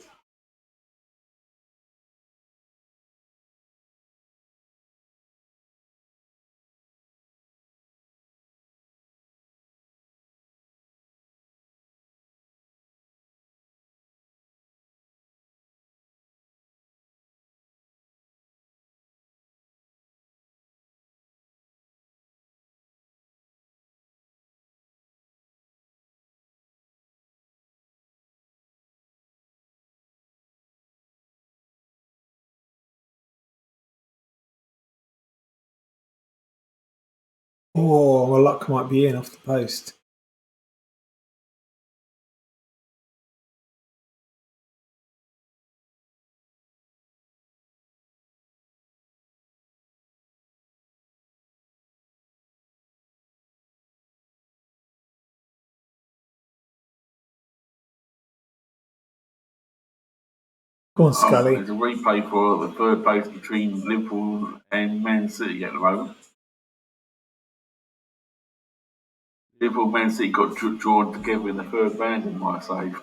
Oh, my luck might be in off the post. Go on, Scully. There's a replay for the third place between Liverpool and Man City at the moment. Liverpool Man City got drawn together in the third round in my save.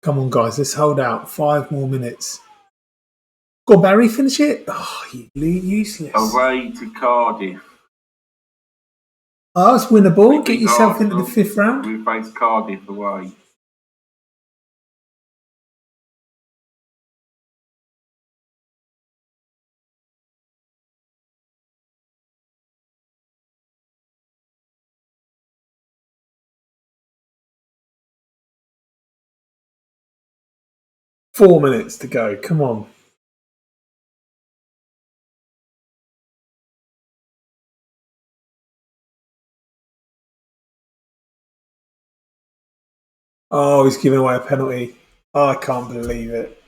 Come on, guys. Let's hold out. 5 more minutes. Go on, Barry. Finish it. Oh, you useless. Away to Cardiff. Oh, it's winnable. We Get beat yourself into the Arsenal. fifth round. We face Cardiff away. 4 minutes to go. Come on. Oh, he's giving away a penalty. Oh, I can't believe it.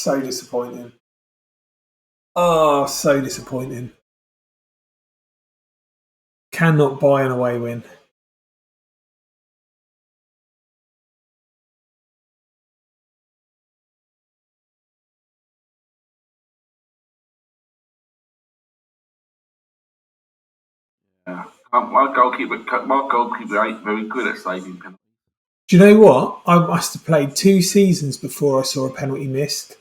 so disappointing. Oh, so disappointing. Cannot buy an away win. Yeah. My goalkeeper ain't very good at saving penalties. Do you know what? I must have played 2 seasons before I saw a penalty missed.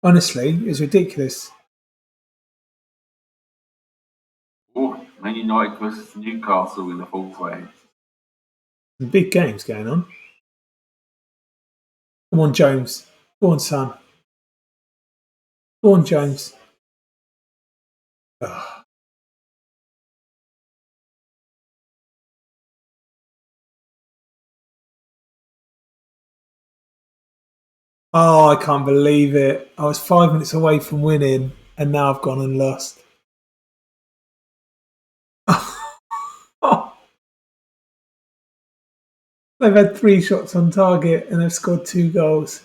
Honestly, it was ridiculous. Oh, Man United versus Newcastle in the fourth round. Big games going on. Come on, Jones. Go on, son. Go on, Jones. Ugh. Oh, I can't believe it. I was 5 minutes away from winning, and now I've gone and lost. They've had 3 shots on target and they've scored 2 goals.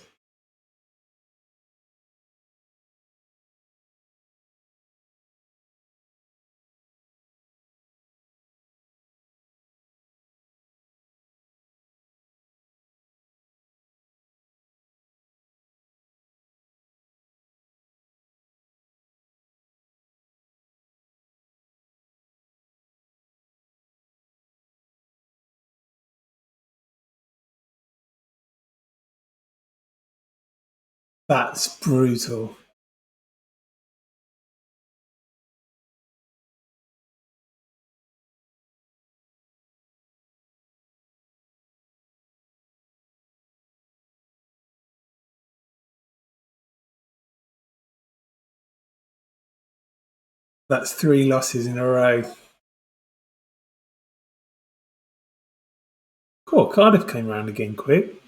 That's brutal. That's 3 losses in a row. Cool, Cardiff came round again quick.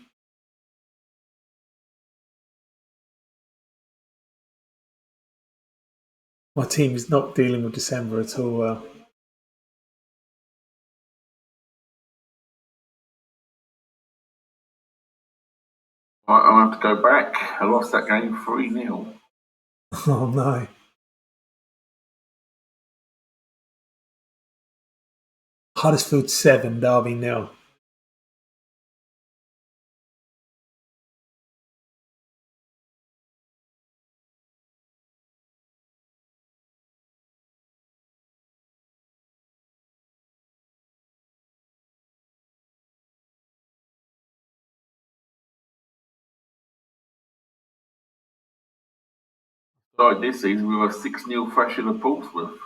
My team is not dealing with December at all well. I'll have to go back. I lost that game 3-0. Oh no. Huddersfield 7, Derby 0. Like this season, we were 6-0 thrashing of Portsmouth.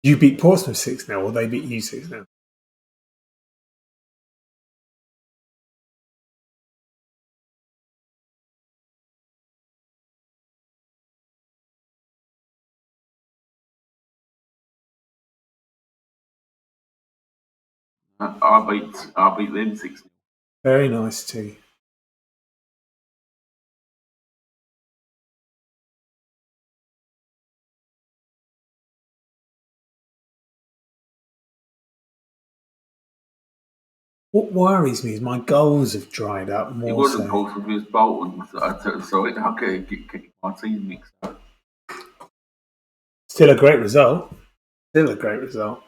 You beat Portsmouth 6-0, or they beat you 6-0? I beat them 6-0. Very nice too. What worries me is my goals have dried up It more wasn't so. Portsmouth, it was Bolton. So I get my team mixed up. Still a great result. Still a great result.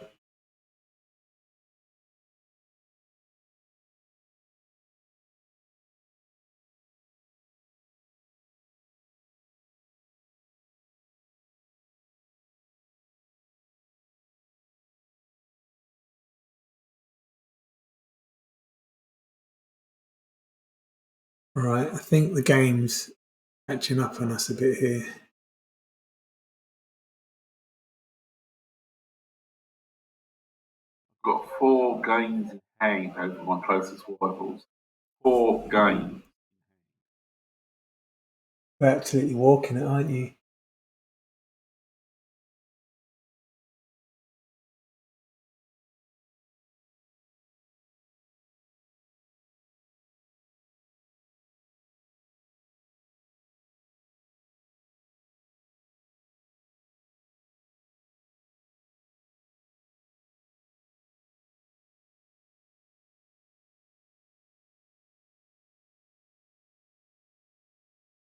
Right, I think the game's catching up on us a bit here. I've got 4 games in hand over my closest rivals. 4 games. We're absolutely walking it, aren't you?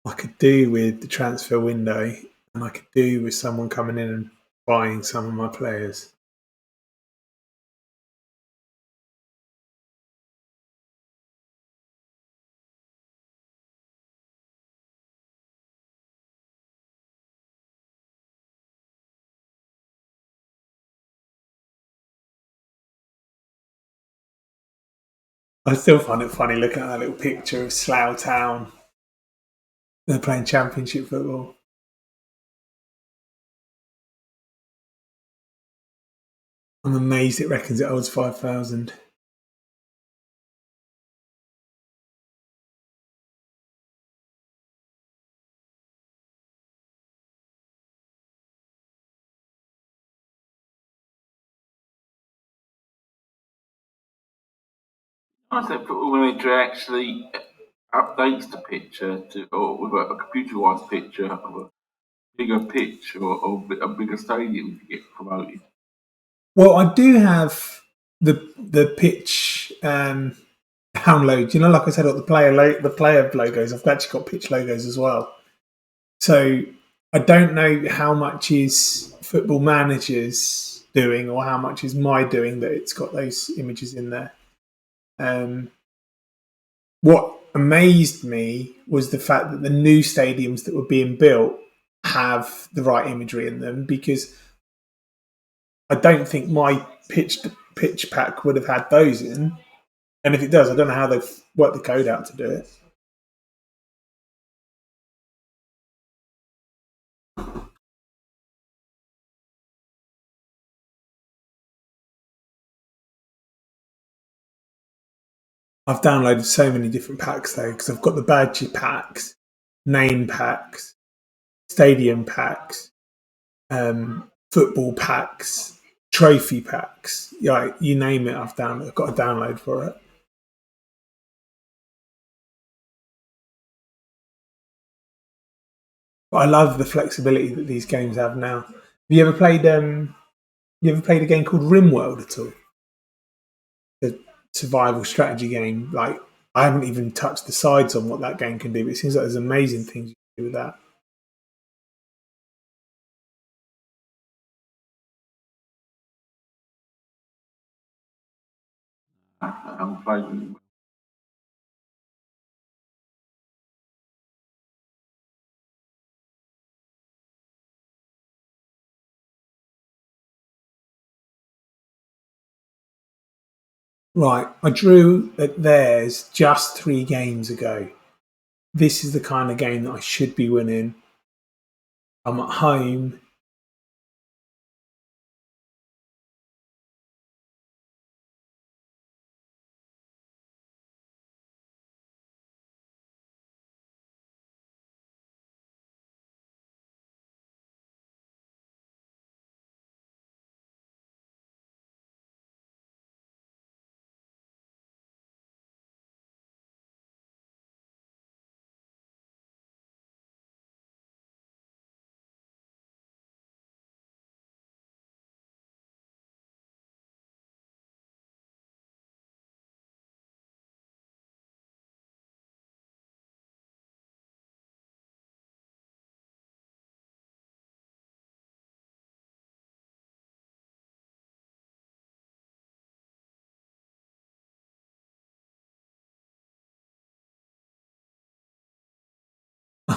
I could do with the transfer window, and I could do with someone coming in and buying some of my players. I still find it funny looking at that little picture of Slough Town. They're playing Championship football. I'm amazed it reckons it holds 5,000. I said football manager actually updates the picture or with a computerized picture of a bigger pitch or a bigger stadium to get promoted. Well, I do have the pitch download. You know, like I said, the player logos. I've actually got pitch logos as well. So I don't know how much is Football Managers doing or how much is my doing that it's got those images in there. What amazed me was the fact that the new stadiums that were being built have the right imagery in them, because I don't think my pitch pack would have had those in. And if it does, I don't know how they've worked the code out to do it. I've downloaded so many different packs though, because I've got the badge packs, name packs, stadium packs, football packs, trophy packs. Yeah, you name it, I've got a download for it. But I love the flexibility that these games have now. Have you ever played? You ever played a game called RimWorld at all? The survival strategy game. Like, I haven't even touched the sides on what that game can do, but it seems like there's amazing things you can do with that. I haven't played them. Right, I drew at theirs just 3 games ago. This is the kind of game that I should be winning. I'm at home.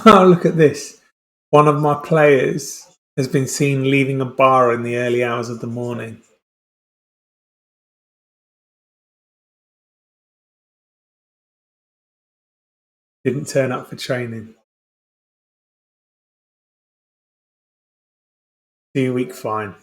Oh, look at this. One of my players has been seen leaving a bar in the early hours of the morning. Didn't turn up for training. 2 week fine.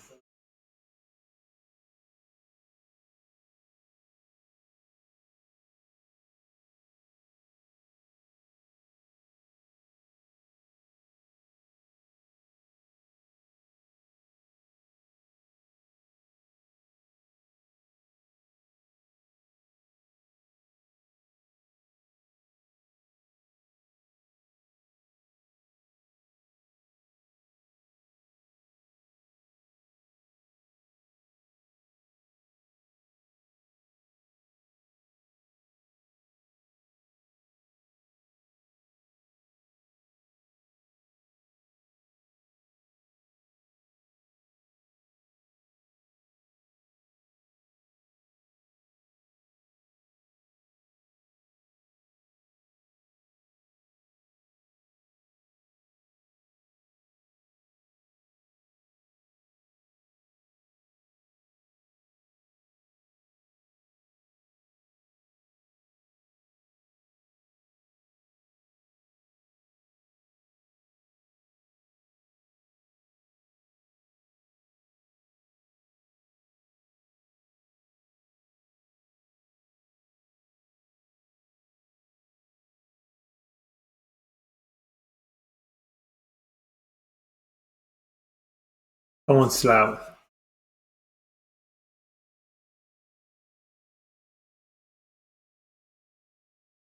Come on, Slough.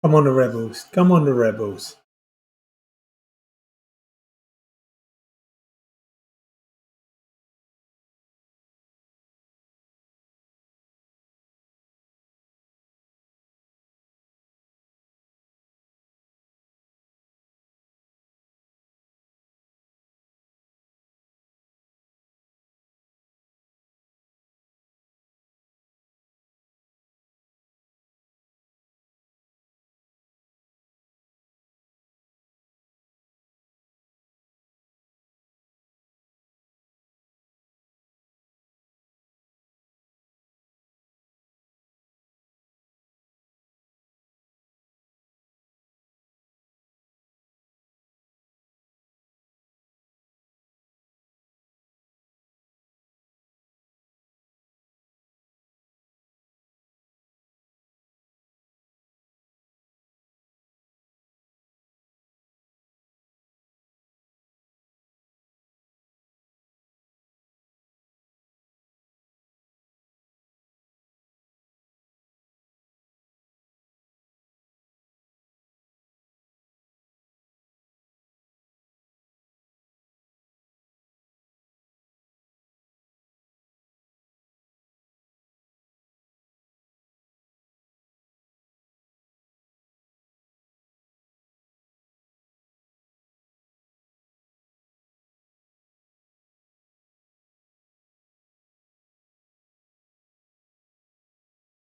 Come on, the Rebels. Come on, the Rebels.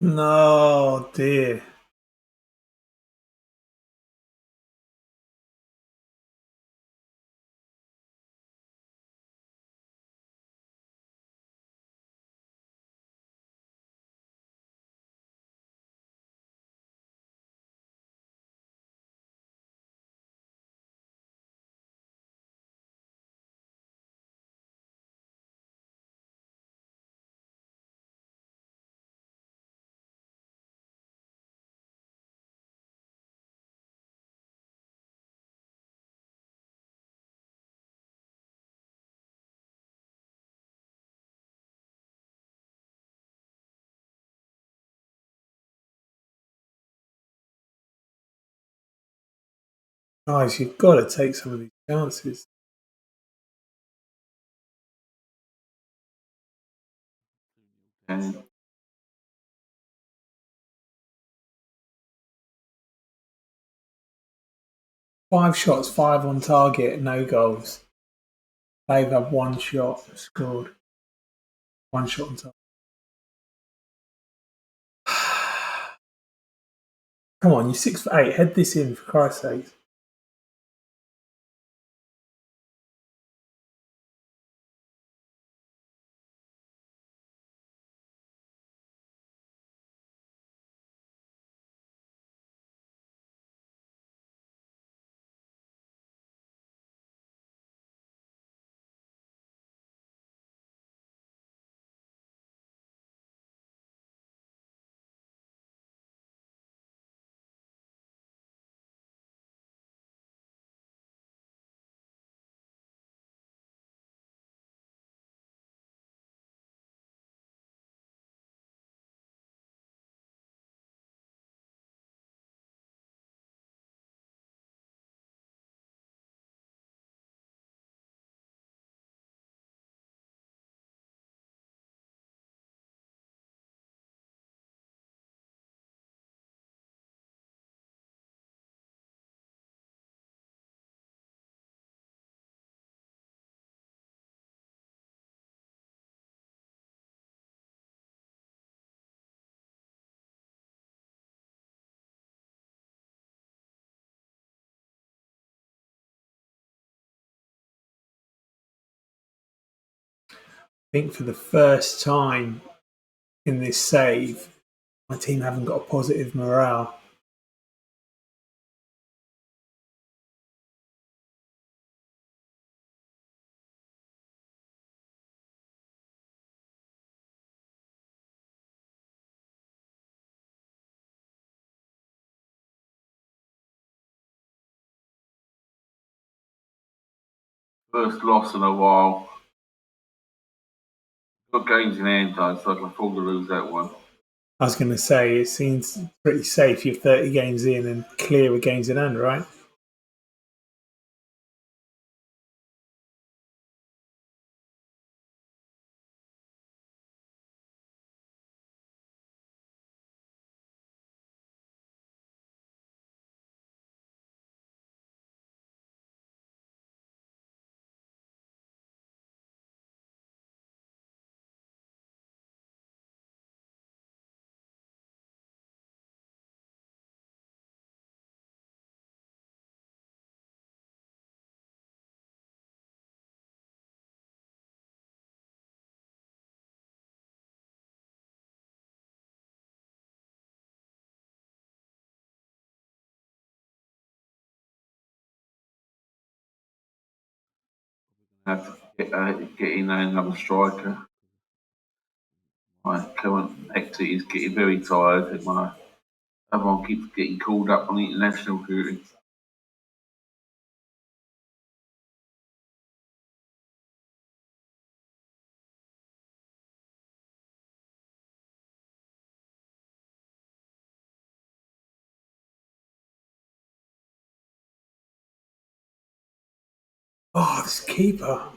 No, dear. Guys, you've got to take some of these chances. And 5 shots, 5 on target, no goals. They've had 1 shot scored. 1 shot on target. Come on, you're 6'8". Head this in, for Christ's sake. I think for the first time in this save, my team haven't got a positive morale. first loss in a while. Got games in hand, though, so I can afford to lose that one. I was going to say, it seems pretty safe. You're 30 games in and clear with games in hand, right? I have to get in another striker. My current actor is getting very tired, and my other one keeps getting called up on international duty. Oh, this keeper.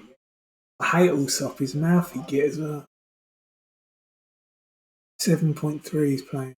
I hate Allsop. His mouth he gets. 7.3 he's playing.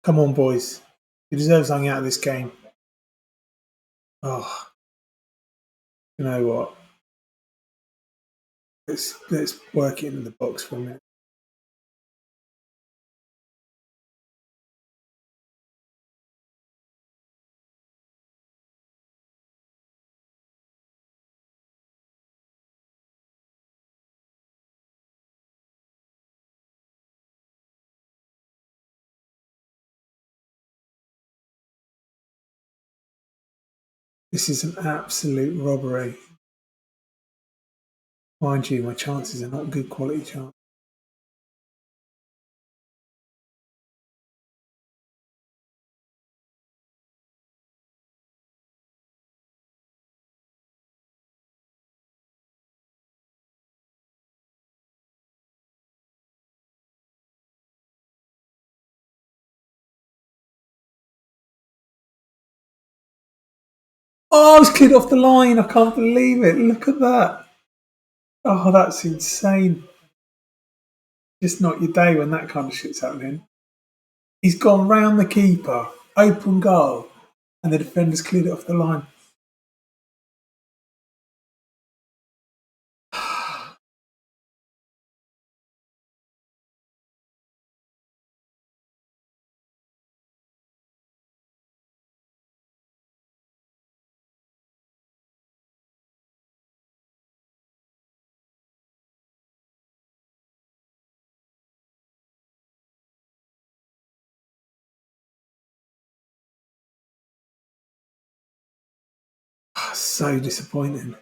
Come on, boys. He deserves something out of this game. Oh, you know what? Let's work it in the box for a minute. This is an absolute robbery. Mind you, my chances are not good quality chances. Oh, I was cleared off the line. I can't believe it. Look at that. Oh, that's insane. Just not your day when that kind of shit's happening. He's gone round the keeper, open goal, and the defender's cleared it off the line. So disappointing.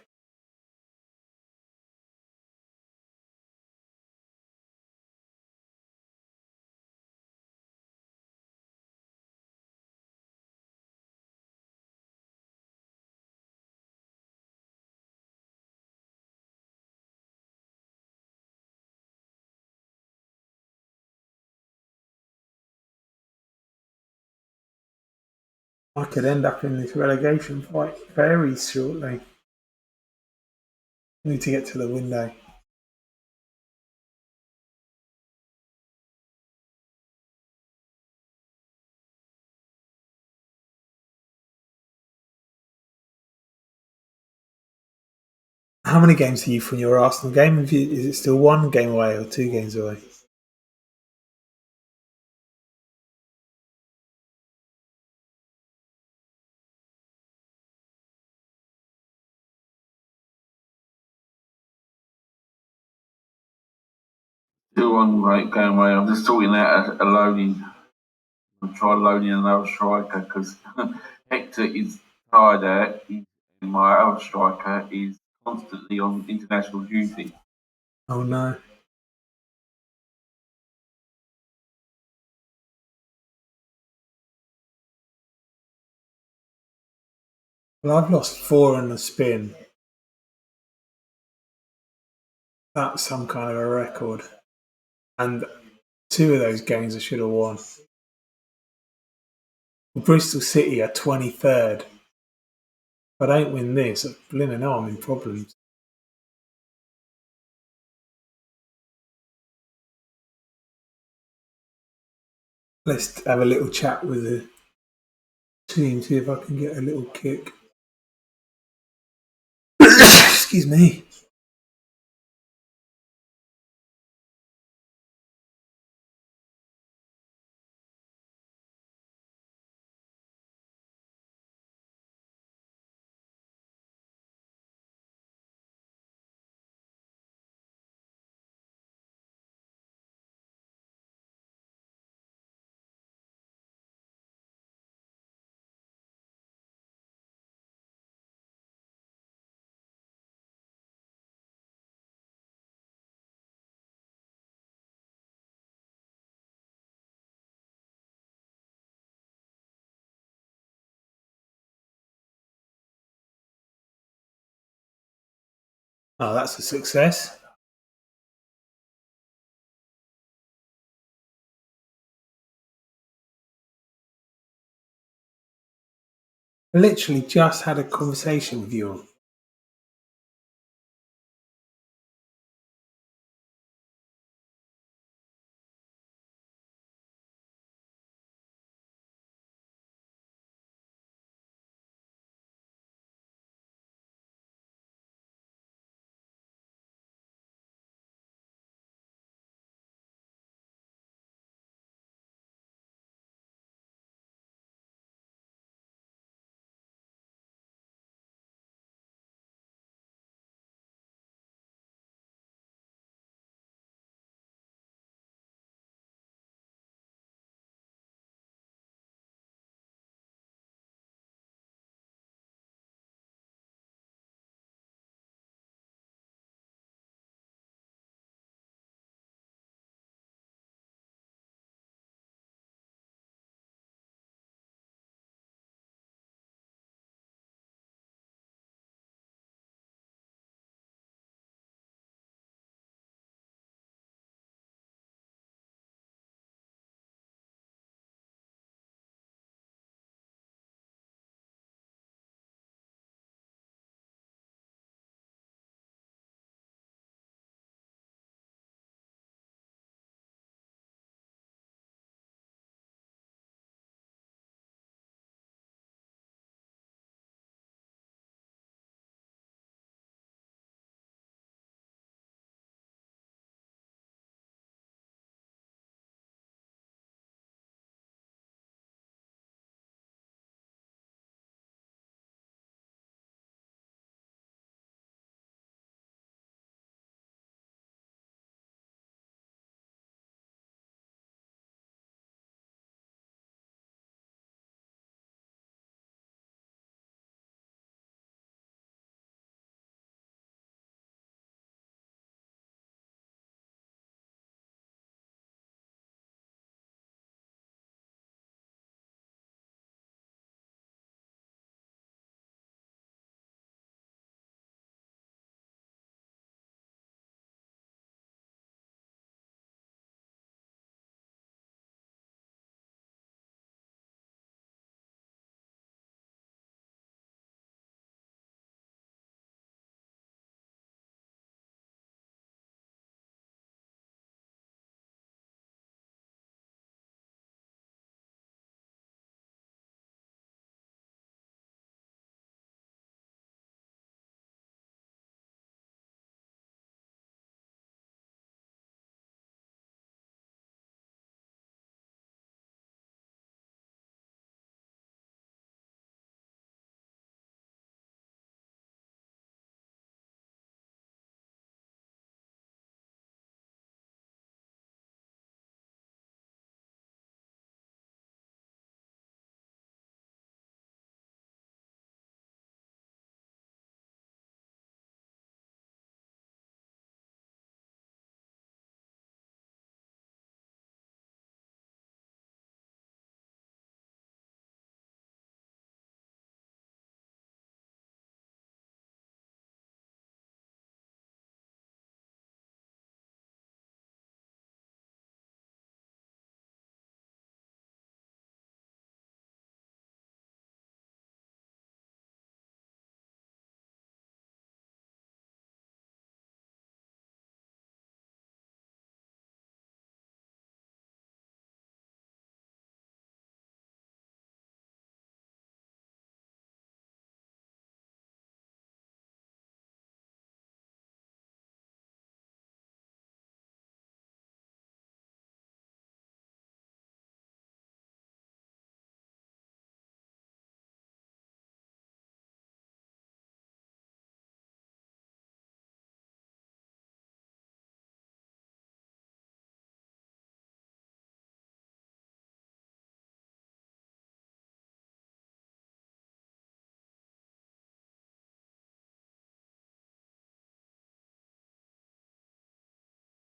I could end up in this relegation fight very shortly. Need to get to the window. How many games are you from your Arsenal game? Is it still 1 game away or 2 games away? Still on right going away. I'm just sorting out a loading. I'm trying loaning another striker because Hector is tired out. My other striker is constantly on international duty. Oh no. Well, I've lost 4 in the spin. That's some kind of a record. And 2 of those games I should have won. Bristol City are 23rd. If I don't win this, I blimmin' know I'm in problems. Let's have a little chat with the team, see if I can get a little kick. Excuse me. Oh, that's a success. I literally just had a conversation with you.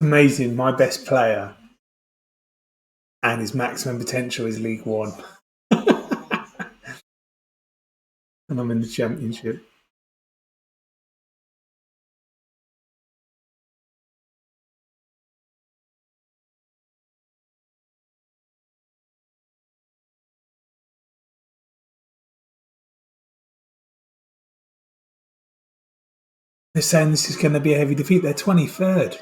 Amazing. My best player and his maximum potential is League One, and I'm in the Championship. They're saying this is going to be a heavy defeat. They're 23rd.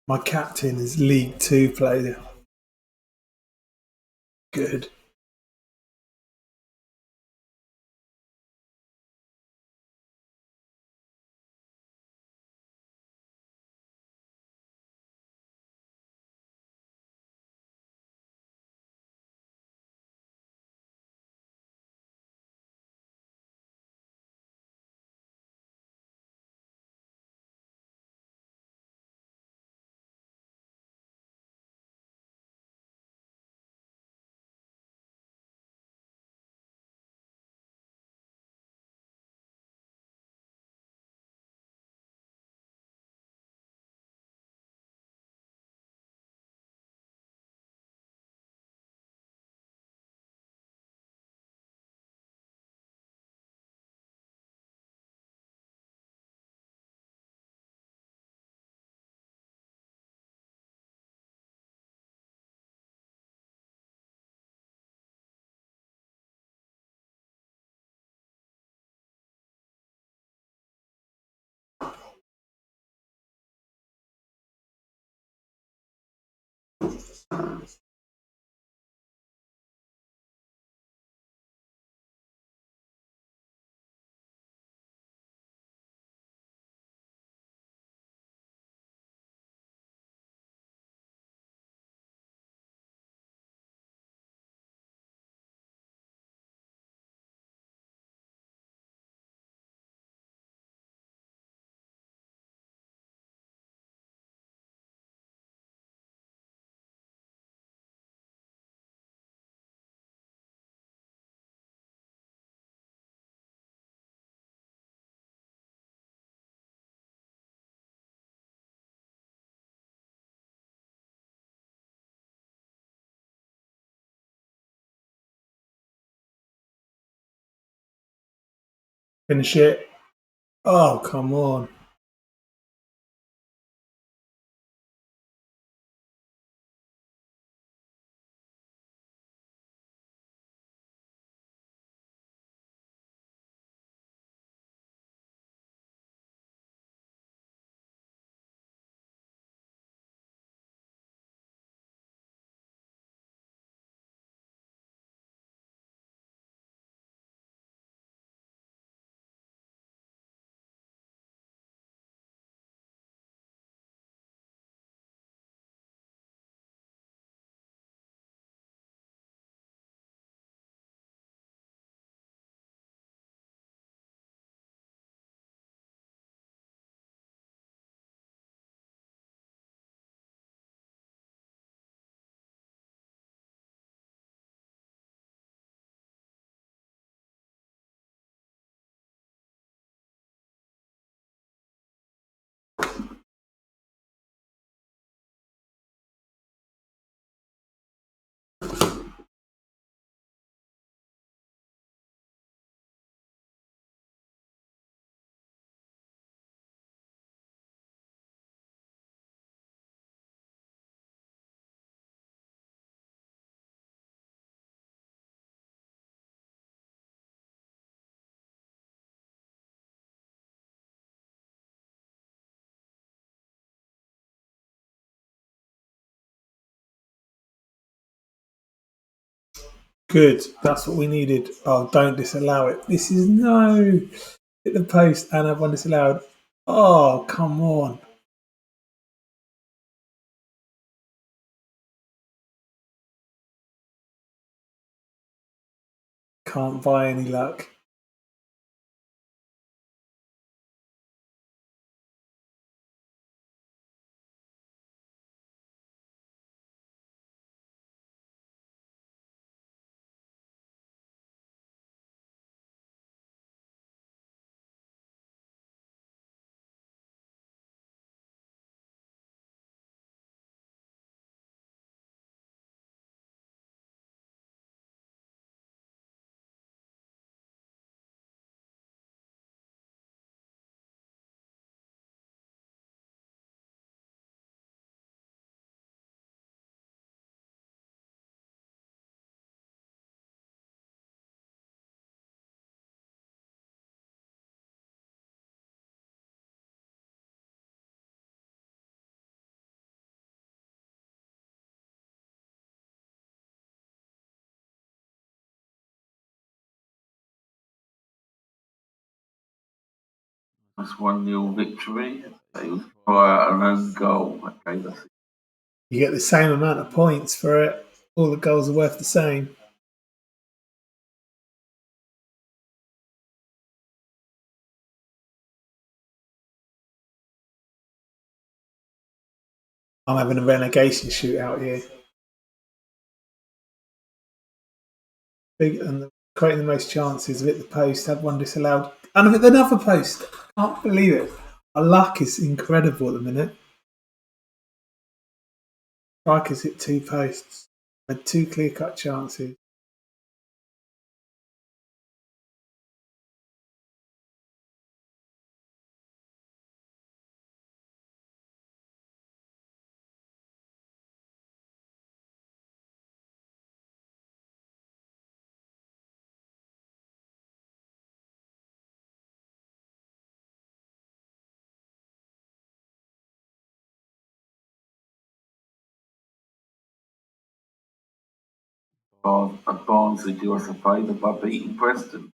My captain is League Two player. Good. Finish it. Oh, come on. Good. That's what we needed. Oh, don't disallow it. This is no. Hit the post and have one disallowed. Oh, come on. Can't buy any luck. That's 1-0 victory. It was via an own goal that gave us. You get the same amount of points for it. All the goals are worth the same. I'm having a relegation shootout here. Big and creating the most chances, have hit the post, had one disallowed, and I've hit another post. I can't believe it. Our luck is incredible at the minute. Strikers hit 2 posts, had 2 clear-cut chances. Barnsley do us a favour by beating Preston.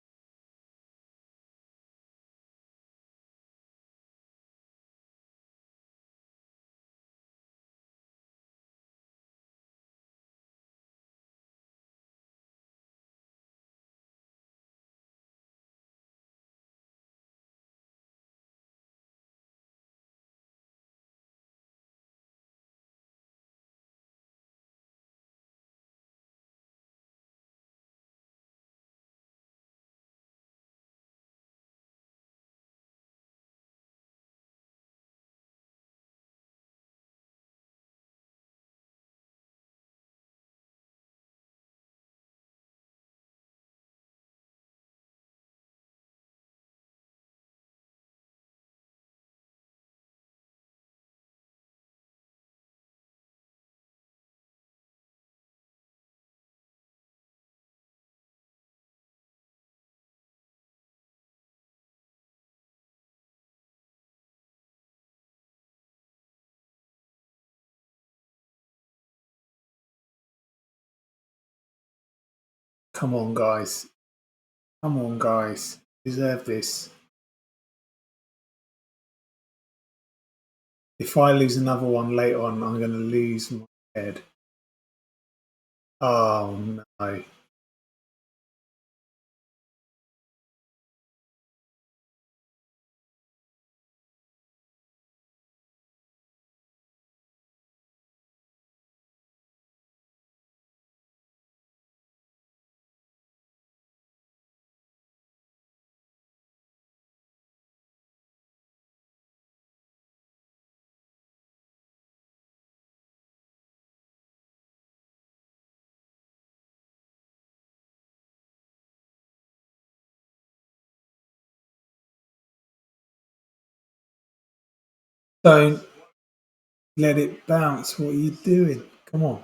Come on, guys. Come on, guys. Deserve this. If I lose another one later on, I'm going to lose my head. Oh, no. Don't let it bounce. What are you doing? Come on.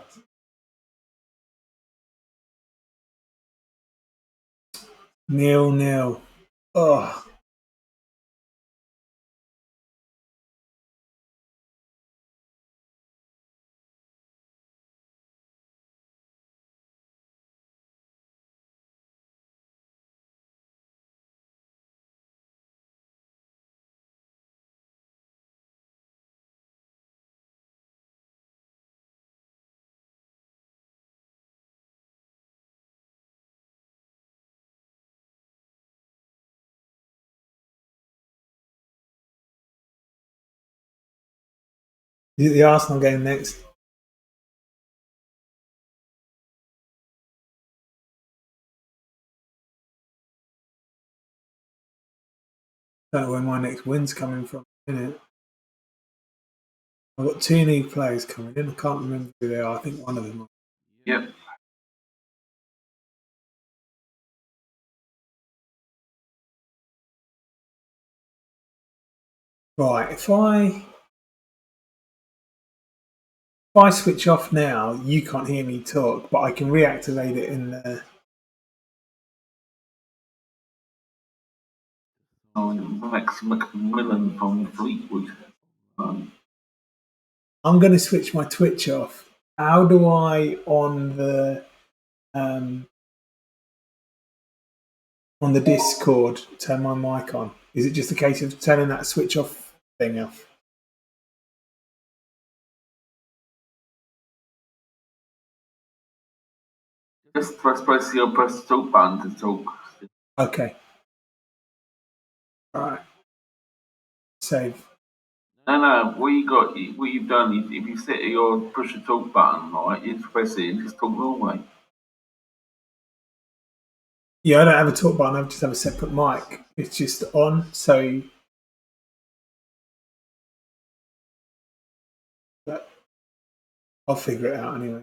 0-0. Oh, Is it the Arsenal game next? I don't know where my next win's coming from, innit? I've got 2 new players coming in. I can't remember who they are. I think one of them. Yep. Right, if I switch off now, you can't hear me talk, but I can reactivate it in the. Max McMillan from Fleetwood. I'm going to switch my Twitch off. How do I um, on the Discord turn my mic on? Is it just a case of turning that switch off thing off? Just press the talk button to talk. Okay. All right. Save. No. What you've done is if you set your push the talk button, right, you just press it and just talk normally. Yeah, I don't have a talk button. I just have a separate mic. It's just on, so. But I'll figure it out anyway.